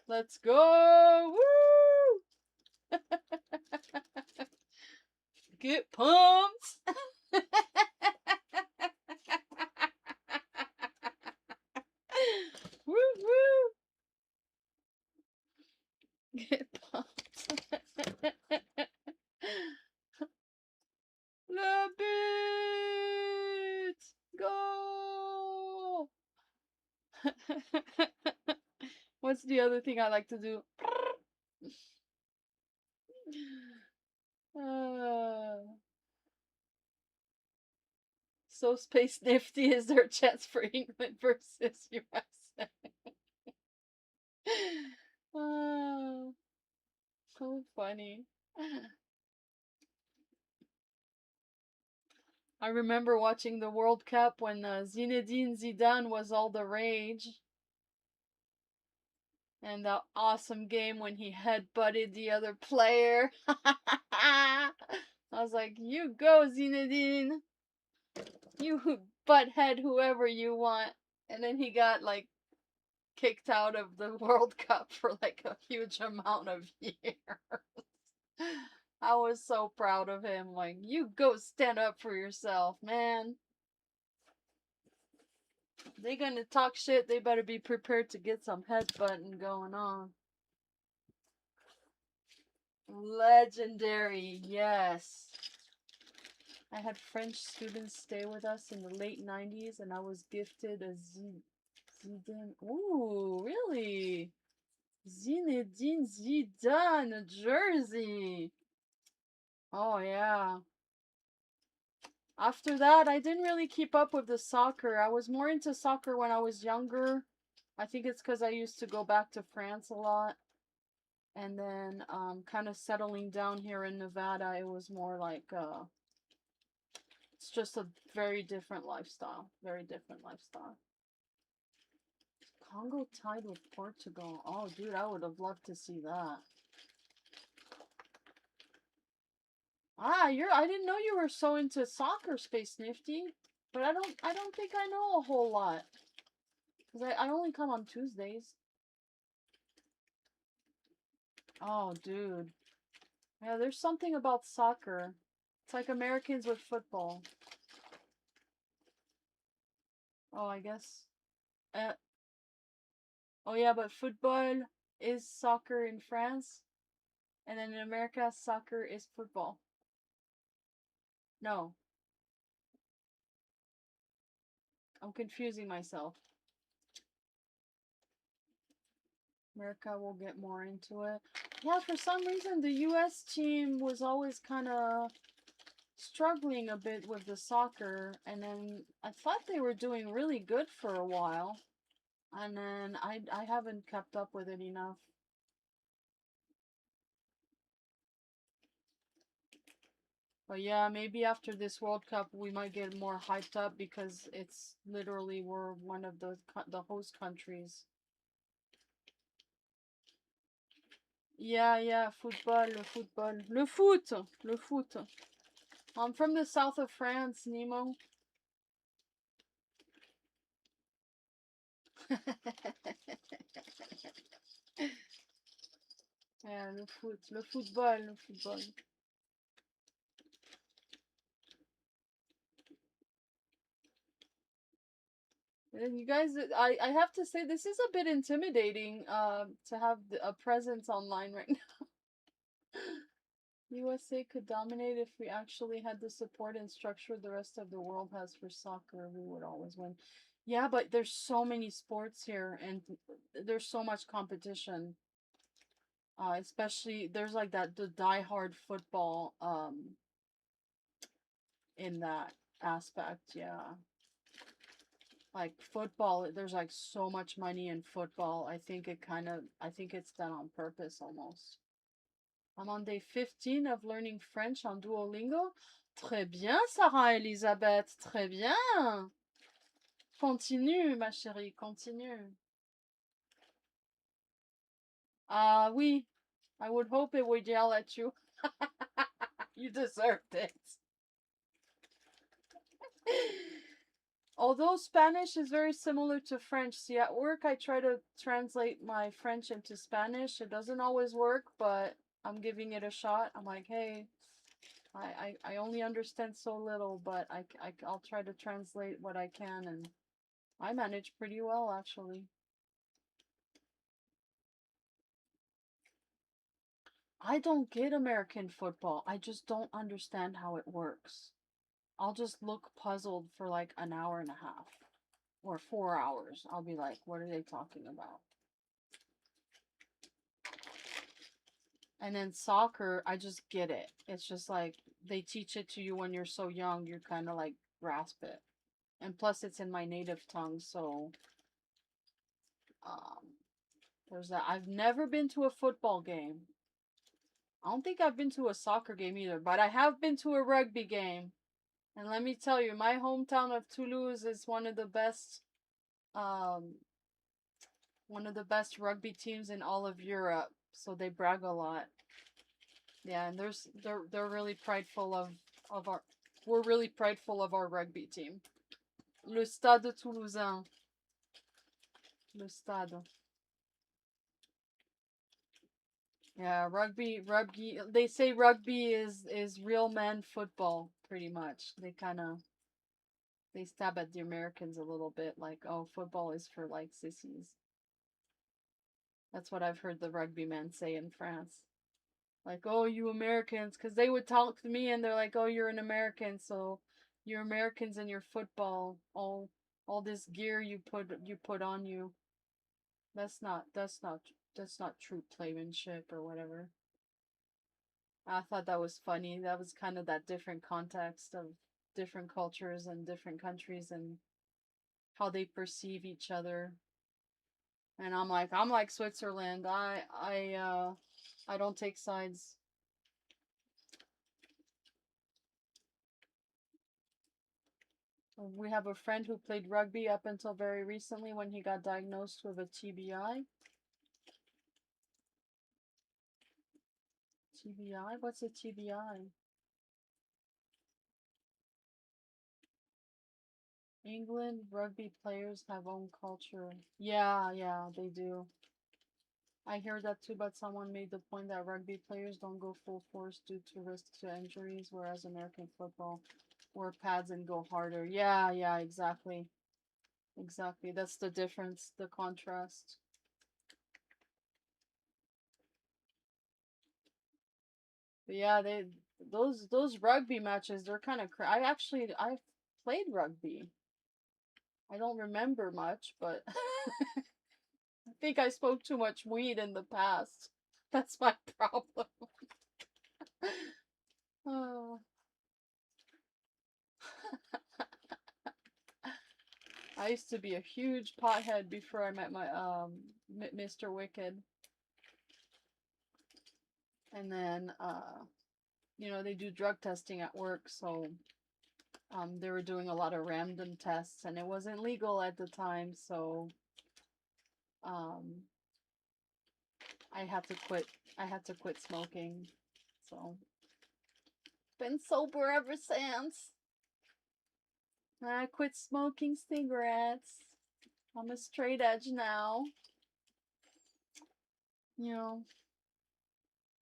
Let's go! Woo! Get pumped! Woo woo! Get pumped. Love it! Go! What's the other thing I like to do? So Space Nifty is their chance for England versus USA. Oh, so funny. I remember watching the World Cup when Zinedine Zidane was all the rage. And that awesome game when he headbutted the other player. I was like, you go, Zinedine. You butthead whoever you want. And then he got like kicked out of the World Cup for like a huge amount of years. I was so proud of him. Like, you go stand up for yourself, man. They gonna talk shit, they better be prepared to get some headbutting going on. Legendary, yes. I had French students stay with us in the late 90s and I was gifted a Zidane. Ooh, really? Zinedine Zidane jersey. Oh, yeah. After that, I didn't really keep up with the soccer. I was more into soccer when I was younger. I think it's because I used to go back to France a lot. And then kind of settling down here in Nevada, it was more like, it's just a very different lifestyle. Very different lifestyle. Congo tied with Portugal. Oh, dude, I would have loved to see that. Ah, I didn't know you were so into soccer, Space Nifty. But I don't think I know a whole lot. Because I only come on Tuesdays. Oh, dude. Yeah, there's something about soccer. It's like Americans with football. Oh, I guess. Uh, oh, yeah, but football is soccer in France. And then in America, soccer is football. No. I'm confusing myself. America will get more into it. Yeah, for some reason, the US team was always kind of struggling a bit with the soccer. And then I thought they were doing really good for a while. And then I haven't kept up with it enough. But yeah, maybe after this World Cup we might get more hyped up because it's literally we're one of the host countries. Yeah, football, le football. Le foot. I'm from the south of France, Nemo. Yeah, le foot, le football, le football. And you guys, I have to say, this is a bit intimidating to have a presence online right now. USA could dominate if we actually had the support and structure the rest of the world has for soccer. We would always win. Yeah, but there's so many sports here and there's so much competition. Especially there's like the diehard football in that aspect, yeah. Like football, there's like so much money in football. I think it's done on purpose almost. I'm on day 15 of learning French on Duolingo. Très bien, Sarah Elisabeth, très bien. Continue, ma chérie, continue. Ah, oui. I would hope it would yell at you. You deserved it. Although Spanish is very similar to French. See, at work I try to translate my French into Spanish. It doesn't always work, but I'm giving it a shot. I'm like, hey, I only understand so little, but I'll try to translate what I can, and I manage pretty well, actually. I don't get American football. I just don't understand how it works. I'll just look puzzled for like an hour and a half or 4 hours. I'll be like, what are they talking about? And then soccer, I just get it. It's just like they teach it to you when you're so young, you kind of like grasp it. And plus, it's in my native tongue, so um, there's that. I've never been to a football game. I don't think I've been to a soccer game either, but I have been to a rugby game. And let me tell you, my hometown of Toulouse is um, one of the best rugby teams in all of Europe. So they brag a lot. Yeah, and they're really prideful of our we're really prideful of our rugby team. Le Stade Toulousain. Le Stade. Yeah, rugby. They say rugby is real man football, pretty much. They stab at the Americans a little bit, like, oh, football is for like sissies. That's what I've heard the rugby men say in France. Like, oh, you Americans, because they would talk to me and they're like, oh, you're an American, so you're Americans in your football, all this gear you put on you. That's not true playmanship or whatever. I thought that was funny. That was kind of that different context of different cultures and different countries and how they perceive each other. And I'm like Switzerland. I don't take sides. We have a friend who played rugby up until very recently when he got diagnosed with a TBI. TBI? What's a TBI? England rugby players have own culture. Yeah, they do. I hear that too, but someone made the point that rugby players don't go full force due to risk to injuries, whereas American football wear pads and go harder. Yeah, exactly. Exactly. That's the difference, the contrast. But yeah, those rugby matches, they're kind of I've played rugby. I don't remember much, but I think I smoked too much weed in the past. That's my problem. Oh. I used to be a huge pothead before I met my Mr. Wicked. And then they do drug testing at work, so they were doing a lot of random tests and it wasn't legal at the time, so um I had to quit. I had to quit smoking. So been sober ever since. I quit smoking cigarettes. I'm a straight edge now. You know,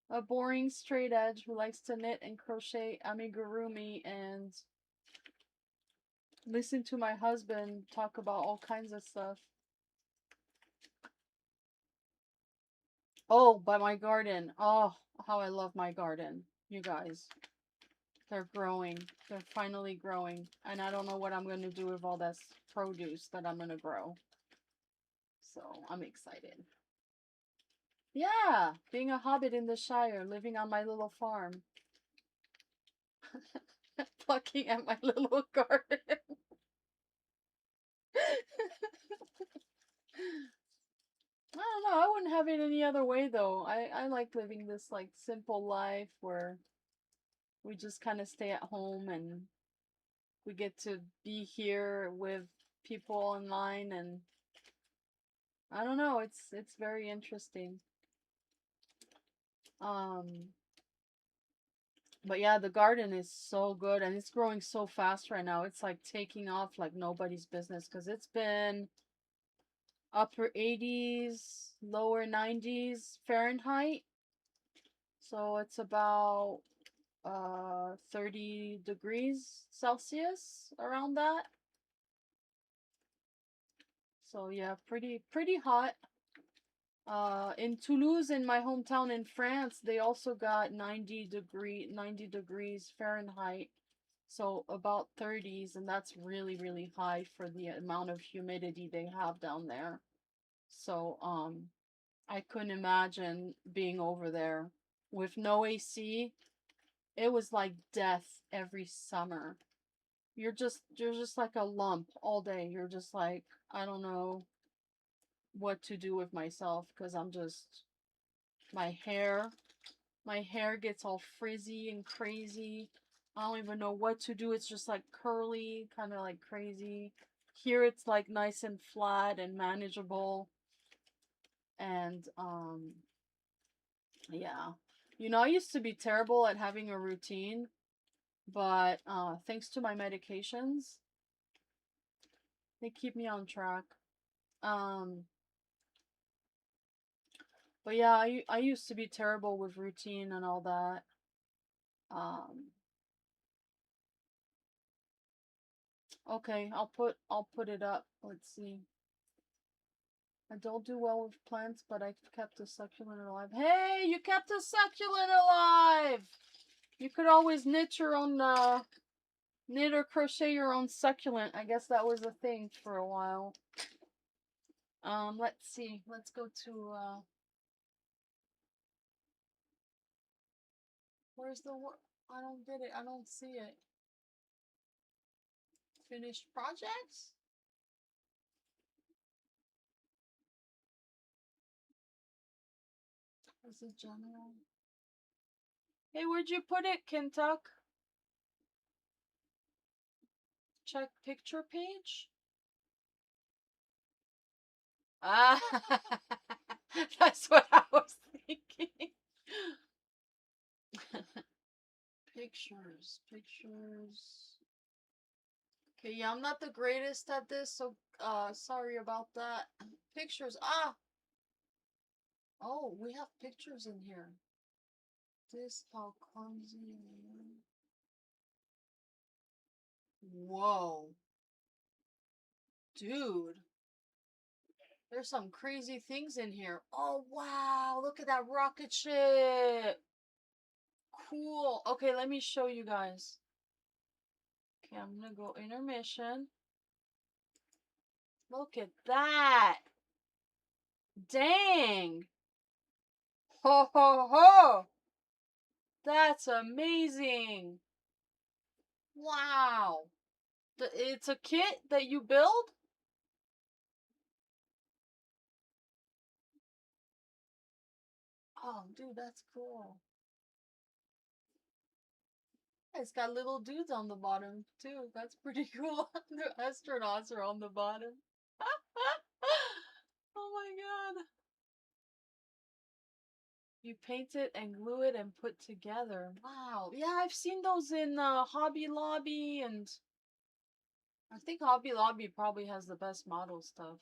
A boring straight edge who likes to knit and crochet amigurumi and listen to my husband talk about all kinds of stuff. Oh, by my garden. Oh, how I love my garden. You guys. They're growing. They're finally growing. And I don't know what I'm going to do with all this produce that I'm going to grow. So I'm excited. Yeah, being a hobbit in the Shire, living on my little farm. Plucking at my little garden. I don't know. I wouldn't have it any other way though. I like living this like simple life where we just kind of stay at home and we get to be here with people online, and I don't know, it's very interesting. Um but yeah, the garden is so good and it's growing so fast right now. It's like taking off like nobody's business because it's been upper 80s, lower 90s Fahrenheit. So it's about 30 degrees Celsius around that. So yeah, pretty hot. In Toulouse, in my hometown in France, they also got 90 degrees Fahrenheit. So about 30s, and that's really high for the amount of humidity they have down there. So I couldn't imagine being over there with no AC. It was like death every summer. You're just like a lump all day. You're just like, I don't know what to do with myself because I'm just my hair my hair gets all frizzy and crazy. I don't even know what to do. It's just like curly, kind of like crazy. Here it's like nice and flat and manageable. And yeah. You know, I used to be terrible at having a routine, but thanks to my medications, they keep me on track. Um but yeah, I used to be terrible with routine and all that. Um okay, I'll put it up. Let's see. I don't do well with plants, but I kept a succulent alive. Hey, you kept a succulent alive! You could always knit or crochet your own succulent. I guess that was a thing for a while. Let's see. Let's go to, where's the work? I don't get it. I don't see it. Finished projects? Is it general? Hey, where'd you put it, Kentuck? Check picture page? Ah, that's what I was thinking. Pictures. Okay, yeah, I'm not the greatest at this, so sorry about that. Pictures. Ah. Oh, we have pictures in here. This how clumsy I am. Whoa. Dude. There's some crazy things in here. Oh, wow. Look at that rocket ship. Cool. Okay, let me show you guys. Okay, I'm gonna go intermission. Look at that. Dang. Ho ho ho. That's amazing. Wow. It's a kit that you build? Oh, dude, that's cool. It's got little dudes on the bottom, too. That's pretty cool. The astronauts are on the bottom. Oh my god. You paint it and glue it and put together. Wow. Yeah, I've seen those in Hobby Lobby, and I think Hobby Lobby probably has the best model stuff.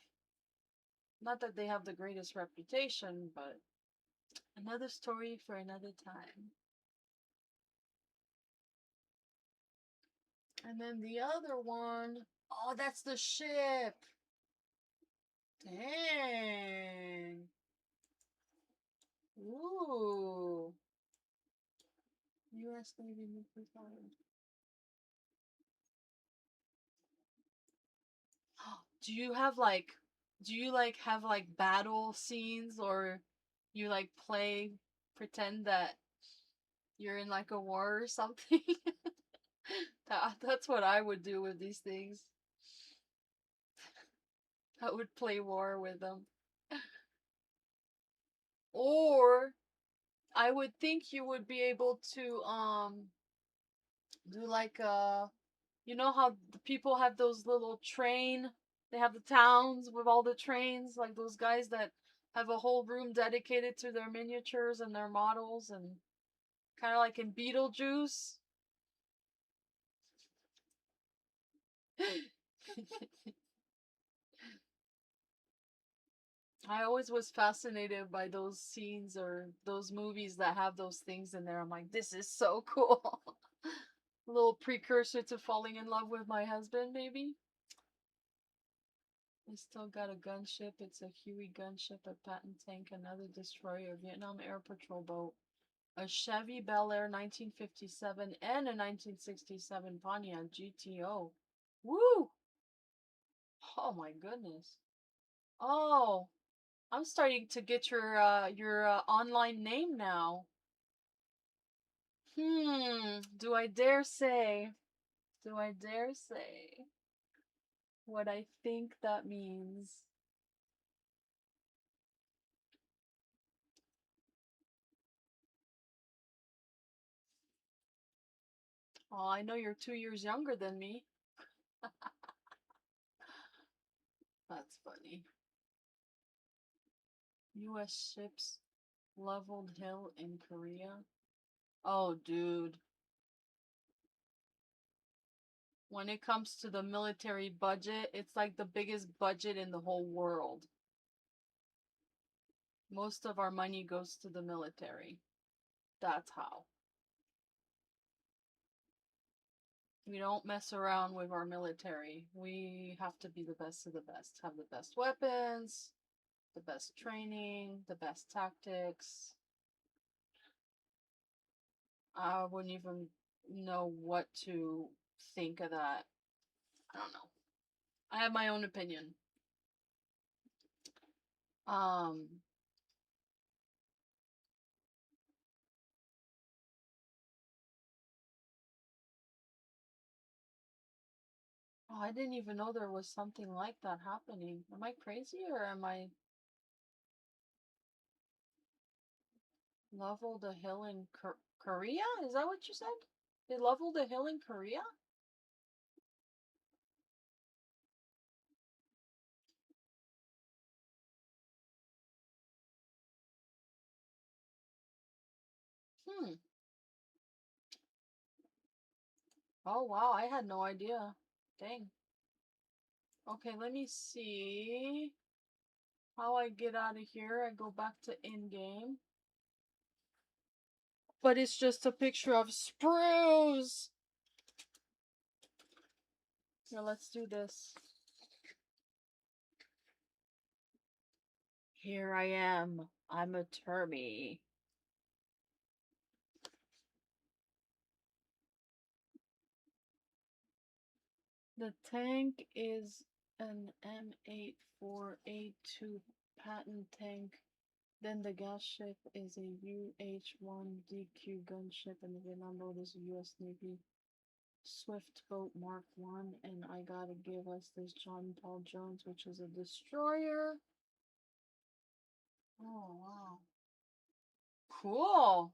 Not that they have the greatest reputation, but Another story for another time. And then the other one, oh, that's the ship. Dang. Ooh. U.S. Navy nuclear power. Do you have like, do you like have like battle scenes, or you like pretend that you're in like a war or something? That's what I would do with these things. I would play war with them. Or I would think you would be able to do like you know how the people have those little train, they have the towns with all the trains, like those guys that have a whole room dedicated to their miniatures and their models, and kind of like in Beetlejuice. I always was fascinated by those scenes or those movies that have those things in there. I'm like, this is so cool. A little precursor to falling in love with my husband, maybe. I still got a gunship. It's a Huey gunship, a Patton tank, another destroyer, a Vietnam Air Patrol boat, a Chevy Bel Air 1957, and a 1967 Pontiac GTO. Woo! Oh my goodness. Oh, I'm starting to get your online name now. Do I dare say? Do I dare say what I think that means? Oh, I know you're 2 years younger than me. That's funny. U.S. ships leveled hill in Korea. Oh, dude. When it comes to the military budget, it's like the biggest budget in the whole world. Most of our money goes to the military. That's how. We don't mess around with our military. We have to be the best of the best. Have the best weapons, the best training, the best tactics. I wouldn't even know what to think of that. I don't know. I have my own opinion. Um, oh, I didn't even know there was something like that happening. Am I crazy, or am I leveled a hill in Korea? Is that what you said? They leveled a hill in Korea? Hmm. Oh, wow. I had no idea. Dang. Okay, let me see how I get out of here. I go back to in-game. But it's just a picture of spruce. Here, let's do this. Here I am. I'm a Termie. The tank is an M84A2 Patton tank. Then the gas ship is a UH-1 DQ gunship, and the Vietnam boat is a U.S. Navy Swift Boat Mark 1. And I gotta give us this John Paul Jones, which is a destroyer. Oh, wow. Cool.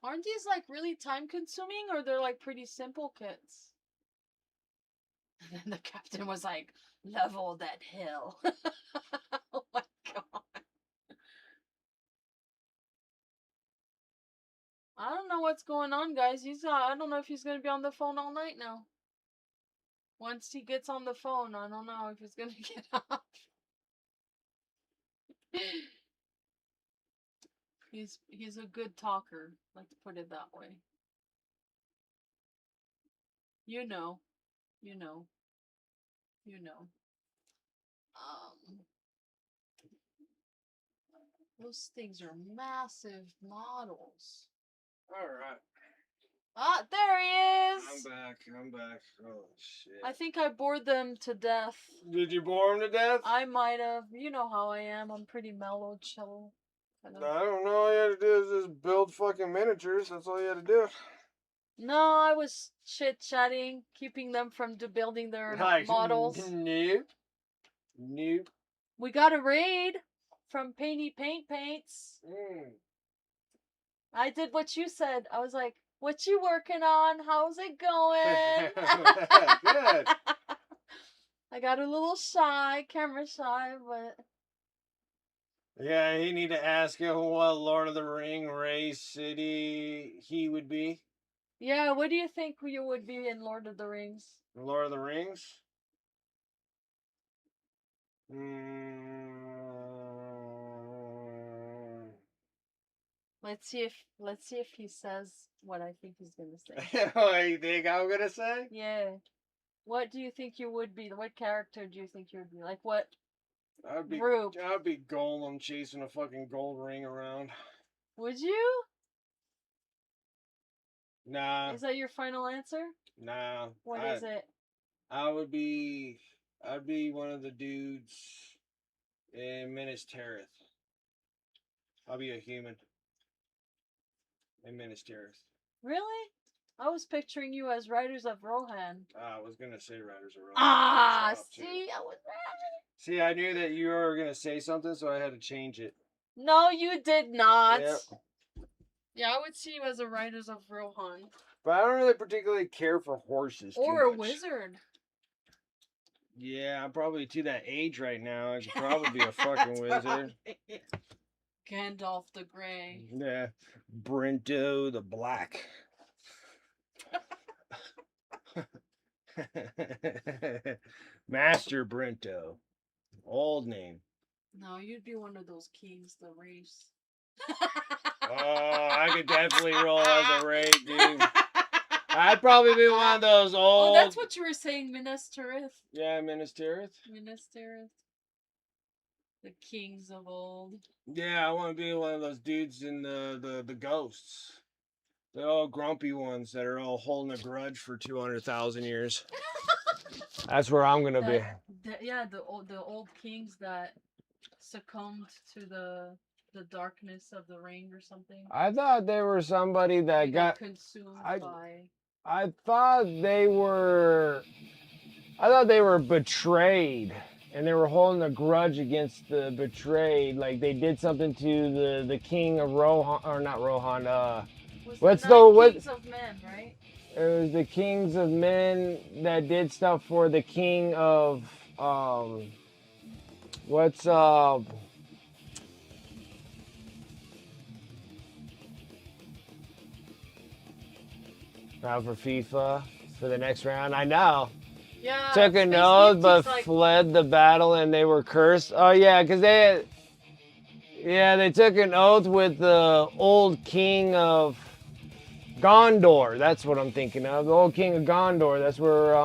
Aren't these like really time consuming, or they're like pretty simple kits? And then the captain was like, level that hill. Oh my god. I don't know what's going on, guys. I don't know if he's gonna be on the phone all night now. Once he gets on the phone, I don't know if he's gonna get off. He's a good talker. Let's put it that way. You know. You know. You know. Those things are massive models. All right. Ah, there he is! I'm back. Oh, shit. I think I bored them to death. Did you bore him to death? I might have. You know how I am. I'm pretty mellow, chill. Kind of. I don't know. All you had to do is just build fucking miniatures. That's all you had to do. No, I was chit-chatting, keeping them from building their models. Nope. Nope. We got a raid from Paints. I did what you said. I was like, what you working on? How's it going? Good. I got a little shy, camera shy, but... Yeah, you need to ask him what Lord of the Ring race city he would be. Yeah, what do you think you would be in Lord of the Rings? Lord of the Rings? Let's see if he says what I think he's gonna say. What you think I'm gonna say? Yeah. What do you think you would be? What character do you think you would be? Like what group? I'd be Golem chasing a fucking gold ring around. Would you? Nah. Is that your final answer? Nah. What is it? I'd be one of the dudes in Minas Tirith. I'll be a human in Minas Tirith. Really? I was picturing you as Riders of Rohan. I was gonna say Riders of Rohan. Ah, see, I was right. See, I knew that you were gonna say something, so I had to change it. No, you did not. Yep. Yeah, I would see you as a Riders of Rohan. But I don't really particularly care for horses. Or a wizard. Yeah, I'm probably to that age right now. I could probably be a fucking wizard. Gandalf the Grey. Yeah. Brento the Black. Master Brento. Old name. No, you'd be one of those kings, the race. Oh, I could definitely roll as a raid, dude. I'd probably be one of those old... Oh, that's what you were saying, Minas Tirith. Yeah, Minas Tirith. Minas Tirith. The kings of old. Yeah, I want to be one of those dudes in the ghosts. The old grumpy ones that are all holding a grudge for 200,000 years. That's where I'm going to be. The old kings that succumbed to the darkness of the ring or something. I thought they were somebody that got consumed by... I thought they were betrayed, and they were holding a grudge against the betrayed. Like they did something to the king of Rohan, or not Rohan. Kings of Men, right? It was the kings of men that did stuff for the king of Now for FIFA for the next round. I know. Yeah. Took an oath but fled the battle and they were cursed. Oh yeah, because they took an oath with the old king of Gondor. That's what I'm thinking of. The old king of Gondor. That's where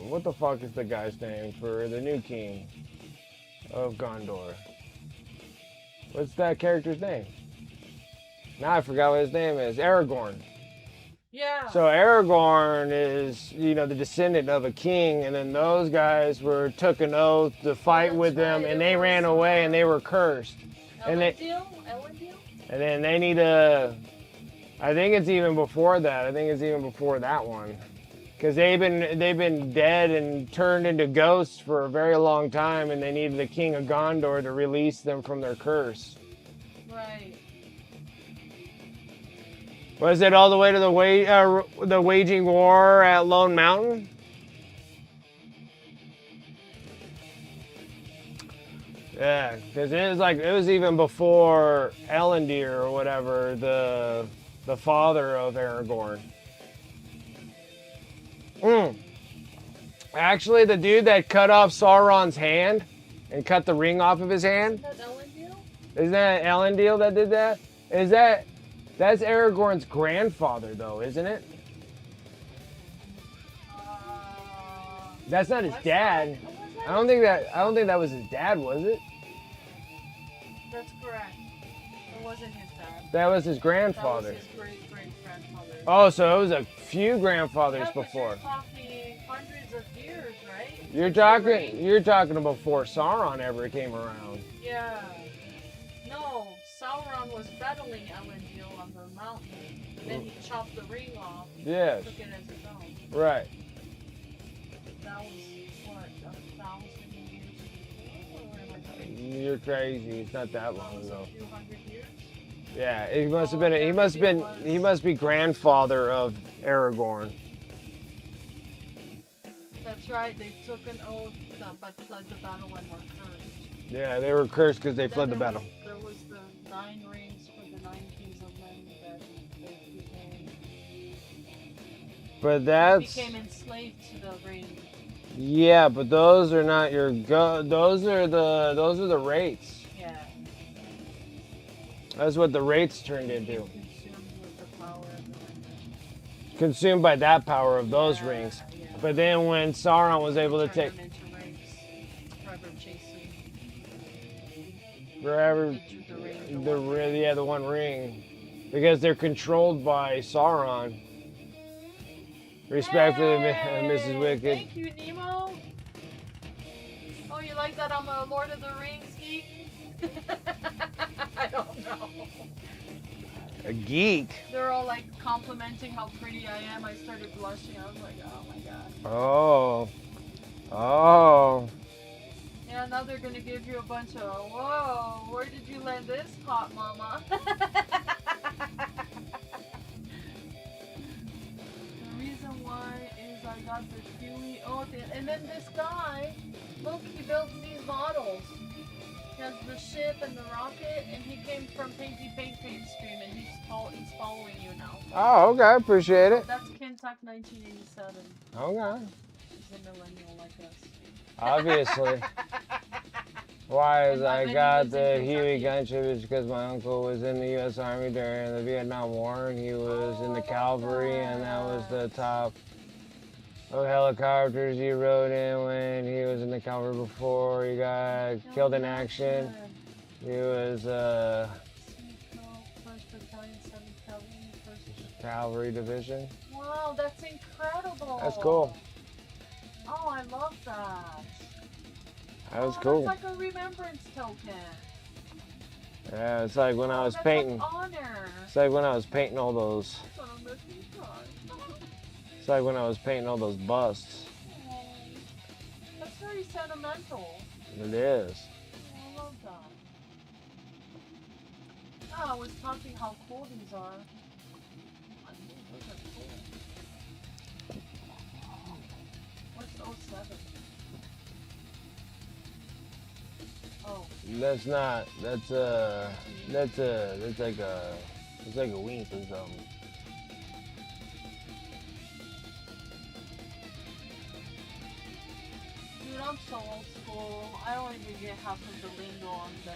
what the fuck is the guy's name for the new king of Gondor? What's that character's name? Now I forgot what his name is. Aragorn. Yeah. So Aragorn is, the descendant of a king, and then those guys took an oath to fight with them, and they ran away, and they were cursed. Elendil? And then they need to. I think it's even before that. I think it's even before that one, because they've been dead and turned into ghosts for a very long time, and they needed the king of Gondor to release them from their curse. Right. Was it all the way to the waging war at Lone Mountain? Yeah, because it was even before Elendil or whatever, the father of Aragorn. Actually, the dude that cut off Sauron's hand and cut the ring off of his hand? Isn't that Elendil? Isn't that Elendil that did that? That's Aragorn's grandfather though, isn't it? That's not his dad. I don't think that was his dad, was it? That's correct. It wasn't his dad. That was his That was grandfather. his great-great-grandfather. Oh, so it was a few grandfathers Yeah, but before. you're talking hundreds of years, right? You're talking before Sauron ever came around. Yeah. No, Sauron was battling Elendil on the mountain. Then he chopped the ring off. Yes. Took it as his own. Right. That was what, 1,000 years before? Or am I crazy? You're crazy. It's not that long That was ago. a few hundred years. Yeah, he must be grandfather of Aragorn. That's right. They took an oath, but fled the battle and were cursed. Yeah, they were cursed because they Then fled the battle. There was the 9 rings for the 9 kings of men that they But that's became enslaved to the ring. yeah, but those are not your those are the rates. Yeah. That's what the rates turned into. Consumed with the power of the ring. Consumed by that power of those Yeah, rings. yeah. But then when Sauron was able to Turned take them into rings. Forever chasing forever the one ring. Because they're controlled by Sauron. Respectfully, Mrs. Wicked. Thank you, Nemo. Oh, you like that I'm a Lord of the Rings geek? I don't know. A geek. They're all like complimenting how pretty I am. I started blushing. I was like, oh my god. Oh. Oh. Yeah, now they're gonna give you a bunch of, whoa, where did you learn this, hot mama? The reason why is I got the Huey. Oh, and then this guy, look, he builds these models. He has the ship and the rocket, and he came from Painty Paint stream, and he's following you now. Oh, okay. Appreciate it. That's Kentuck 1987. Okay. He's a millennial like us. Obviously. Why is And I when he got lives in the Huey Kentucky. gunship is because my uncle was in the U.S. Army during the Vietnam War, and he was in the cavalry, and that was the top of helicopters he rode in when he was in the cavalry before he got killed in action. He was Seacoast, 1st Battalion, 7th Cavalry, 1st. cavalry division. Wow, that's incredible. That's cool. Oh, I love that. That was Oh, cool. That's like a remembrance token. Yeah, it's like when I was That's painting. Like honor. It's like when I was painting all those. That's gonna make me cry. It's like when I was painting all those busts. Oh, that's very sentimental. It is. I love that. Oh, I was talking how cool these are. I think those are cool. What's 07? Oh. That's not. That's like a wink or something. Dude, I'm so old school. I don't even get half of the lingo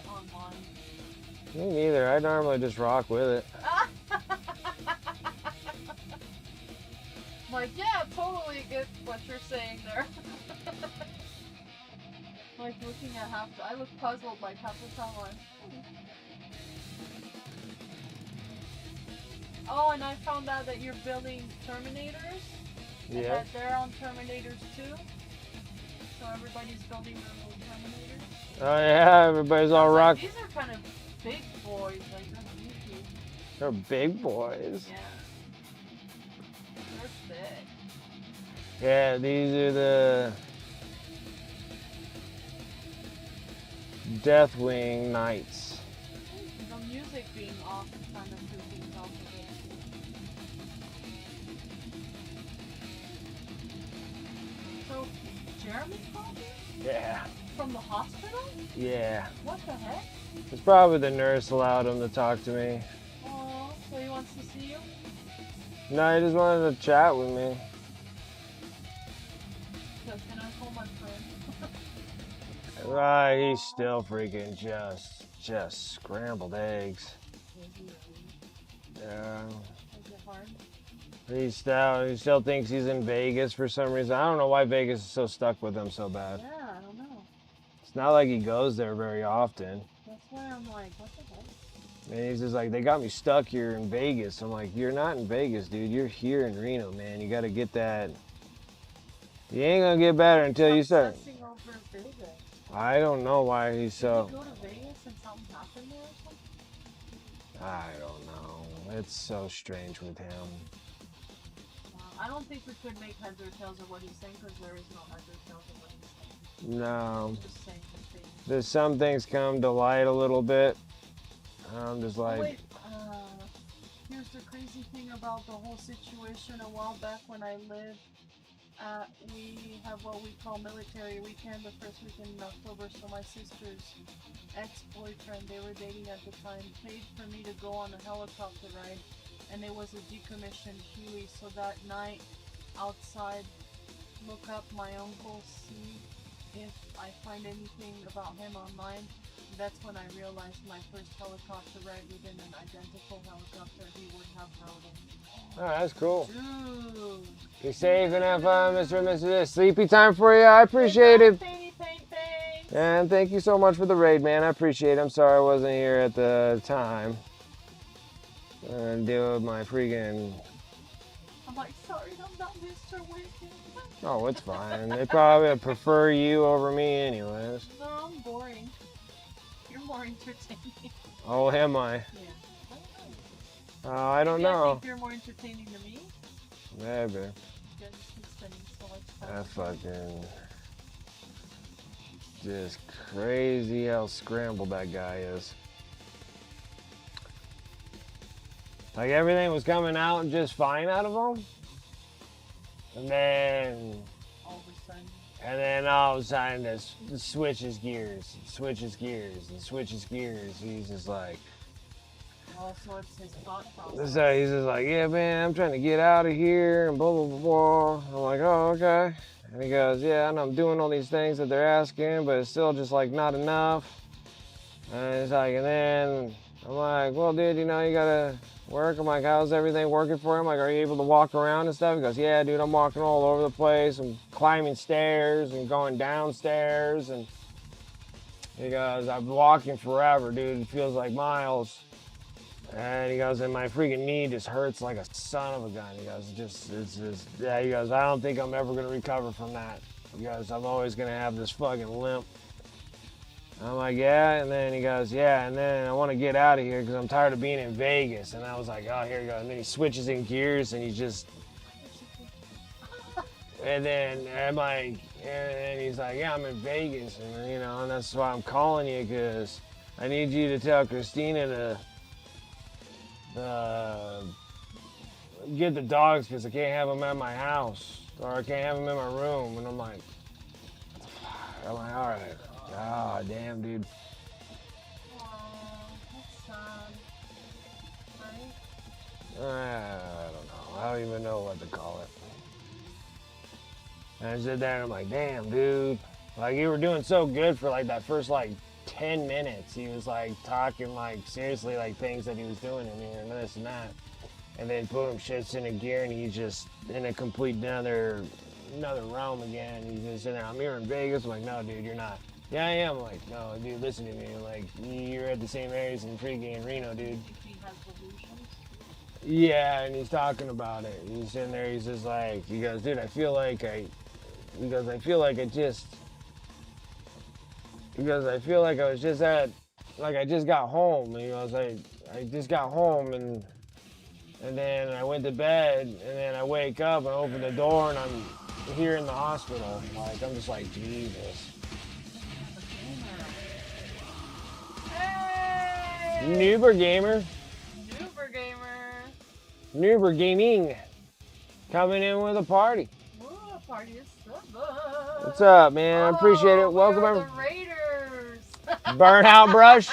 online. Me neither. I normally just rock with it. Like, yeah, totally get what you're saying there. Like looking at I look puzzled like half the time. Oh, and I found out that you're building Terminators. And Yeah. that they're on Terminators too. So everybody's building their little Terminators. Oh yeah, everybody's all Like, rock. these are kind of big boys, like they're beefy. They're big boys. Yeah. They're thick. Yeah, these are the Deathwing Knights. The music being off kind of threw things off a bit. So, Jeremy called you? Yeah. From the hospital? Yeah. What the heck? It's probably the nurse allowed him to talk to me. Oh, so he wants to see you? No, he just wanted to chat with me. So can I call my friend? He's still freaking just scrambled eggs. Yeah. Is it hard? He still thinks he's in Vegas for some reason. I don't know why Vegas is so stuck with him so bad. Yeah, I don't know. It's not like he goes there very often. That's why I'm like, what the heck? And he's just like, they got me stuck here in Vegas. I'm like, you're not in Vegas, dude. You're here in Reno, man. You got to get that. You ain't going to get better until you start. Obsessing over Vegas. I don't know why he's so. Did you go to Vegas and something happened there or something? I don't know. It's so strange with him. I don't think we could make heads or tails of what he's saying because there is no heads or tails of what he's saying. No. He's just saying the thing. There's some things come to light a little bit. I'm just like. Oh, wait, here's the crazy thing about the whole situation. A while back when I lived, we have what we call military weekend, the first weekend in October. So my sister's ex-boyfriend, they were dating at the time, paid for me to go on a helicopter ride, and it was a decommissioned Huey. So that night, outside, look up my uncle, see if I find anything about him online. That's when I realized my first helicopter ride within an identical helicopter he would have rode in. Oh, that's cool. Dude. Be safe and have fun, Mr. and Mrs. Sleepy time for you. I appreciate it. Thanks. And thank you so much for the raid, man. I appreciate it. I'm sorry I wasn't here at the time. And deal with my freaking. I'm like, sorry, I'm not Mr. Wicked. Oh, it's fine. They probably prefer you over me, anyways. No, I'm boring. You're more entertaining. Oh, am I? Yeah. I don't Maybe I know. think you're more entertaining than me. Maybe. You guys keep spending so much time. That fucking. Just crazy how scrambled that guy is. Like everything was coming out just fine out of him. And then All of a sudden. And then all of a sudden, this switches gears, and switches gears, and switches gears. He's just like, Also, it's his thought process. so he's just like, yeah, man, I'm trying to get out of here, and blah, blah, blah, blah. I'm like, oh, okay. And he goes, yeah, and I'm doing all these things that they're asking, but it's still just like not enough. And it's like, and then I'm like, well, dude, you know, you gotta work. I'm like, how's everything working for him? Like, are you able to walk around and stuff? He goes, yeah, dude, I'm walking all over the place. I'm climbing stairs and going downstairs. And he goes, I've been walking forever, dude. It feels like miles. And he goes, and my freaking knee just hurts like a son of a gun. He goes, it's just, yeah, he goes, I don't think I'm ever going to recover from that. He goes, I'm always going to have this fucking limp. I'm like, yeah, and then he goes, yeah, and then I want to get out of here because I'm tired of being in Vegas. And I was like, oh, here you go. And then he switches in gears and he just, and then I'm like, and he's like, yeah, I'm in Vegas, and you know, and that's why I'm calling you because I need you to tell Christina to get the dogs because I can't have them at my house or I can't have them in my room. And I'm like, all right. Ah, damn, dude. That's sad. Right? I don't know. I don't even know what to call it. And I sit there and I'm like, damn, dude. Like, you were doing so good for like that first like 10 minutes. He was like talking like seriously like things that he was doing in here and this and that. And then boom, shit's in a gear and he's just in a complete another realm again. He's just sitting there. I'm here in Vegas. I'm like, no, dude, you're not. Yeah, I am. Like, no, dude, listen to me. Like, you're at the same areas in freaking Reno, dude. He has delusions. Yeah, and he's talking about it. He's in there. He's just like, he goes, dude, I feel like I just. He goes, I feel like I was just like I just got home. And he goes, I just got home and then I went to bed and then I wake up and I open the door and I'm here in the hospital. Like, I'm just like, Jesus. Hey! Noober Gamer. Noober Gamer. Noober Gaming. Coming in with a party. Ooh, the party is so good. What's up, man? I appreciate it. Welcome, we are everyone. the Raiders. Burnout Brush.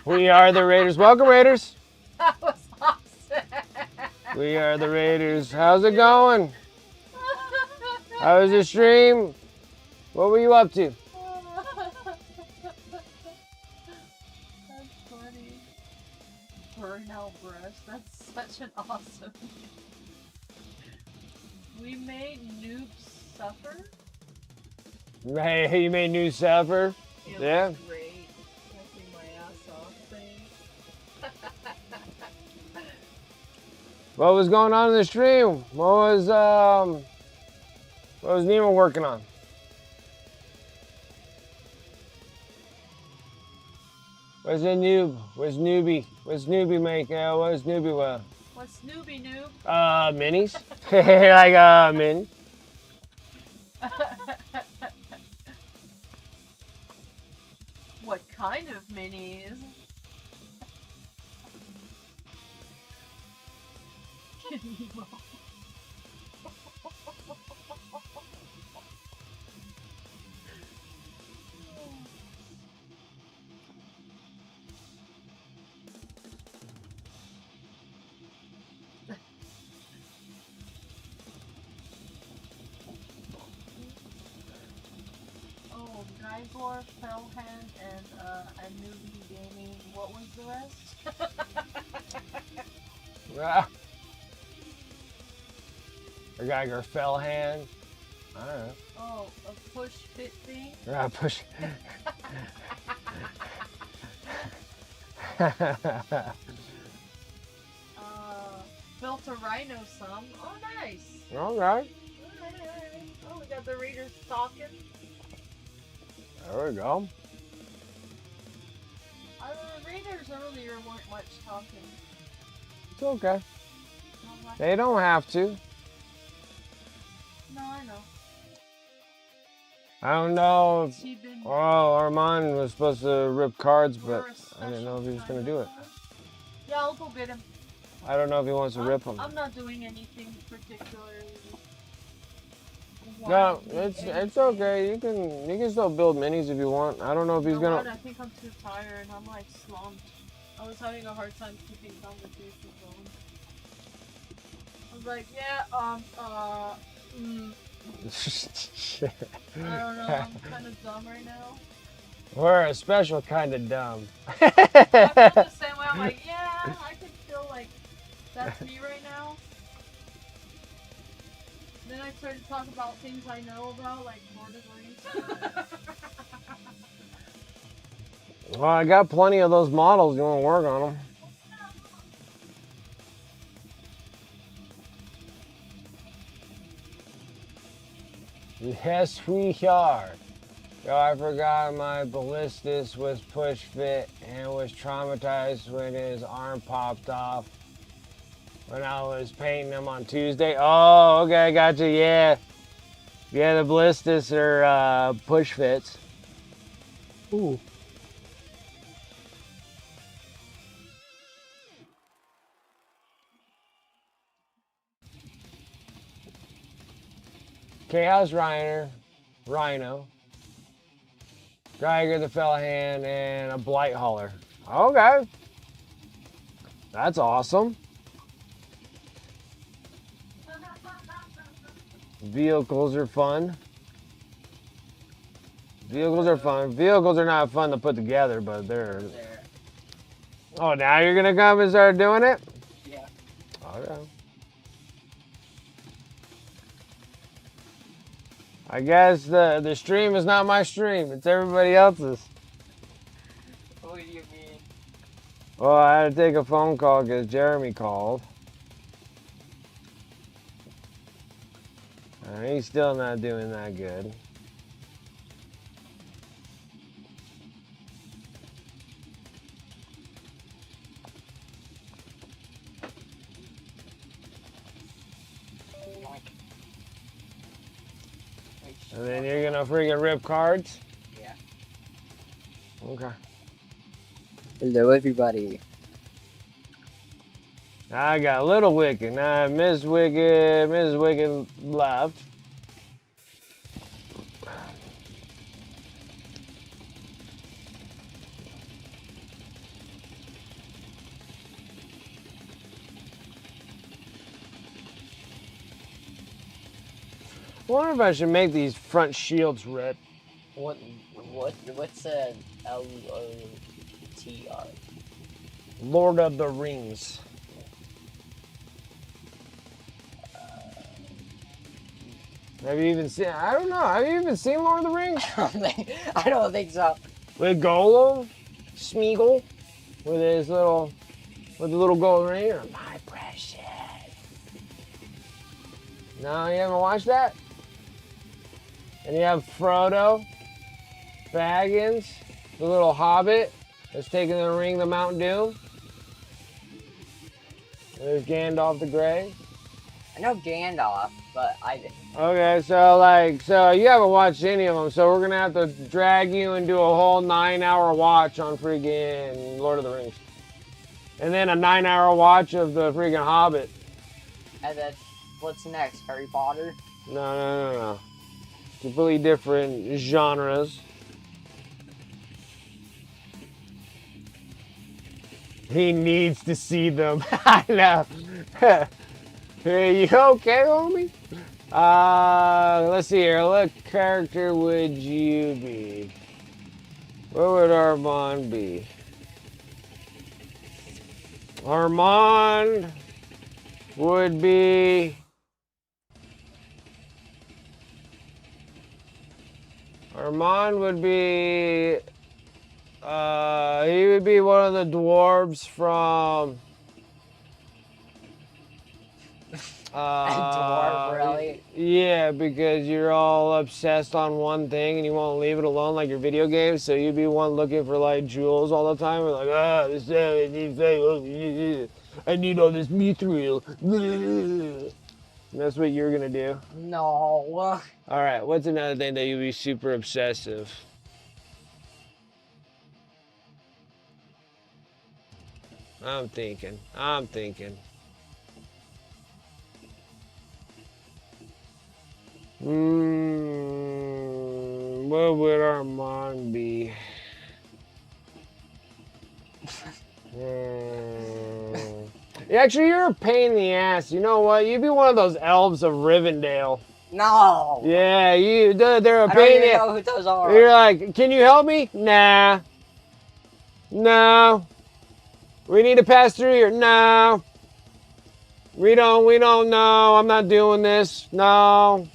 We are the Raiders. Welcome, Raiders. That was awesome. We are the Raiders. How's it going? How was the stream? What were you up to? now, Brush. That's such an awesome. We made noobs suffer. Hey, you made new suffer? It Yeah. was great. Working my ass off thing. What was going on in the stream? What was Nemo working on? Where's the noob? Where's newbie? What's newbie make? What's newbie well? What's Snoopy noob? Minis. Like mini. What kind of minis? Nemo. Oh, Gygor, Fellhand, and a newbie gaming. What was the rest? Ah. A Geiger fell hand. I don't know. Oh, a push fit thing. Yeah, push. Built a rhino some. Oh, nice. All right. Alright. Oh, we got the readers talking. There we go. The readers earlier weren't much talking. It's okay. Not much. They don't have to. No, I know. I don't know. Has he been Oh, Armand was supposed to rip cards, for but a I didn't know if he was special going to do it. kind of- Yeah, I'll go get him. I don't know if he wants to rip them. I'm not doing anything particularly. No, wild, it's anything. okay. You can still build minis if you want. I don't know if You he's know gonna. what? I think I'm too tired. I'm like slumped. I was having a hard time keeping conversation going. I was like, yeah, I don't know. I'm kind of dumb right now. We're a special kind of dumb. I feel the same way. I'm like, yeah, I can feel like that's me right now. Then I started to talk about things I know about, like Lord of the Rings. Well, I got plenty of those models. You want to work on them? Yes, we are. Yo, I forgot my ballistus was push fit and was traumatized when his arm popped off when I was painting him on Tuesday. Oh, okay, I got you. Yeah. Yeah, the ballistus are push fits. Ooh. Chaos Rhino, Geiger the Fellahan, and a Blight Hauler. Okay. That's awesome. Vehicles are fun. Vehicles are fun. Vehicles are not fun to put together, but they're... There. Oh, now you're gonna come and start doing it? Yeah. Okay. I guess the stream is not my stream. It's everybody else's. What do you mean? Well, I had to take a phone call because Jeremy called. He's still not doing that good. And then you're gonna freaking rip cards? Yeah. Okay. Hello, everybody. I got Little Wicked. Now Mrs. Wicked left. I wonder if I should make these front shields red. What's LOTR? Lord of the Rings. Have you even seen? I don't know. Have you even seen Lord of the Rings? I don't think so. With Gollum, Smeagol, with the little gold ring. My precious. No, you haven't watched that? And you have Frodo, Baggins, the little hobbit that's taking the ring to Mount Doom. And there's Gandalf the Grey. I know Gandalf, but I didn't. Okay, so you haven't watched any of them, so we're gonna have to drag you and do a whole 9-hour watch on freaking Lord of the Rings. And then a 9-hour watch of the freaking Hobbit. And then, what's next? Harry Potter? No. Completely different genres. He needs to see them. I know. Hey, you okay, homie? Let's see here. What character would you be? What would Armand be? Armand would be... Armand would be... he would be one of the dwarves from... Dwarf, really? Yeah, because you're all obsessed on one thing and you won't leave it alone like your video games, so you'd be one looking for like jewels all the time. We're like, I need all this mithril. That's what you're gonna do. No. Alright, what's another thing that you'd be super obsessive? I'm thinking. What would Armand be? Actually, you're a pain in the ass. You know what? You'd be one of those elves of Rivendell. No. Yeah, they're a I don't pain in even the know who those are. You're like, can you help me? Nah. No. We need to pass through here. No. We don't know. I'm not doing this. No.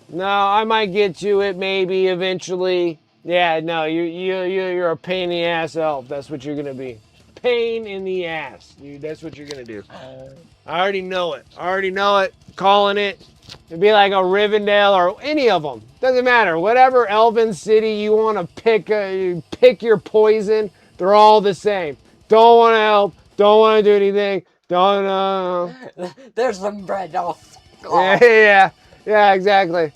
No, I might get to it maybe eventually. Yeah, no, you're a pain in the ass elf. That's what you're gonna be. Pain in the ass, dude. That's what you're gonna do. I already know it. Calling it. It'd be like a Rivendell or any of them. Doesn't matter. Whatever elven city you want to pick your poison. They're all the same. Don't want to help. Don't want to do anything. Don't know. There's some bread. Oh, yeah, exactly.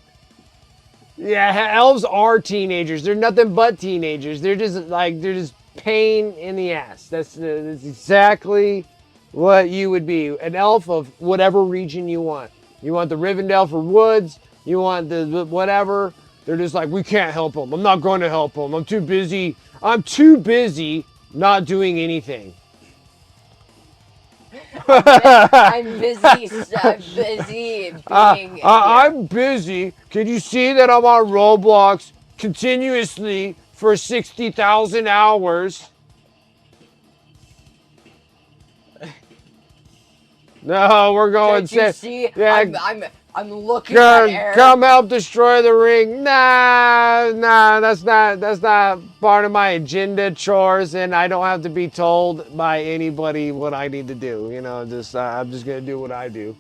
Yeah, elves are teenagers. They're nothing but teenagers. They're just pain in the ass. That's exactly what you would be. An elf of whatever region you want. You want the Rivendell for woods. You want the whatever. They're just like, we can't help them. I'm not going to help them. I'm too busy not doing anything. I'm busy being I'm busy. Can you see that I'm on Roblox continuously for 60,000 hours? No, we're going. Can't you see? Yeah, I'm looking at air. come help destroy the ring. Nah, that's not part of my agenda chores, and I don't have to be told by anybody what I need to do. You know, I'm just gonna do what I do.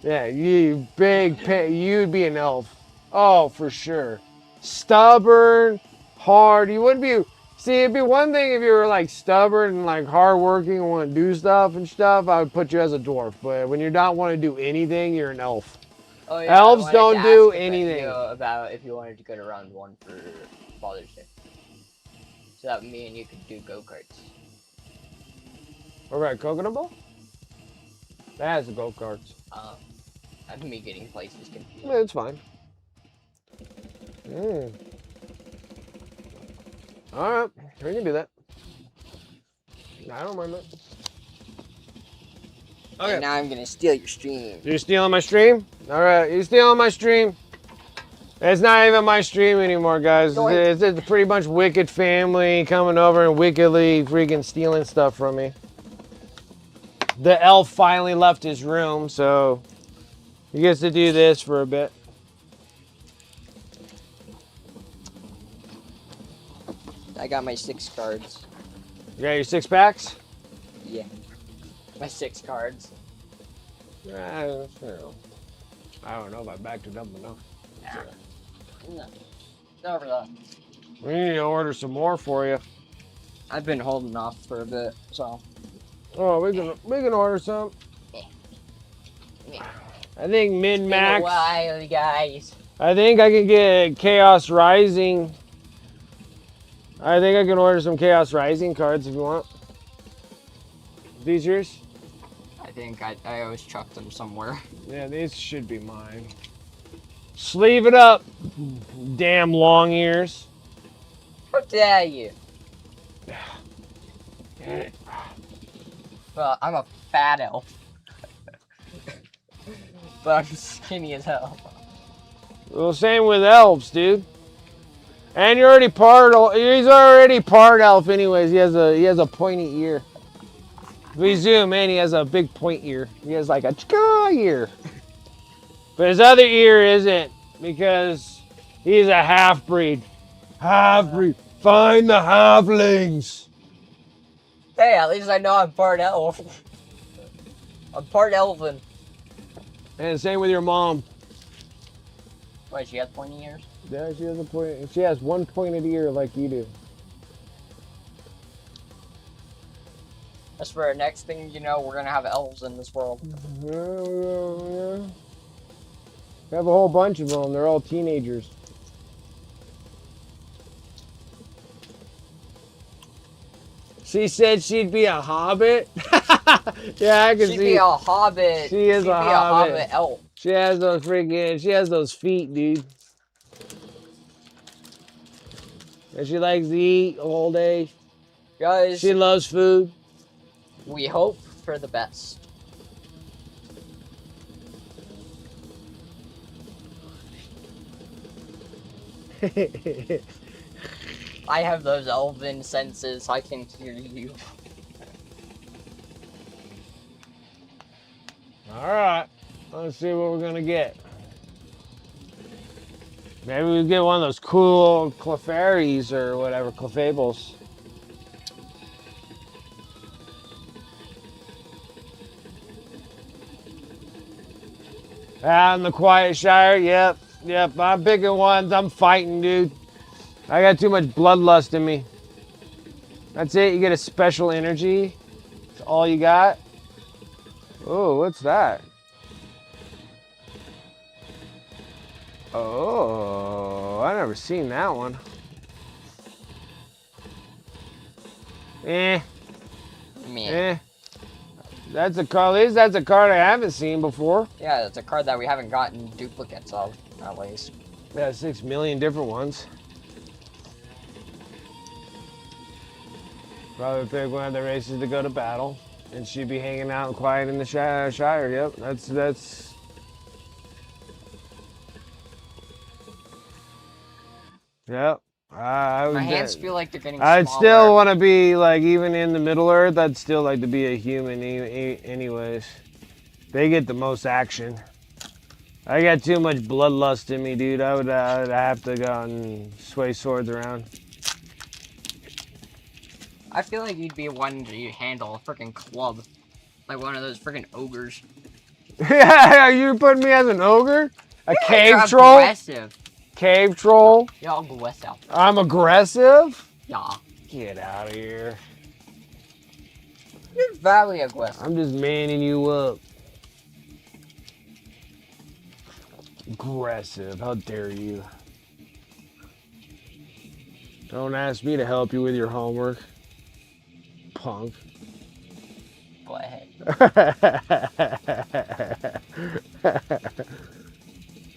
Yeah, you'd be an elf. Oh, for sure. Stubborn, hard. You wouldn't be. See, it'd be one thing if you were like stubborn and like hardworking and want to do stuff and stuff. I would put you as a dwarf. But when you don't want to do anything, you're an elf. Oh, yeah, Elves don't do anything. About if you wanted to go to round 1 for Father's Day, so that me and you could do go-karts. All right, Coconut Bowl. That has the go-karts. That's me getting places confused. Yeah, it's fine. All right, we can do that. I don't mind that. Okay. And now I'm gonna steal your stream. You're stealing my stream? All right, you're stealing my stream. It's not even my stream anymore, guys. It's pretty much Wicked family coming over and wickedly freaking stealing stuff from me. The elf finally left his room, so he gets to do this for a bit. I got my 6 cards. You got your 6 packs? Yeah. My 6 cards. I don't know if I backed it up enough. No. Over that. We need to order some more for you. I've been holding off for a bit, so. Oh, we can order some. Yeah. I think min max. Been a while, guys. I think I can get Chaos Rising. I think I can order some Chaos Rising cards if you want. These yours? I think I always chucked them somewhere. Yeah, these should be mine. Sleeve it up, damn long ears. How dare you? Well, I'm a fat elf. But I'm skinny as hell. Well, same with elves, dude. And you're already he's already part elf anyways. He has a pointy ear. If we zoom in, he has a big point ear. He has like a chka ear. But his other ear isn't because he's a half-breed. Half-breed. Find the halflings. Hey, at least I know I'm part elf. I'm part elven. And same with your mom. Wait, she has pointy ears? Yeah, she has a point. She has one pointed ear like you do. That's for the next thing you know, we're gonna have elves in this world. Yeah. We have a whole bunch of them. They're all teenagers. She said she'd be a hobbit. Yeah, I can see. She'd be a hobbit. She is She'd a be hobbit. a hobbit elf. She has those feet, dude. And she likes to eat all day. Guys, She loves food. we hope for the best. I have those elven senses. I can hear you. All right, let's see what we're gonna get. Maybe we get one of those cool Clefairies or whatever, Clefables. Out in the Quiet Shire, yep. I'm picking ones. I'm fighting, dude. I got too much bloodlust in me. That's it. You get a special energy. That's all you got. Oh, what's that? Oh, I never seen that one. Meh. That's a card. At least that's a card I haven't seen before. Yeah, it's a card that we haven't gotten duplicates of, at least. Yeah, 6 million different ones. Probably pick one of the races to go to battle, and she'd be hanging out and quiet in the Shire. Yep, that's. Yep. My hands feel like they're getting I'd smaller. still want to be like, even in the Middle Earth, I'd still like to be a human anyways. They get the most action. I got too much bloodlust in me, dude. I'd have to go and sway swords around. I feel like you'd be one to handle a freaking club. Like one of those freaking ogres. Yeah, you putting me as an ogre? A Yeah, cave you're troll? aggressive. Cave troll? You're aggressive. I'm aggressive? Yeah. Get out of here. You're very aggressive. I'm just manning you up. Aggressive, how dare you. Don't ask me to help you with your homework, punk. Go ahead.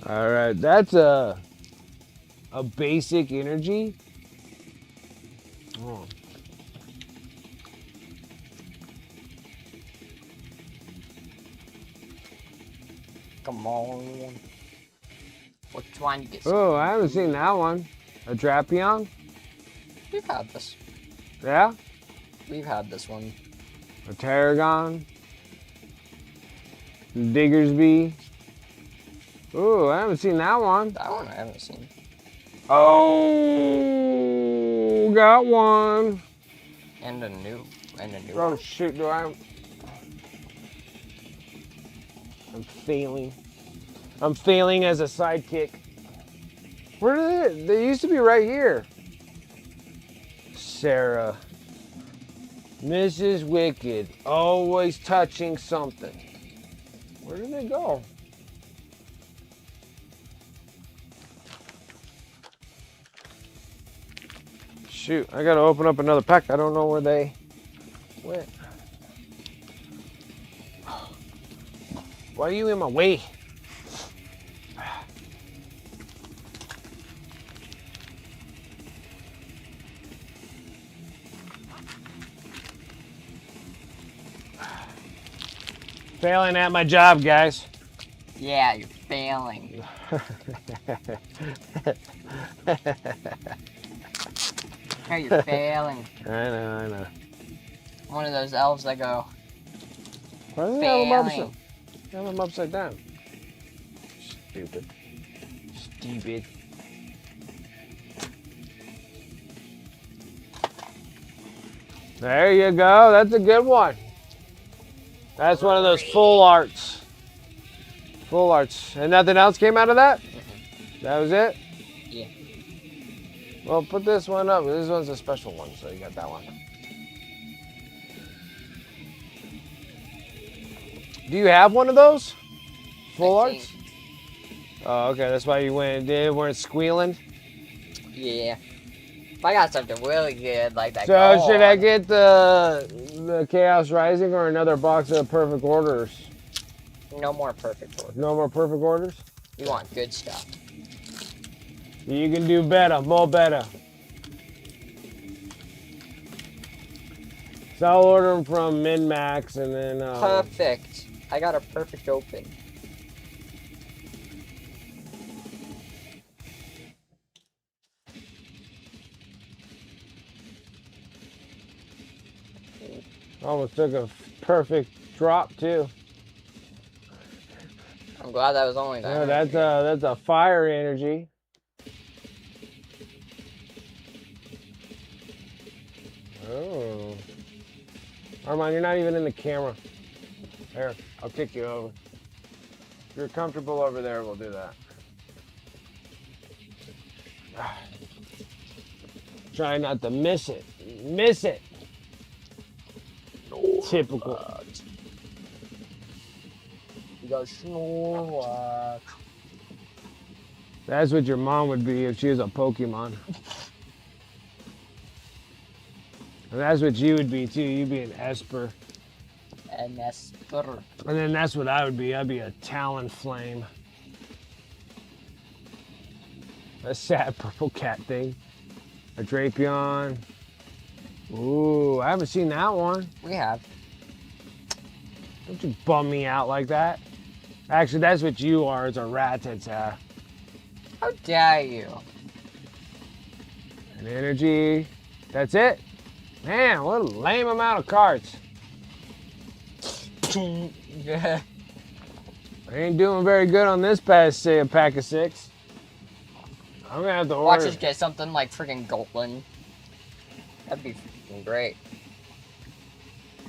All right, that's a basic energy. Oh. Come on. Which one you get? Oh, I haven't seen that one. A Drapion? We've had this. Yeah? We've had this one. A Tarragon? Diggersby? Ooh, I haven't seen that one. That one I haven't seen. Oh, got one. And a new Oh one. shoot, I'm failing. I'm failing as a sidekick. Where are they? They used to be right here. Sarah. Mrs. Wicked. Always touching something. Where did they go? Shoot, I gotta open up another pack. I don't know where they went. Why are you in my way? Failing at my job, guys. Yeah, you're failing. Hey, you're failing. I know. One of those elves that go Why do they failing. have them upside down? Stupid. There you go. That's a good one. That's one of those full arts. Full arts. And nothing else came out of that? That was it? Yeah. Well, put this one up. This one's a special one, so you got that one. Do you have one of those? Full 16. arts? Oh, okay. That's why you weren't squealing. Yeah. If I got something really good like that. So should I get the Chaos Rising or another box of perfect orders? No more perfect order. No more perfect orders? You want good stuff. You can do better, more better. So I'll order them from Min-Max and then... Perfect. I got a perfect open. Almost took a perfect drop too. I'm glad that was only that. Yeah, that's a fire energy. Oh. Armand, you're not even in the camera. Here, I'll kick you over. If you're comfortable over there, we'll do that. Try not to miss it. Miss it. Typical. You got Snorlax. That's what your mom would be if she was a Pokemon. And that's what you would be too. You'd be an Esper. An Esper. And then that's what I would be. I'd be a Talonflame. A sad purple cat thing. A Drapion. Ooh, I haven't seen that one. We have. Don't you bum me out like that. Actually, that's what you are. It's a Rattata. How dare you? An energy. That's it. Man, what a lame amount of cards. Yeah. I ain't doing very good on this past, say, a pack of 6. I'm gonna have to Watch order. us get something like friggin' Golden. That'd be freaking great.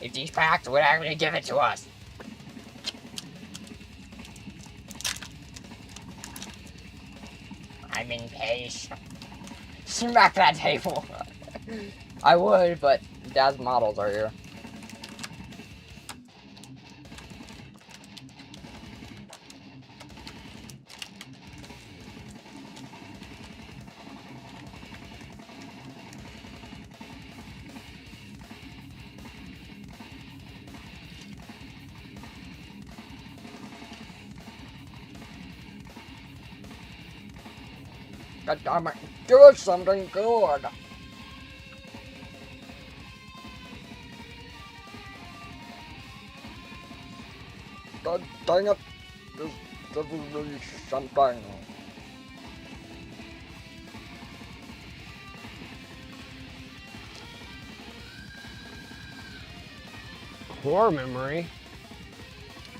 If these packs would actually give it to us. I'm impatient. Smack that table. I would, but Dad's models are here. God damn it, do something good. God dang it, this is really something. core memory.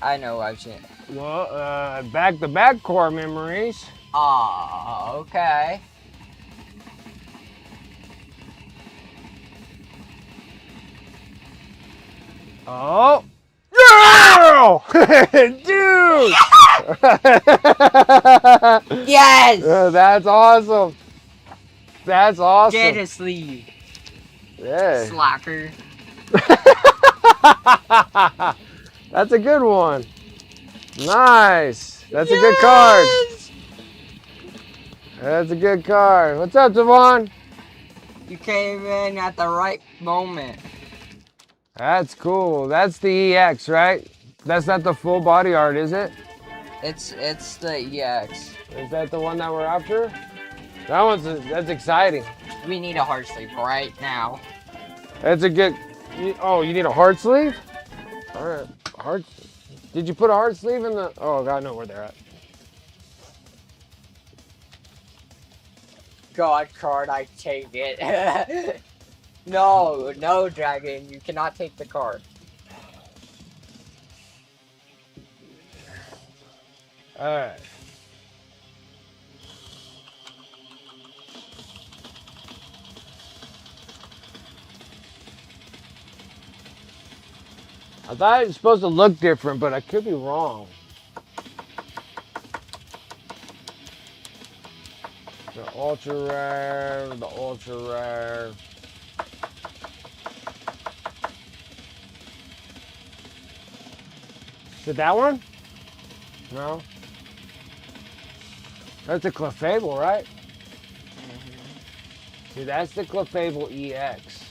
I know I've seen it. Well, back-to-back core memories. Ah, okay. Oh. No! Dude! Yes! That's awesome. That's awesome. Get a sleeve. Yeah. Slacker. That's a good one. Nice. That's a good card. That's a good card. What's up, Devon? You came in at the right moment. That's cool. That's the EX, right? That's not the full body art, is it? It's the EX. Is that the one that we're after? That's exciting. We need a heart sleeve right now. That's a good. Oh, you need a heart sleeve? All right, heart. Did you put a heart sleeve in the? Oh God, I know where they're at. God card, I take it. No, no, Dragon, you cannot take the card. All right. I thought it was supposed to look different, but I could be wrong. The ultra rare, the ultra rare. Is it that one? No. That's a Clefable, right? See, that's the Clefable EX.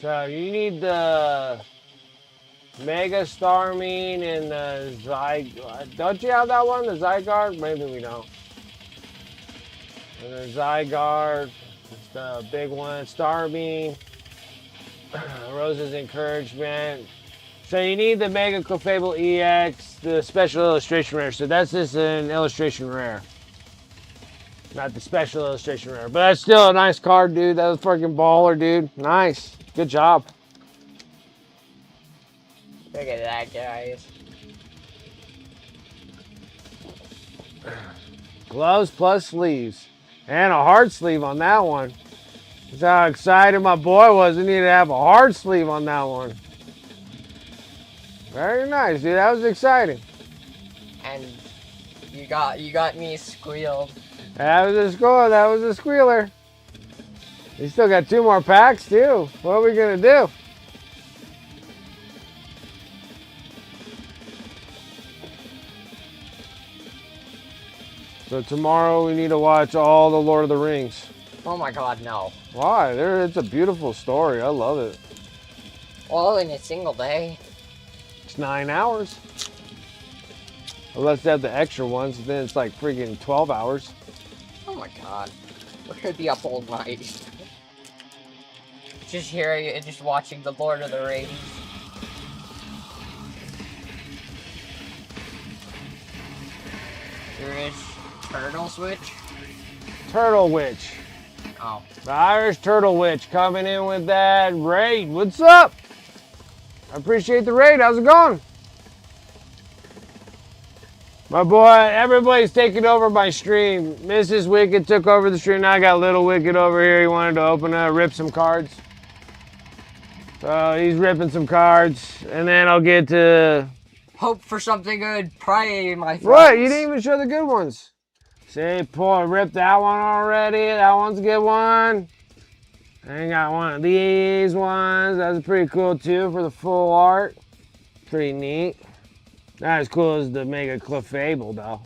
So you need the Mega Starmine and the Zygarde. Don't you have that one, the Zygarde? Maybe we don't. And the Zygarde, it's the big one, Starmine, Rose's Encouragement. So you need the Mega Clefable EX, the Special Illustration Rare. So that's just an Illustration Rare. Not the Special Illustration Rare. But that's still a nice card, dude. That was fucking baller, dude. Nice. Good job. Look at that, guys. Gloves plus sleeves. And a hard sleeve on that one. That's how excited my boy was. We needed to have a hard sleeve on that one. Very nice, dude. That was exciting. And you got me squealed. That was a score. That was a squealer. We still got 2 more packs, too. What are we going to do? So tomorrow we need to watch all the Lord of the Rings. Oh my God, no. Why? It's a beautiful story. I love it. All in a single day. It's 9 hours. Unless they have the extra ones, then it's like freaking 12 hours. Oh my God. We're gonna be up all night. Just hearing it, just watching the Lord of the Rings. There is Turtle Switch. Turtle Witch. Oh. The Irish Turtle Witch coming in with that raid. What's up? I appreciate the raid. How's it going? My boy, everybody's taking over my stream. Mrs. Wicked took over the stream. Now I got Little Wicked over here. He wanted to rip some cards. So he's ripping some cards. And then I'll get to... Hope for something good. Pray, my friends. What? You didn't even show the good ones. See, Paul ripped that one already. That one's a good one. I got one of these ones. That's pretty cool too for the full art. Pretty neat. Not as cool as the Mega Clefable though.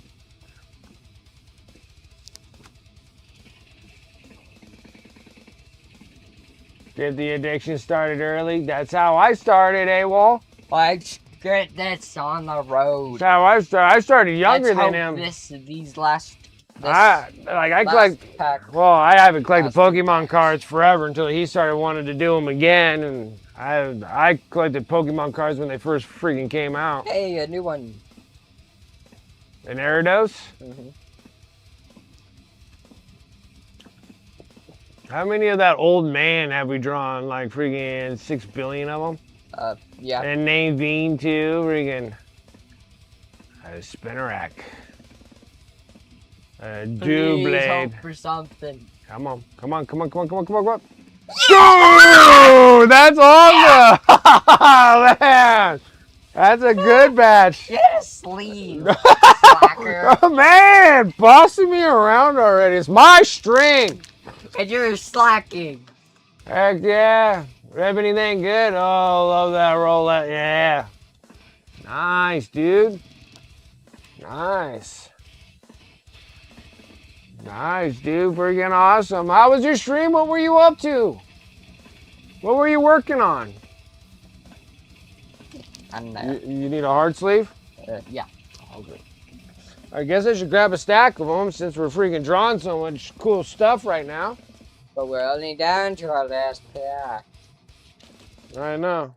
Get the addiction started early. That's how I started, AWOL. Let's get this on the road. That's how I started. I started younger Let's than hope him. These last. I collect. Pack. Well, I haven't collected Last Pokemon cards forever until he started wanting to do them again, and I collected Pokemon cards when they first freaking came out. Hey, a new one. An Gyarados? Mm-hmm. How many of that old man have we drawn? Like freaking 6 billion of them? Yeah. And name Bean too, freaking. A Spinnerack. A Please hope Dewblade. for something. Come on, come on, come on, come on, come on, come on, come on. Go! That's awesome! Man! That's a good batch. Get a sleeve, slacker. Oh man, bossing me around already. It's my string. And you're slacking. Heck yeah. Have anything good? Oh, love that roulette. Yeah. Nice, dude. Nice. Nice, dude. Freaking awesome. How was your stream? What were you up to? What were you working on? I'm You need a hard sleeve? yeah. Okay. I guess I should grab a stack of them since we're freaking drawing so much cool stuff right now. But we're only down to our last pack. I know.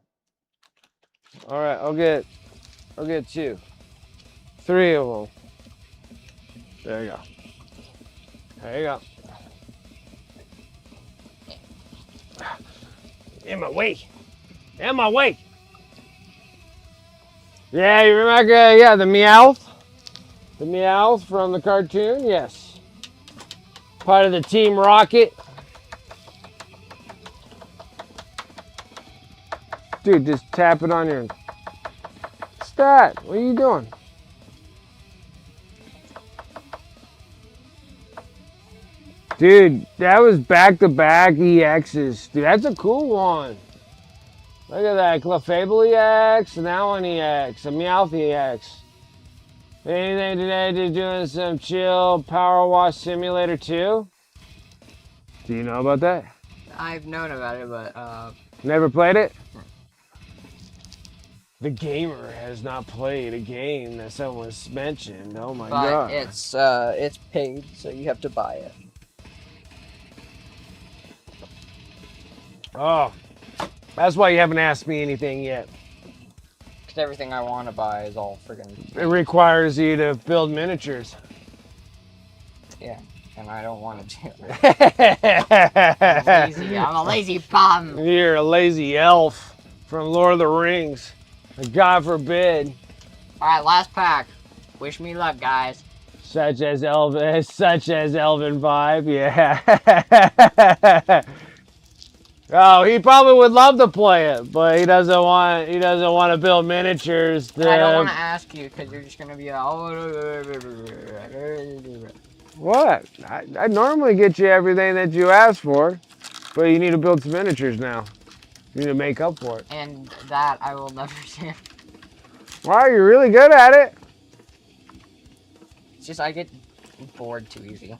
All right, I'll get 2. 3 of them. There you go. There you go. In my way. In my way. Yeah, you remember? Yeah, the Meowth. The Meowth from the cartoon. Yes. Part of the Team Rocket. Dude, just tap it on your. What's that? What are you doing? Dude, that was back-to-back EXs. Dude, that's a cool one. Look at that. Clefable EX, and that one EX. A Meowth EX. Anything today? Just doing some chill Power Wash Simulator 2? Do you know about that? I've known about it, but Never played it? The gamer has not played a game that someone's mentioned. Oh my god. it's paid, so you have to buy it. Oh, that's why you haven't asked me anything yet. Because everything I want to buy is all friggin' It requires you to build miniatures. yeah, and I don't want to do it. I'm a lazy bum. You're a lazy elf from Lord of the Rings. God forbid. Alright, last pack. Wish me luck, guys. Such as Elvin vibe, yeah. Oh, he probably would love to play it, but he doesn't want to build miniatures. And I don't want to ask you because you're just gonna be like, What? I normally get you everything that you ask for, but you need to build some miniatures now. You need to make up for it. and that I will never do. Wow, you're really good at it. It's just I get bored too easy.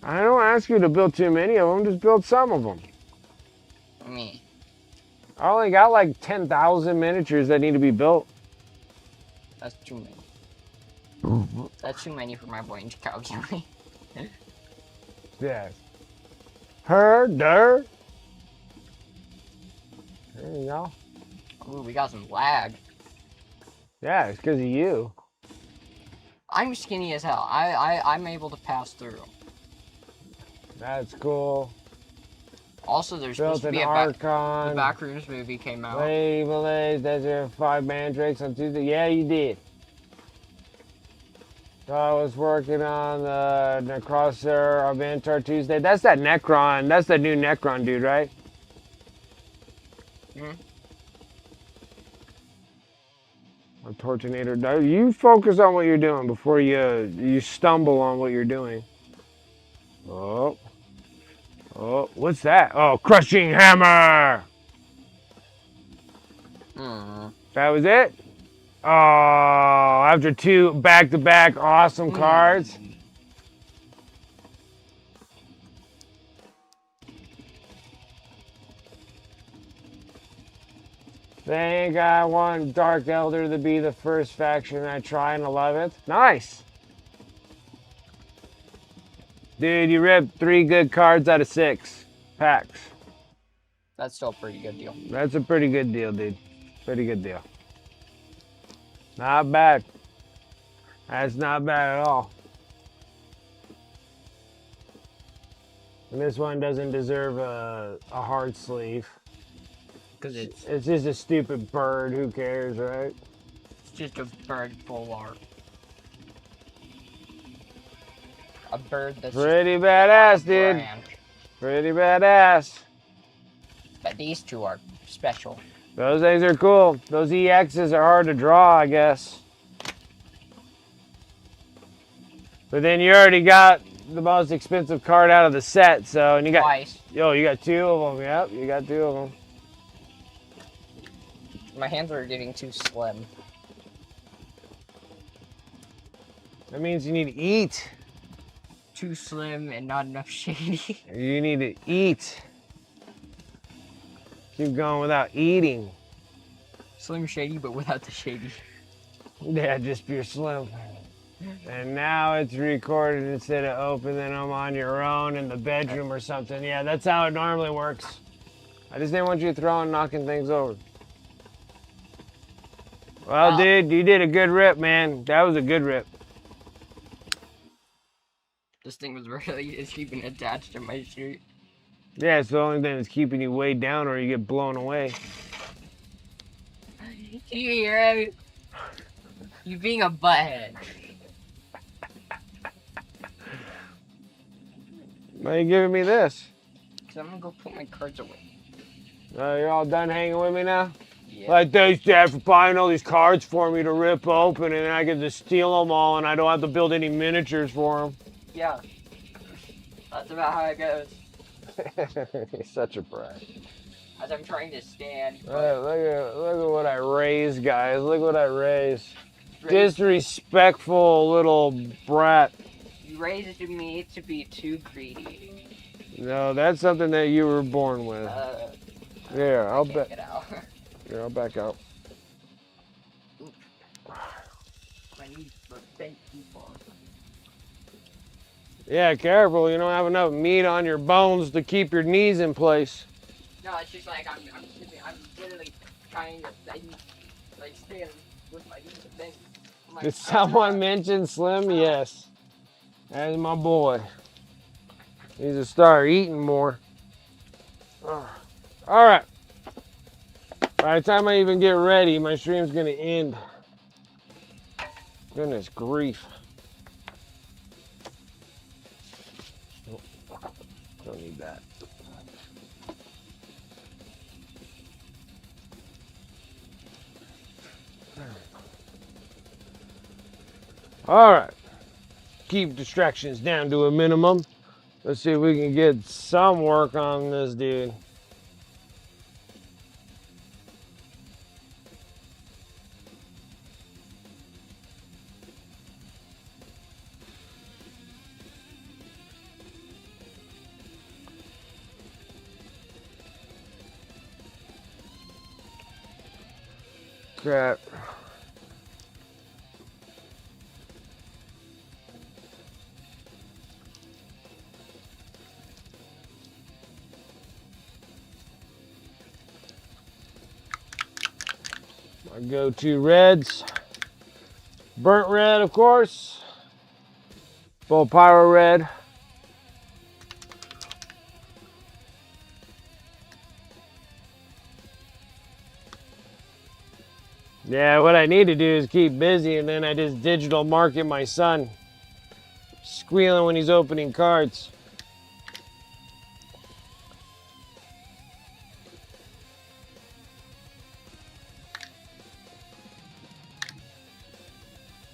I don't ask you to build too many of them, just build some of them. Me. I only got like 10,000 miniatures that need to be built. That's too many. That's too many for my brain to calculate. Yeah. There you go. Ooh, we got some lag. Yeah, it's because of you. I'm skinny as hell. I'm able to pass through. That's cool. Also, there's Built supposed to an be the Archon. Backrooms movie came out. Lady Malays, Desert 5 Mandrakes on Tuesday. Yeah, you did. So I was working on the Necrosser Aventar Tuesday. That's that Necron. That's that new Necron dude, right? Hmm? A Tortinator. No, you focus on what you're doing before you stumble on what you're doing. Oh. Oh, what's that? Oh, Crushing Hammer! That was it? Oh, after 2 back-to-back awesome cards. Think I want Dark Elder to be the first faction I try in 11th. Nice. Dude, you ripped 3 good cards out of 6 packs. That's still a pretty good deal. That's a pretty good deal, dude. Pretty good deal. Not bad. That's not bad at all. And this one doesn't deserve a hard sleeve. Because it's It's just a stupid bird. Who cares, right? just a bird full art. A bird that's Pretty just badass, a dude. branch. Pretty badass. But these two are special. Those things are cool. Those EXs are hard to draw, I guess. But then you already got the most expensive card out of the set, so and you got Twice. you got 2 of them. Yep, you got 2 of them. My hands are getting too slim. That means you need to eat. Too slim and not enough shady. You need to eat. Keep going without eating. Slim shady, but without the shady. Yeah, just pure slim. And now it's recorded instead of open, then I'm on your own in the bedroom or something. Yeah, that's how it normally works. I just didn't want you throwing, knocking things over. Well, dude, you did a good rip, man. That was a good rip. This thing was really even attached to my shirt. Yeah, it's the only thing that's keeping you weighed down or you get blown away. You hear me? You being a butthead. Why are you giving me this? Because I'm going to go put my cards away. You're all done hanging with me now? Yeah. Like, thanks, Dad, for buying all these cards for me to rip open, and then I get to steal them all, and I don't have to build any miniatures for them. Yeah. That's about how it goes. You're such a brat. As I'm trying to stand. Look at what I raised, guys. Look what I raised. Disrespectful little brat. You raised me to be too greedy. No, that's something that you were born with. Yeah, I'll back. Get out. Yeah, I'll back out. My knees were bent too far. Yeah, careful. You don't have enough meat on your bones to keep your knees in place. No, it's just like I'm literally trying to stand with my knees bent. Did someone mention Slim? Yes. That's my boy. Needs to start eating more. All right. By the time I even get ready, my stream's gonna end. Goodness grief. Oh, don't need that. All right. Keep distractions down to a minimum. Let's see if we can get some work on this dude. Crap. My go-to reds. Burnt red, of course. Full pyro red. Yeah, what I need to do is keep busy, and then I just digital market my son. Squealing when he's opening cards.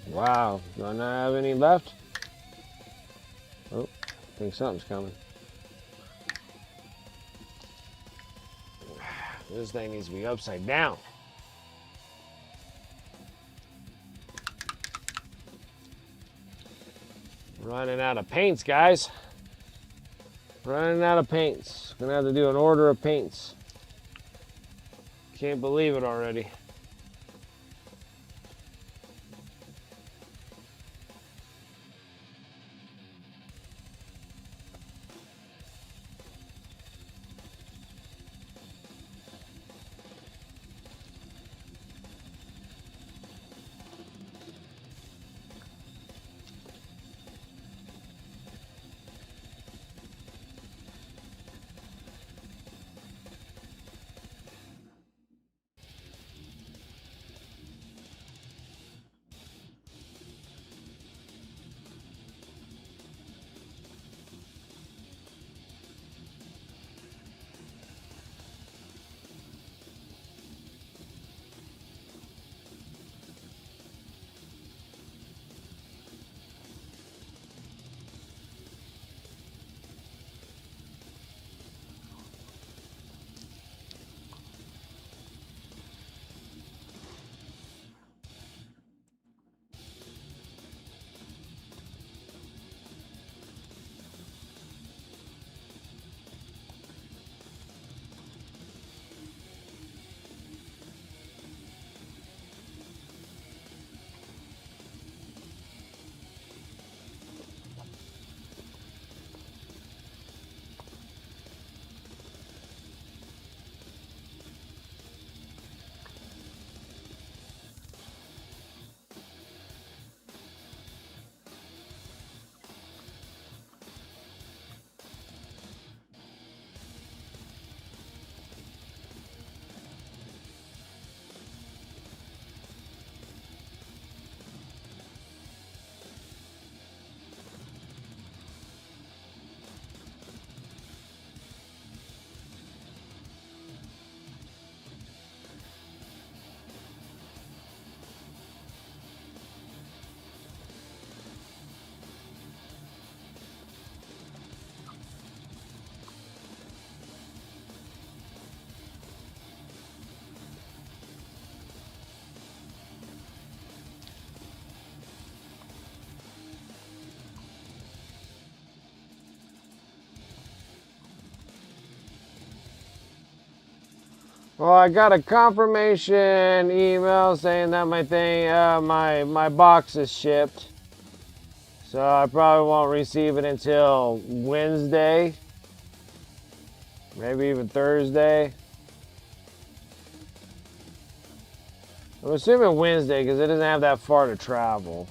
Wow, do I not have any left? Oh, I think something's coming. This thing needs to be upside down. Running out of paints, guys. Running out of paints. Gonna have to do an order of paints. Can't believe it already. Well, I got a confirmation email saying that my thing, my box is shipped. So I probably won't receive it until Wednesday, maybe even Thursday. I'm assuming Wednesday because it doesn't have that far to travel.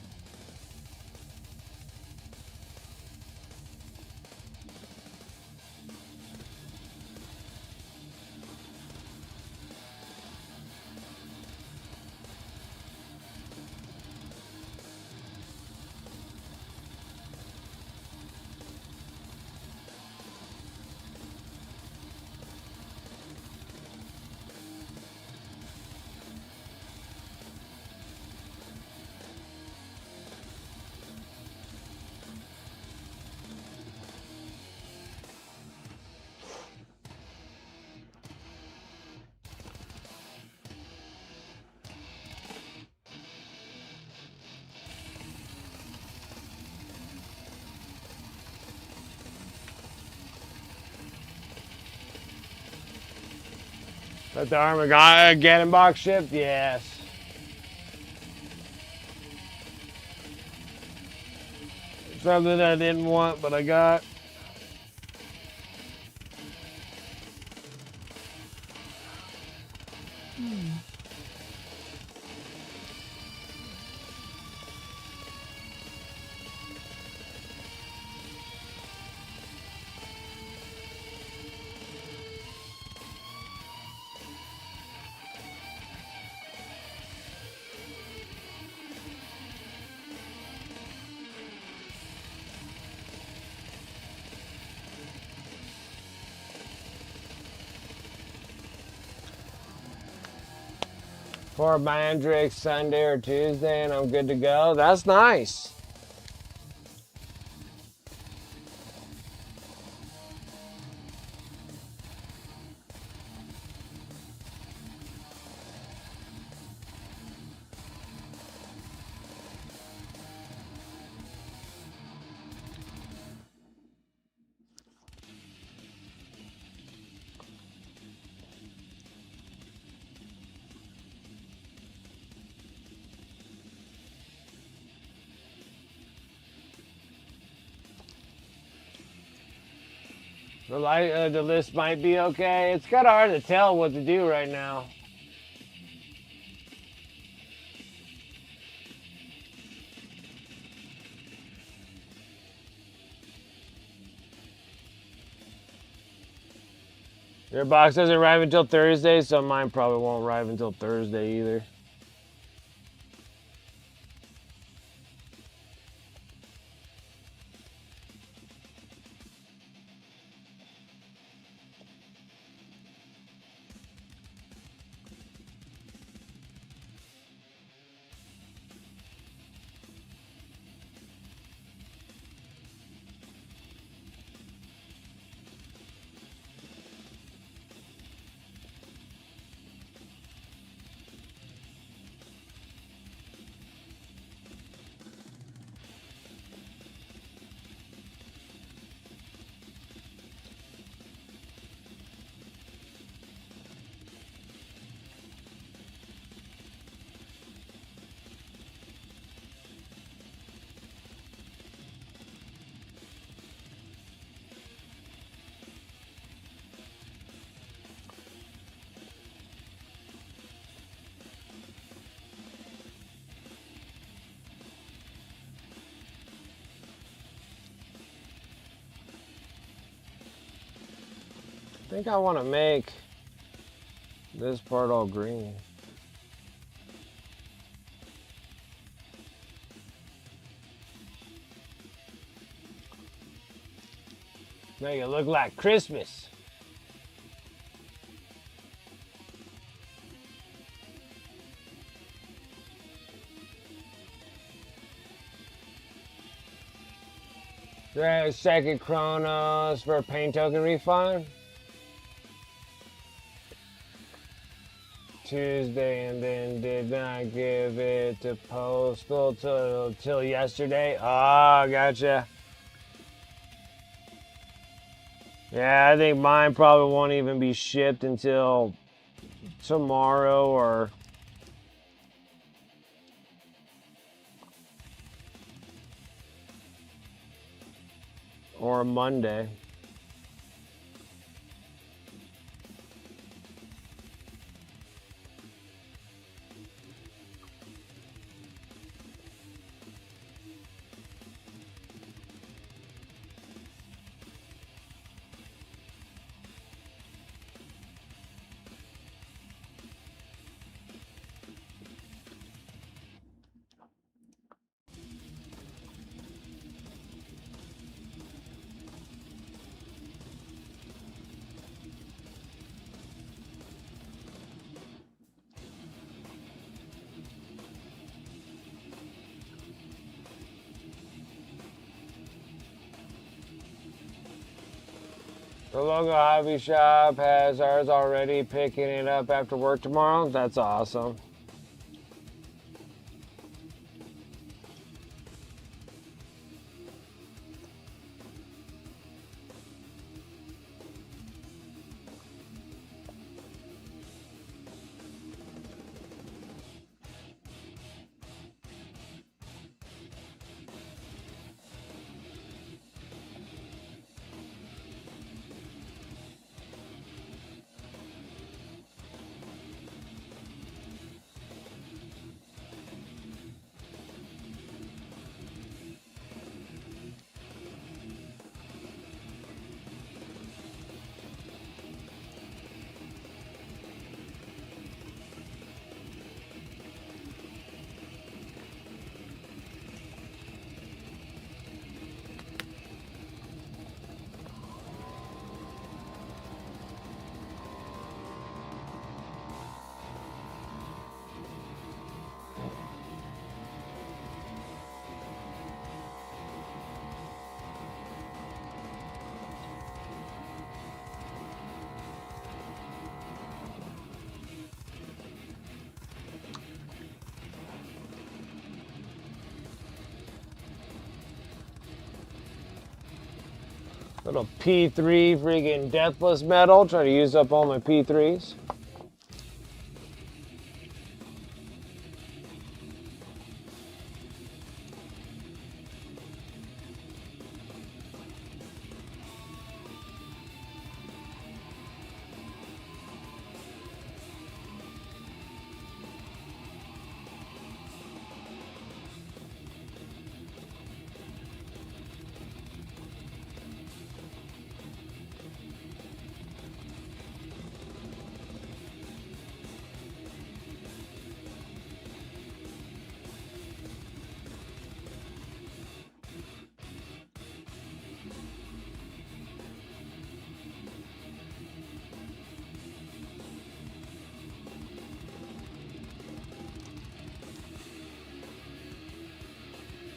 Let the Armageddon box shipped? Yes. Something I didn't want, but I got. For Mandrick Sunday or Tuesday, and I'm good to go. That's nice. The list might be okay. It's kind of hard to tell what to do right now. Your box doesn't arrive until Thursday, so mine probably won't arrive until Thursday either. I think I want to make this part all green. Make it look like Christmas. Second Chronos for a paint token refund. Tuesday, and then did not give it to Postal till yesterday. Oh, gotcha. Yeah, I think mine probably won't even be shipped until tomorrow or Monday. The local hobby shop has ours already picking it up after work tomorrow. That's awesome. Little P3 freaking deathless metal. Try to use up all my P3s.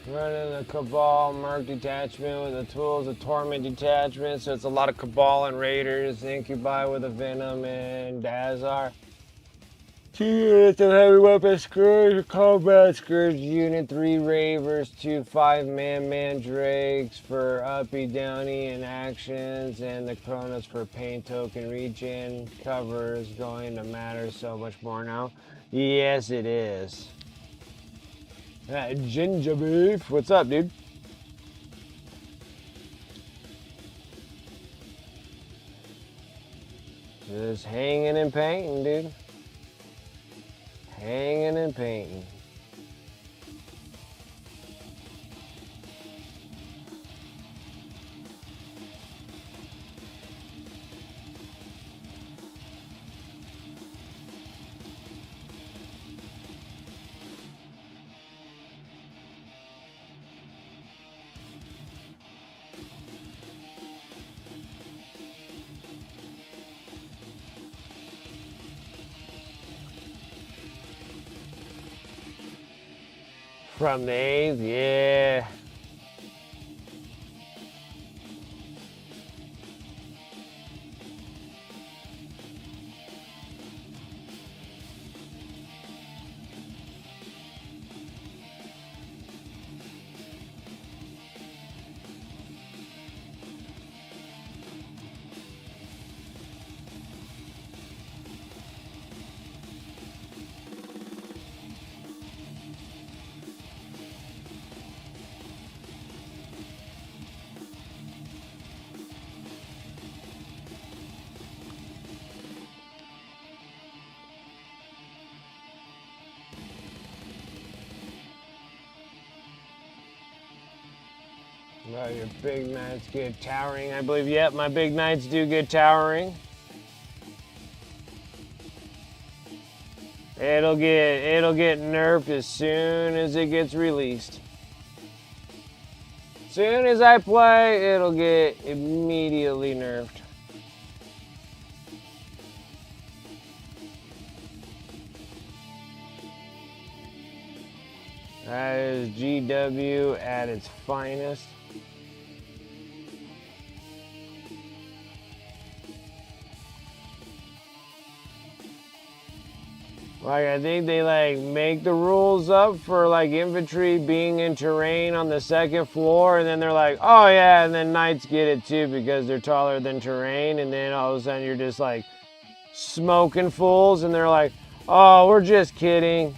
Running the Cabal Merc detachment with the tools of Torment detachment, so it's a lot of Cabal and Raiders, Incubi with a Venom and Dazar. 2 units of heavy weapon Scourge, combat Scourge unit, 3 Ravers, 2 5-man Mandrakes for uppy downy and actions, and the Kronos for pain token regen. Cover is going to matter so much more now. Yes, it is. Ginger beef, what's up, dude? Just hanging and painting, dude. Hanging and painting. From the 8th, yeah. Well, your big knights get towering, I believe. Yep, my big knights do get towering. It'll get nerfed as soon as it gets released. As soon as I play, it'll get immediately nerfed. That is GW at its finest. Like, I think they like make the rules up for like infantry being in terrain on the second floor, and then they're like, oh yeah, and then knights get it too because they're taller than terrain, and then all of a sudden you're just like smoking fools, and they're like, oh, we're just kidding.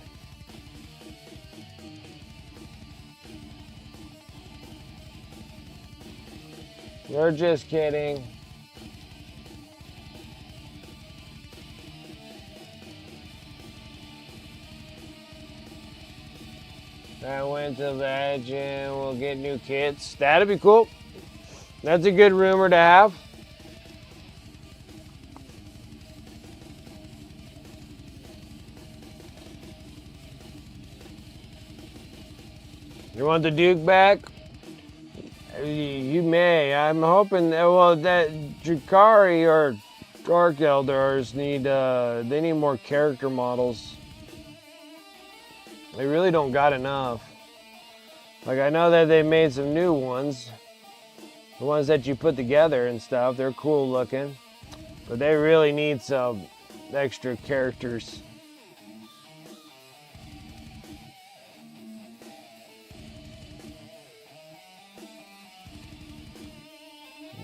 We're just kidding. I went to Legend, we'll get new kits. That'd be cool. That's a good rumor to have. You want the Duke back? You may. I'm hoping that, well, that Drakari or Dark Eldars they need more character models. They really don't got enough. Like, I know that they made some new ones. The ones that you put together and stuff, they're cool looking. But they really need some extra characters.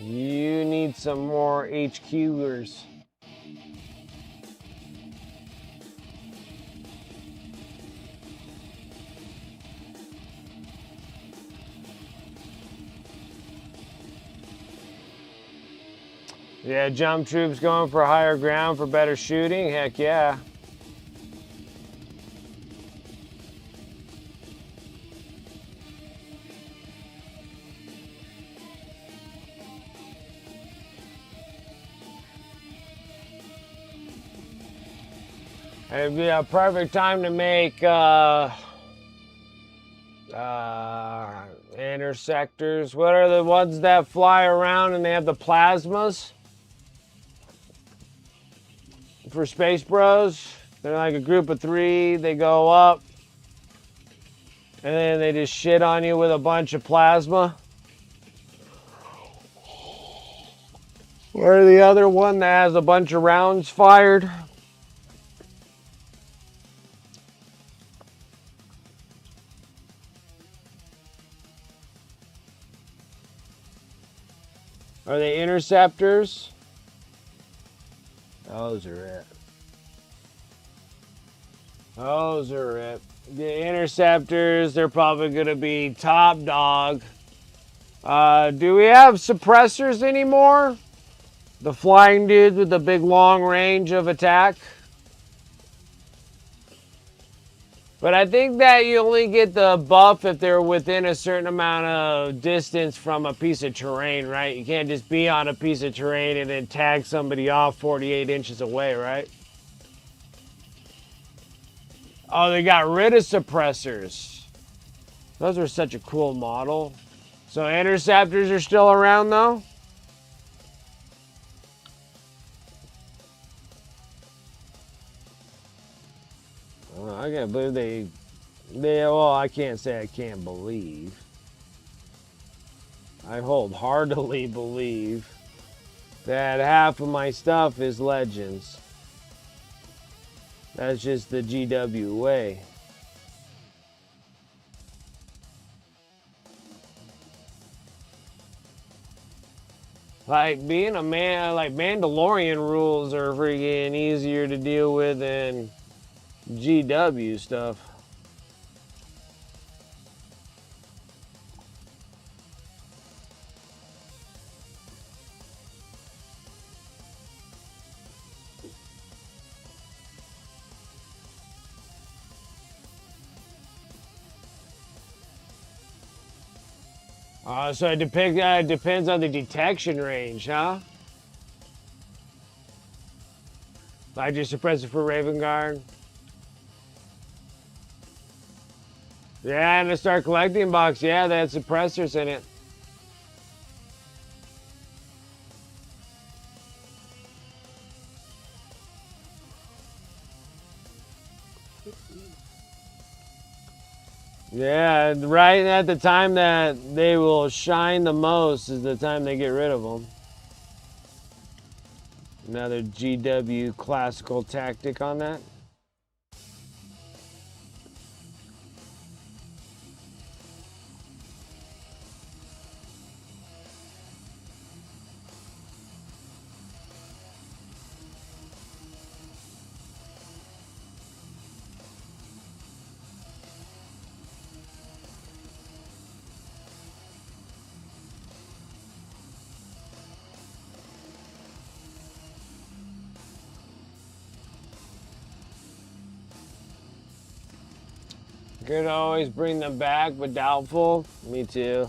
You need some more HQers. Yeah, jump troops going for higher ground for better shooting? Heck yeah. It'd be a perfect time to make intersectors. What are the ones that fly around and they have the plasmas? For Space Bros, they're like a group of 3. They go up, and then they just shit on you with a bunch of plasma. Or the other one that has a bunch of rounds fired. Are they interceptors? Those are it. Those are it. The interceptors, they're probably going to be top dog. Do we have suppressors anymore? The flying dudes with the big long range of attack? But I think that you only get the buff if they're within a certain amount of distance from a piece of terrain, right? You can't just be on a piece of terrain and then tag somebody off 48 inches away, right? Oh, they got rid of suppressors. Those are such a cool model. So interceptors are still around though? Well, I can't believe well, I can't say I can't believe. I wholeheartedly believe that half of my stuff is Legends. That's just the GW way. Like being a man, like Mandalorian rules are freaking easier to deal with than GW stuff. So it depends on the detection range, huh? Like your suppressor for Raven Guard. Yeah, and to start collecting box, yeah, they had suppressors in it. Yeah, right at the time that they will shine the most is the time they get rid of them. Another GW classical tactic on that. Could always bring them back, but doubtful. Me too.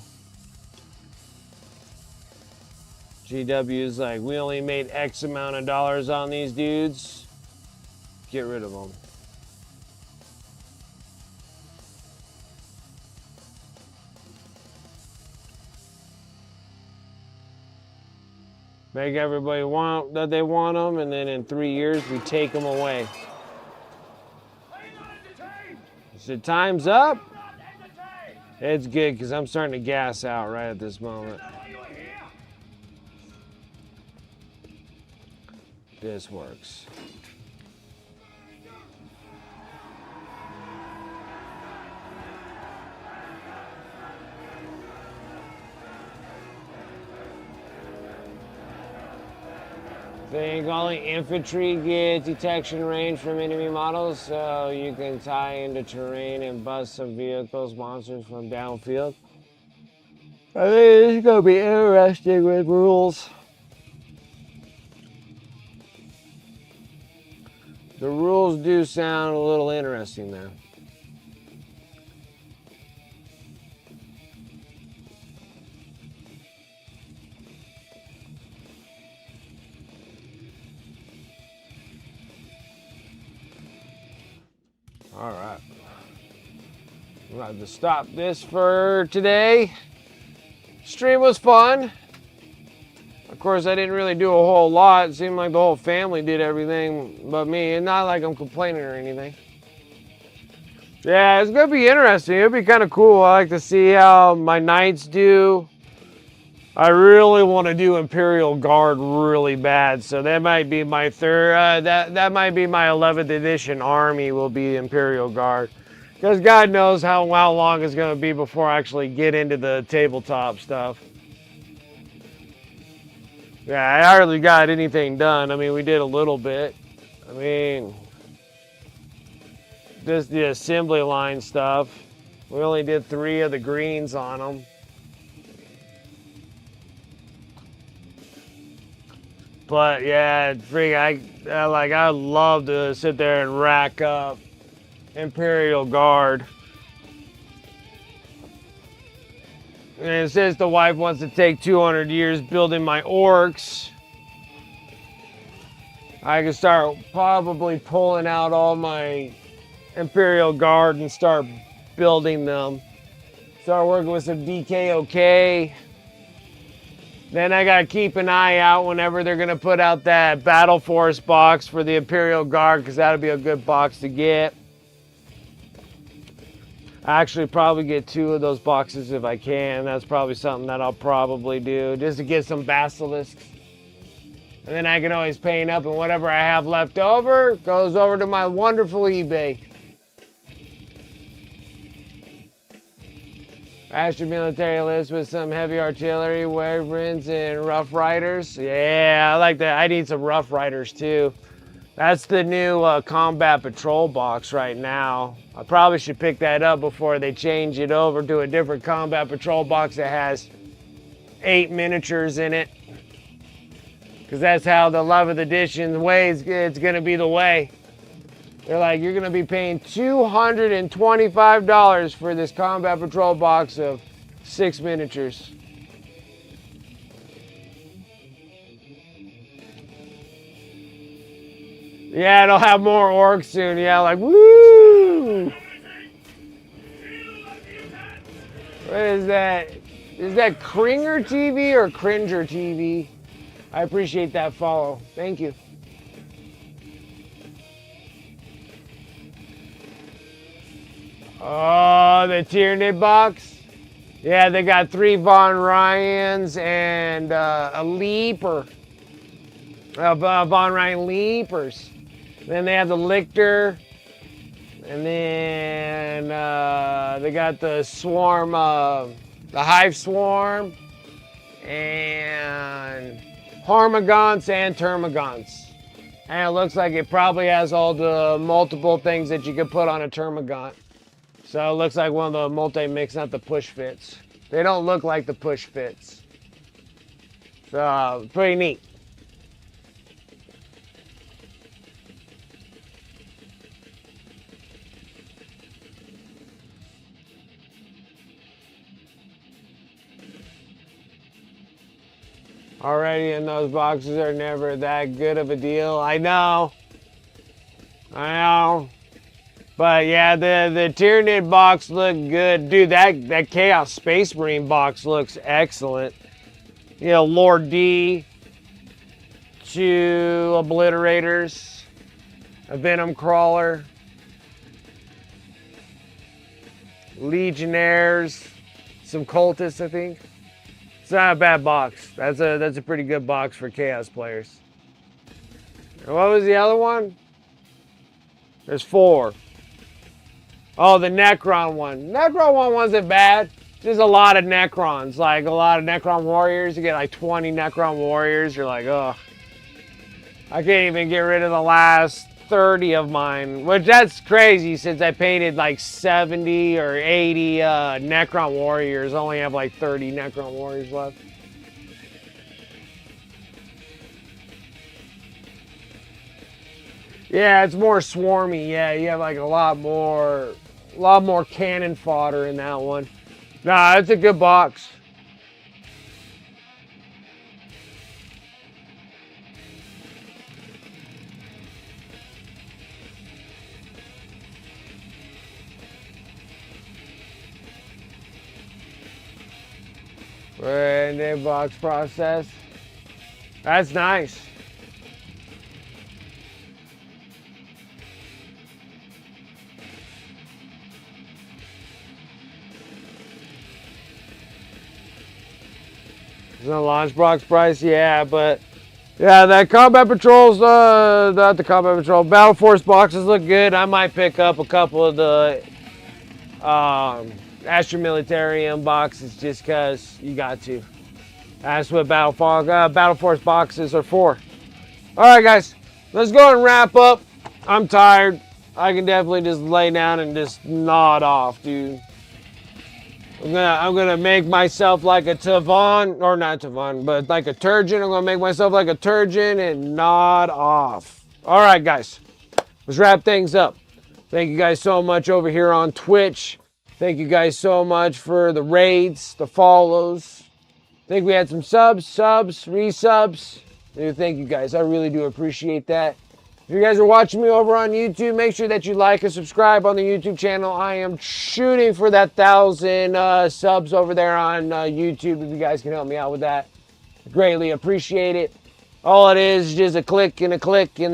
GW's like, we only made X amount of dollars on these dudes. Get rid of them. Make everybody want that they want them, and then in 3 years we take them away. So time's up. It's good because I'm starting to gas out right at this moment. This works. Think only infantry get detection range from enemy models, so you can tie into terrain and bust some vehicles, monsters from downfield. I think this is gonna be interesting with rules. The rules do sound a little interesting there. All right. We're going to stop this for today. Stream was fun. Of course, I didn't really do a whole lot. It seemed like the whole family did everything but me. And not like I'm complaining or anything. Yeah, it's going to be interesting. It'll be kind of cool. I like to see how my knights do. I really want to do Imperial Guard really bad, so that might be my that might be my 11th edition army will be Imperial Guard. Because God knows how long it's going to be before I actually get into the tabletop stuff. Yeah, I hardly got anything done. I mean, we did a little bit. I mean, just the assembly line stuff. We only did 3 of the greens on them. But yeah, I'd love to sit there and rack up Imperial Guard. And since the wife wants to take 200 years building my orcs, I can start probably pulling out all my Imperial Guard and start building them. Start working with some DKOK. Then I gotta keep an eye out whenever they're gonna put out that Battle Force box for the Imperial Guard, because that'll be a good box to get. I actually probably get 2 of those boxes if I can. That's probably something that I'll probably do, just to get some basilisks. And then I can always paint up, and whatever I have left over goes over to my wonderful eBay. Astro military list with some heavy artillery, wyverns, and rough riders. Yeah, I like that. I need some rough riders too. That's the new combat patrol box right now. I probably should pick that up before they change it over to a different combat patrol box that has 8 miniatures in it. Because that's how the 11th edition ways, it's going to be the way. They're like, you're going to be paying $225 for this combat patrol box of 6 miniatures. Yeah, it'll have more orcs soon. Yeah, like, woo! What is that? Is that Kringer TV or Cringer TV? I appreciate that follow. Thank you. Oh, the Tyranid box. Yeah, they got 3 Von Ryans and a Leaper. Von Ryan Leapers. Then they have the Lictor. And then they got the Swarm, the Hive Swarm. And Harmagants and Termagants. And it looks like it probably has all the multiple things that you could put on a Termagant. So it looks like one of the multi-mix, not the push fits. They don't look like the push fits. So pretty neat. Already in those boxes are never that good of a deal. I know. But yeah, the Tyranid box looked good. Dude, that Chaos Space Marine box looks excellent. You know, Lord D, 2 Obliterators, a Venom Crawler, Legionnaires, some Cultists, I think. It's not a bad box. That's a pretty good box for Chaos players. And what was the other one? There's 4. Oh, the Necron one. Necron one wasn't bad. Just a lot of Necrons. Like a lot of Necron warriors. You get like 20 Necron warriors. You're like, ugh. I can't even get rid of the last 30 of mine. Which that's crazy since I painted like 70 or 80 Necron warriors. I only have like 30 Necron warriors left. Yeah, it's more swarmy. Yeah, you have like a lot more cannon fodder in that one. Nah, it's a good box. And then box process. That's nice. The launch box price, yeah, but yeah, that combat patrols, not the combat patrol, battle force boxes look good. I might pick up a couple of the Astra Militarium boxes just because you got to. That's what battle force boxes are for. All right, guys, let's go and wrap up. I'm tired. I can definitely just lay down and just nod off, dude. I'm gonna make myself like a Tavon, or not Tavon, but like a Turgeon. I'm gonna make myself like a Turgeon and nod off. All right, guys, let's wrap things up. Thank you guys so much over here on Twitch. Thank you guys so much for the raids, the follows. I think we had some subs, resubs. Dude, thank you guys. I really do appreciate that. If you guys are watching me over on YouTube, make sure that you like and subscribe on the YouTube channel. I am shooting for that 1,000 subs over there on YouTube. If you guys can help me out with that, greatly appreciate it. All it is just a click, and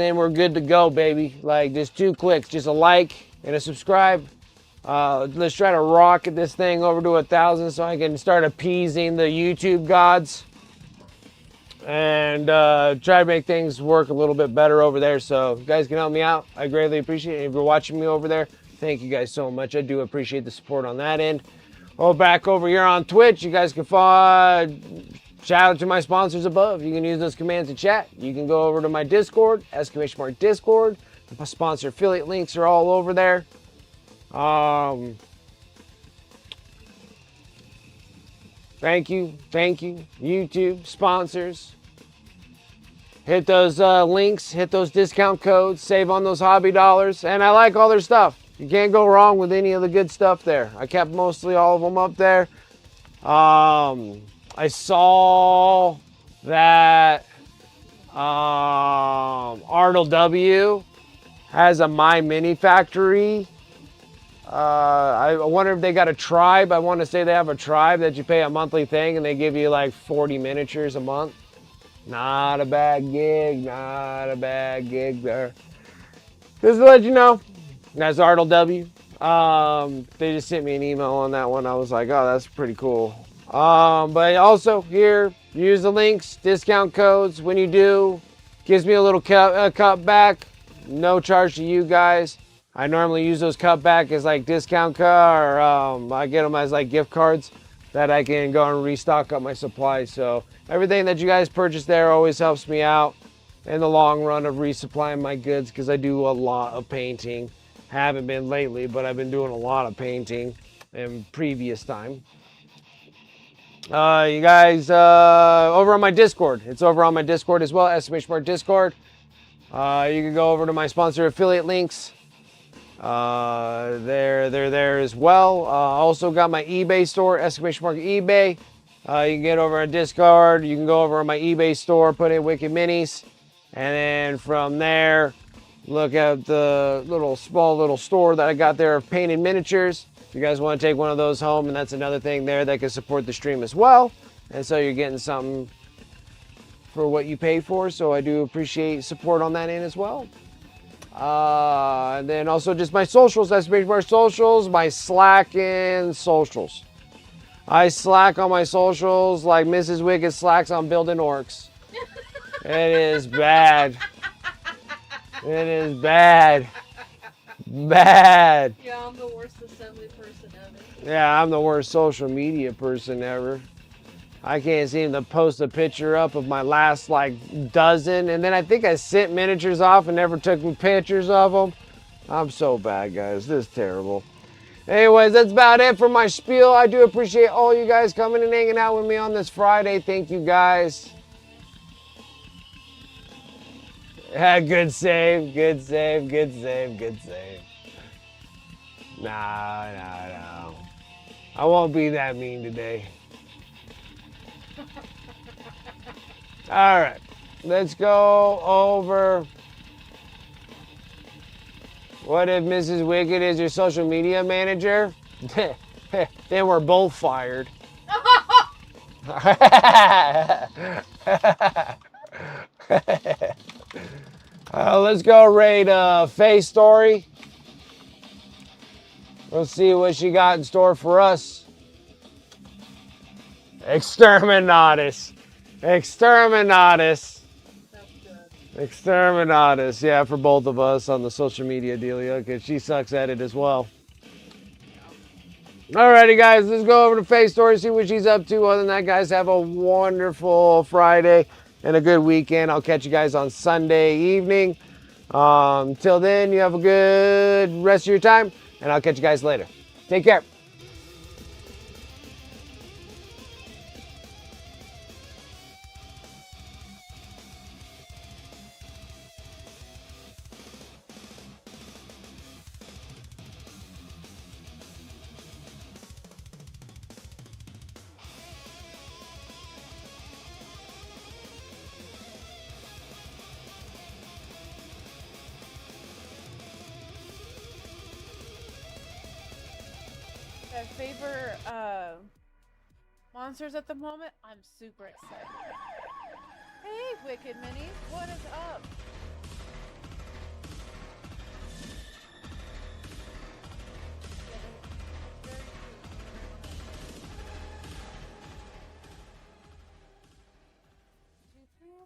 then we're good to go, baby. Like just 2 clicks, just a like and a subscribe. Let's try to rocket this thing over to 1,000 so I can start appeasing the YouTube gods. And try to make things work a little bit better over there. So if you guys can help me out, I greatly appreciate it. If you're watching me over there, thank you guys so much. I do appreciate the support on that end. Oh, back over here on Twitch, you guys can shout out to my sponsors above. You can use those commands to chat. You can go over to my Discord, !mark Discord. My sponsor affiliate links are all over there. Thank you, YouTube sponsors. Hit those links, hit those discount codes, save on those hobby dollars, and I like all their stuff. You can't go wrong with any of the good stuff there. I kept mostly all of them up there. I saw that Arnold W has a My Mini factory. I wonder if they got a tribe. I want to say they have a tribe that you pay a monthly thing and they give you like 40 miniatures a month. Not a bad gig. Not a bad gig there. Just to let you know, that's Arnold W. They just sent me an email on that one. I was like, oh, that's pretty cool. But also here, use the links, discount codes. When you do, gives me a little cut back. No charge to you guys. I normally use those cutback as like discount card, or I get them as like gift cards that I can go and restock up my supplies. So everything that you guys purchase there always helps me out in the long run of resupplying my goods, because I do a lot of painting. Haven't been lately, but I've been doing a lot of painting in previous time. You guys, over on my Discord. It's over on my Discord as well, Estimation Mark Discord. You can go over to my sponsor affiliate links. They're there as well. Also got my eBay store, Exclamation Mark eBay. You can get over on Discord. You can go over on my eBay store, put in Wicked Minis, and then from there, look at the small little store that I got there of painted miniatures. If you guys want to take one of those home, and that's another thing there that can support the stream as well. And so you're getting something for what you pay for. So I do appreciate support on that end as well. And then also just my socials, that's my socials, my Slack and socials. I slack on my socials like Mrs. Wicked slacks on building orcs. It is bad. It is bad. Bad. Yeah, I'm the worst assembly person ever. Yeah, I'm the worst social media person ever. I can't seem to post a picture up of my last like dozen, and then I think I sent miniatures off and never took pictures of them. I'm so bad, guys. This is terrible. Anyways, that's about it for my spiel. I do appreciate all you guys coming and hanging out with me on this Friday. Thank you, guys. Yeah, good save, good save, good save, good save. No. I won't be that mean today. All right, let's go over what if Mrs. Wicked is your social media manager? Then we're both fired. Let's go rate Faye's story. We'll see what she got in store for us. Exterminatus. Exterminatus. That's good. Exterminatus. Yeah, for both of us on the social media dealio, because she sucks at it as well. Alrighty, guys, let's go over to Faye's story, see what she's up to. Other than that, guys, have a wonderful Friday and a good weekend. I'll catch you guys on Sunday evening. Till then, you have a good rest of your time, and I'll catch you guys later. Take care. Favorite monsters at the moment? I'm super excited. Hey, Wicked Mini, what is up? Very cute.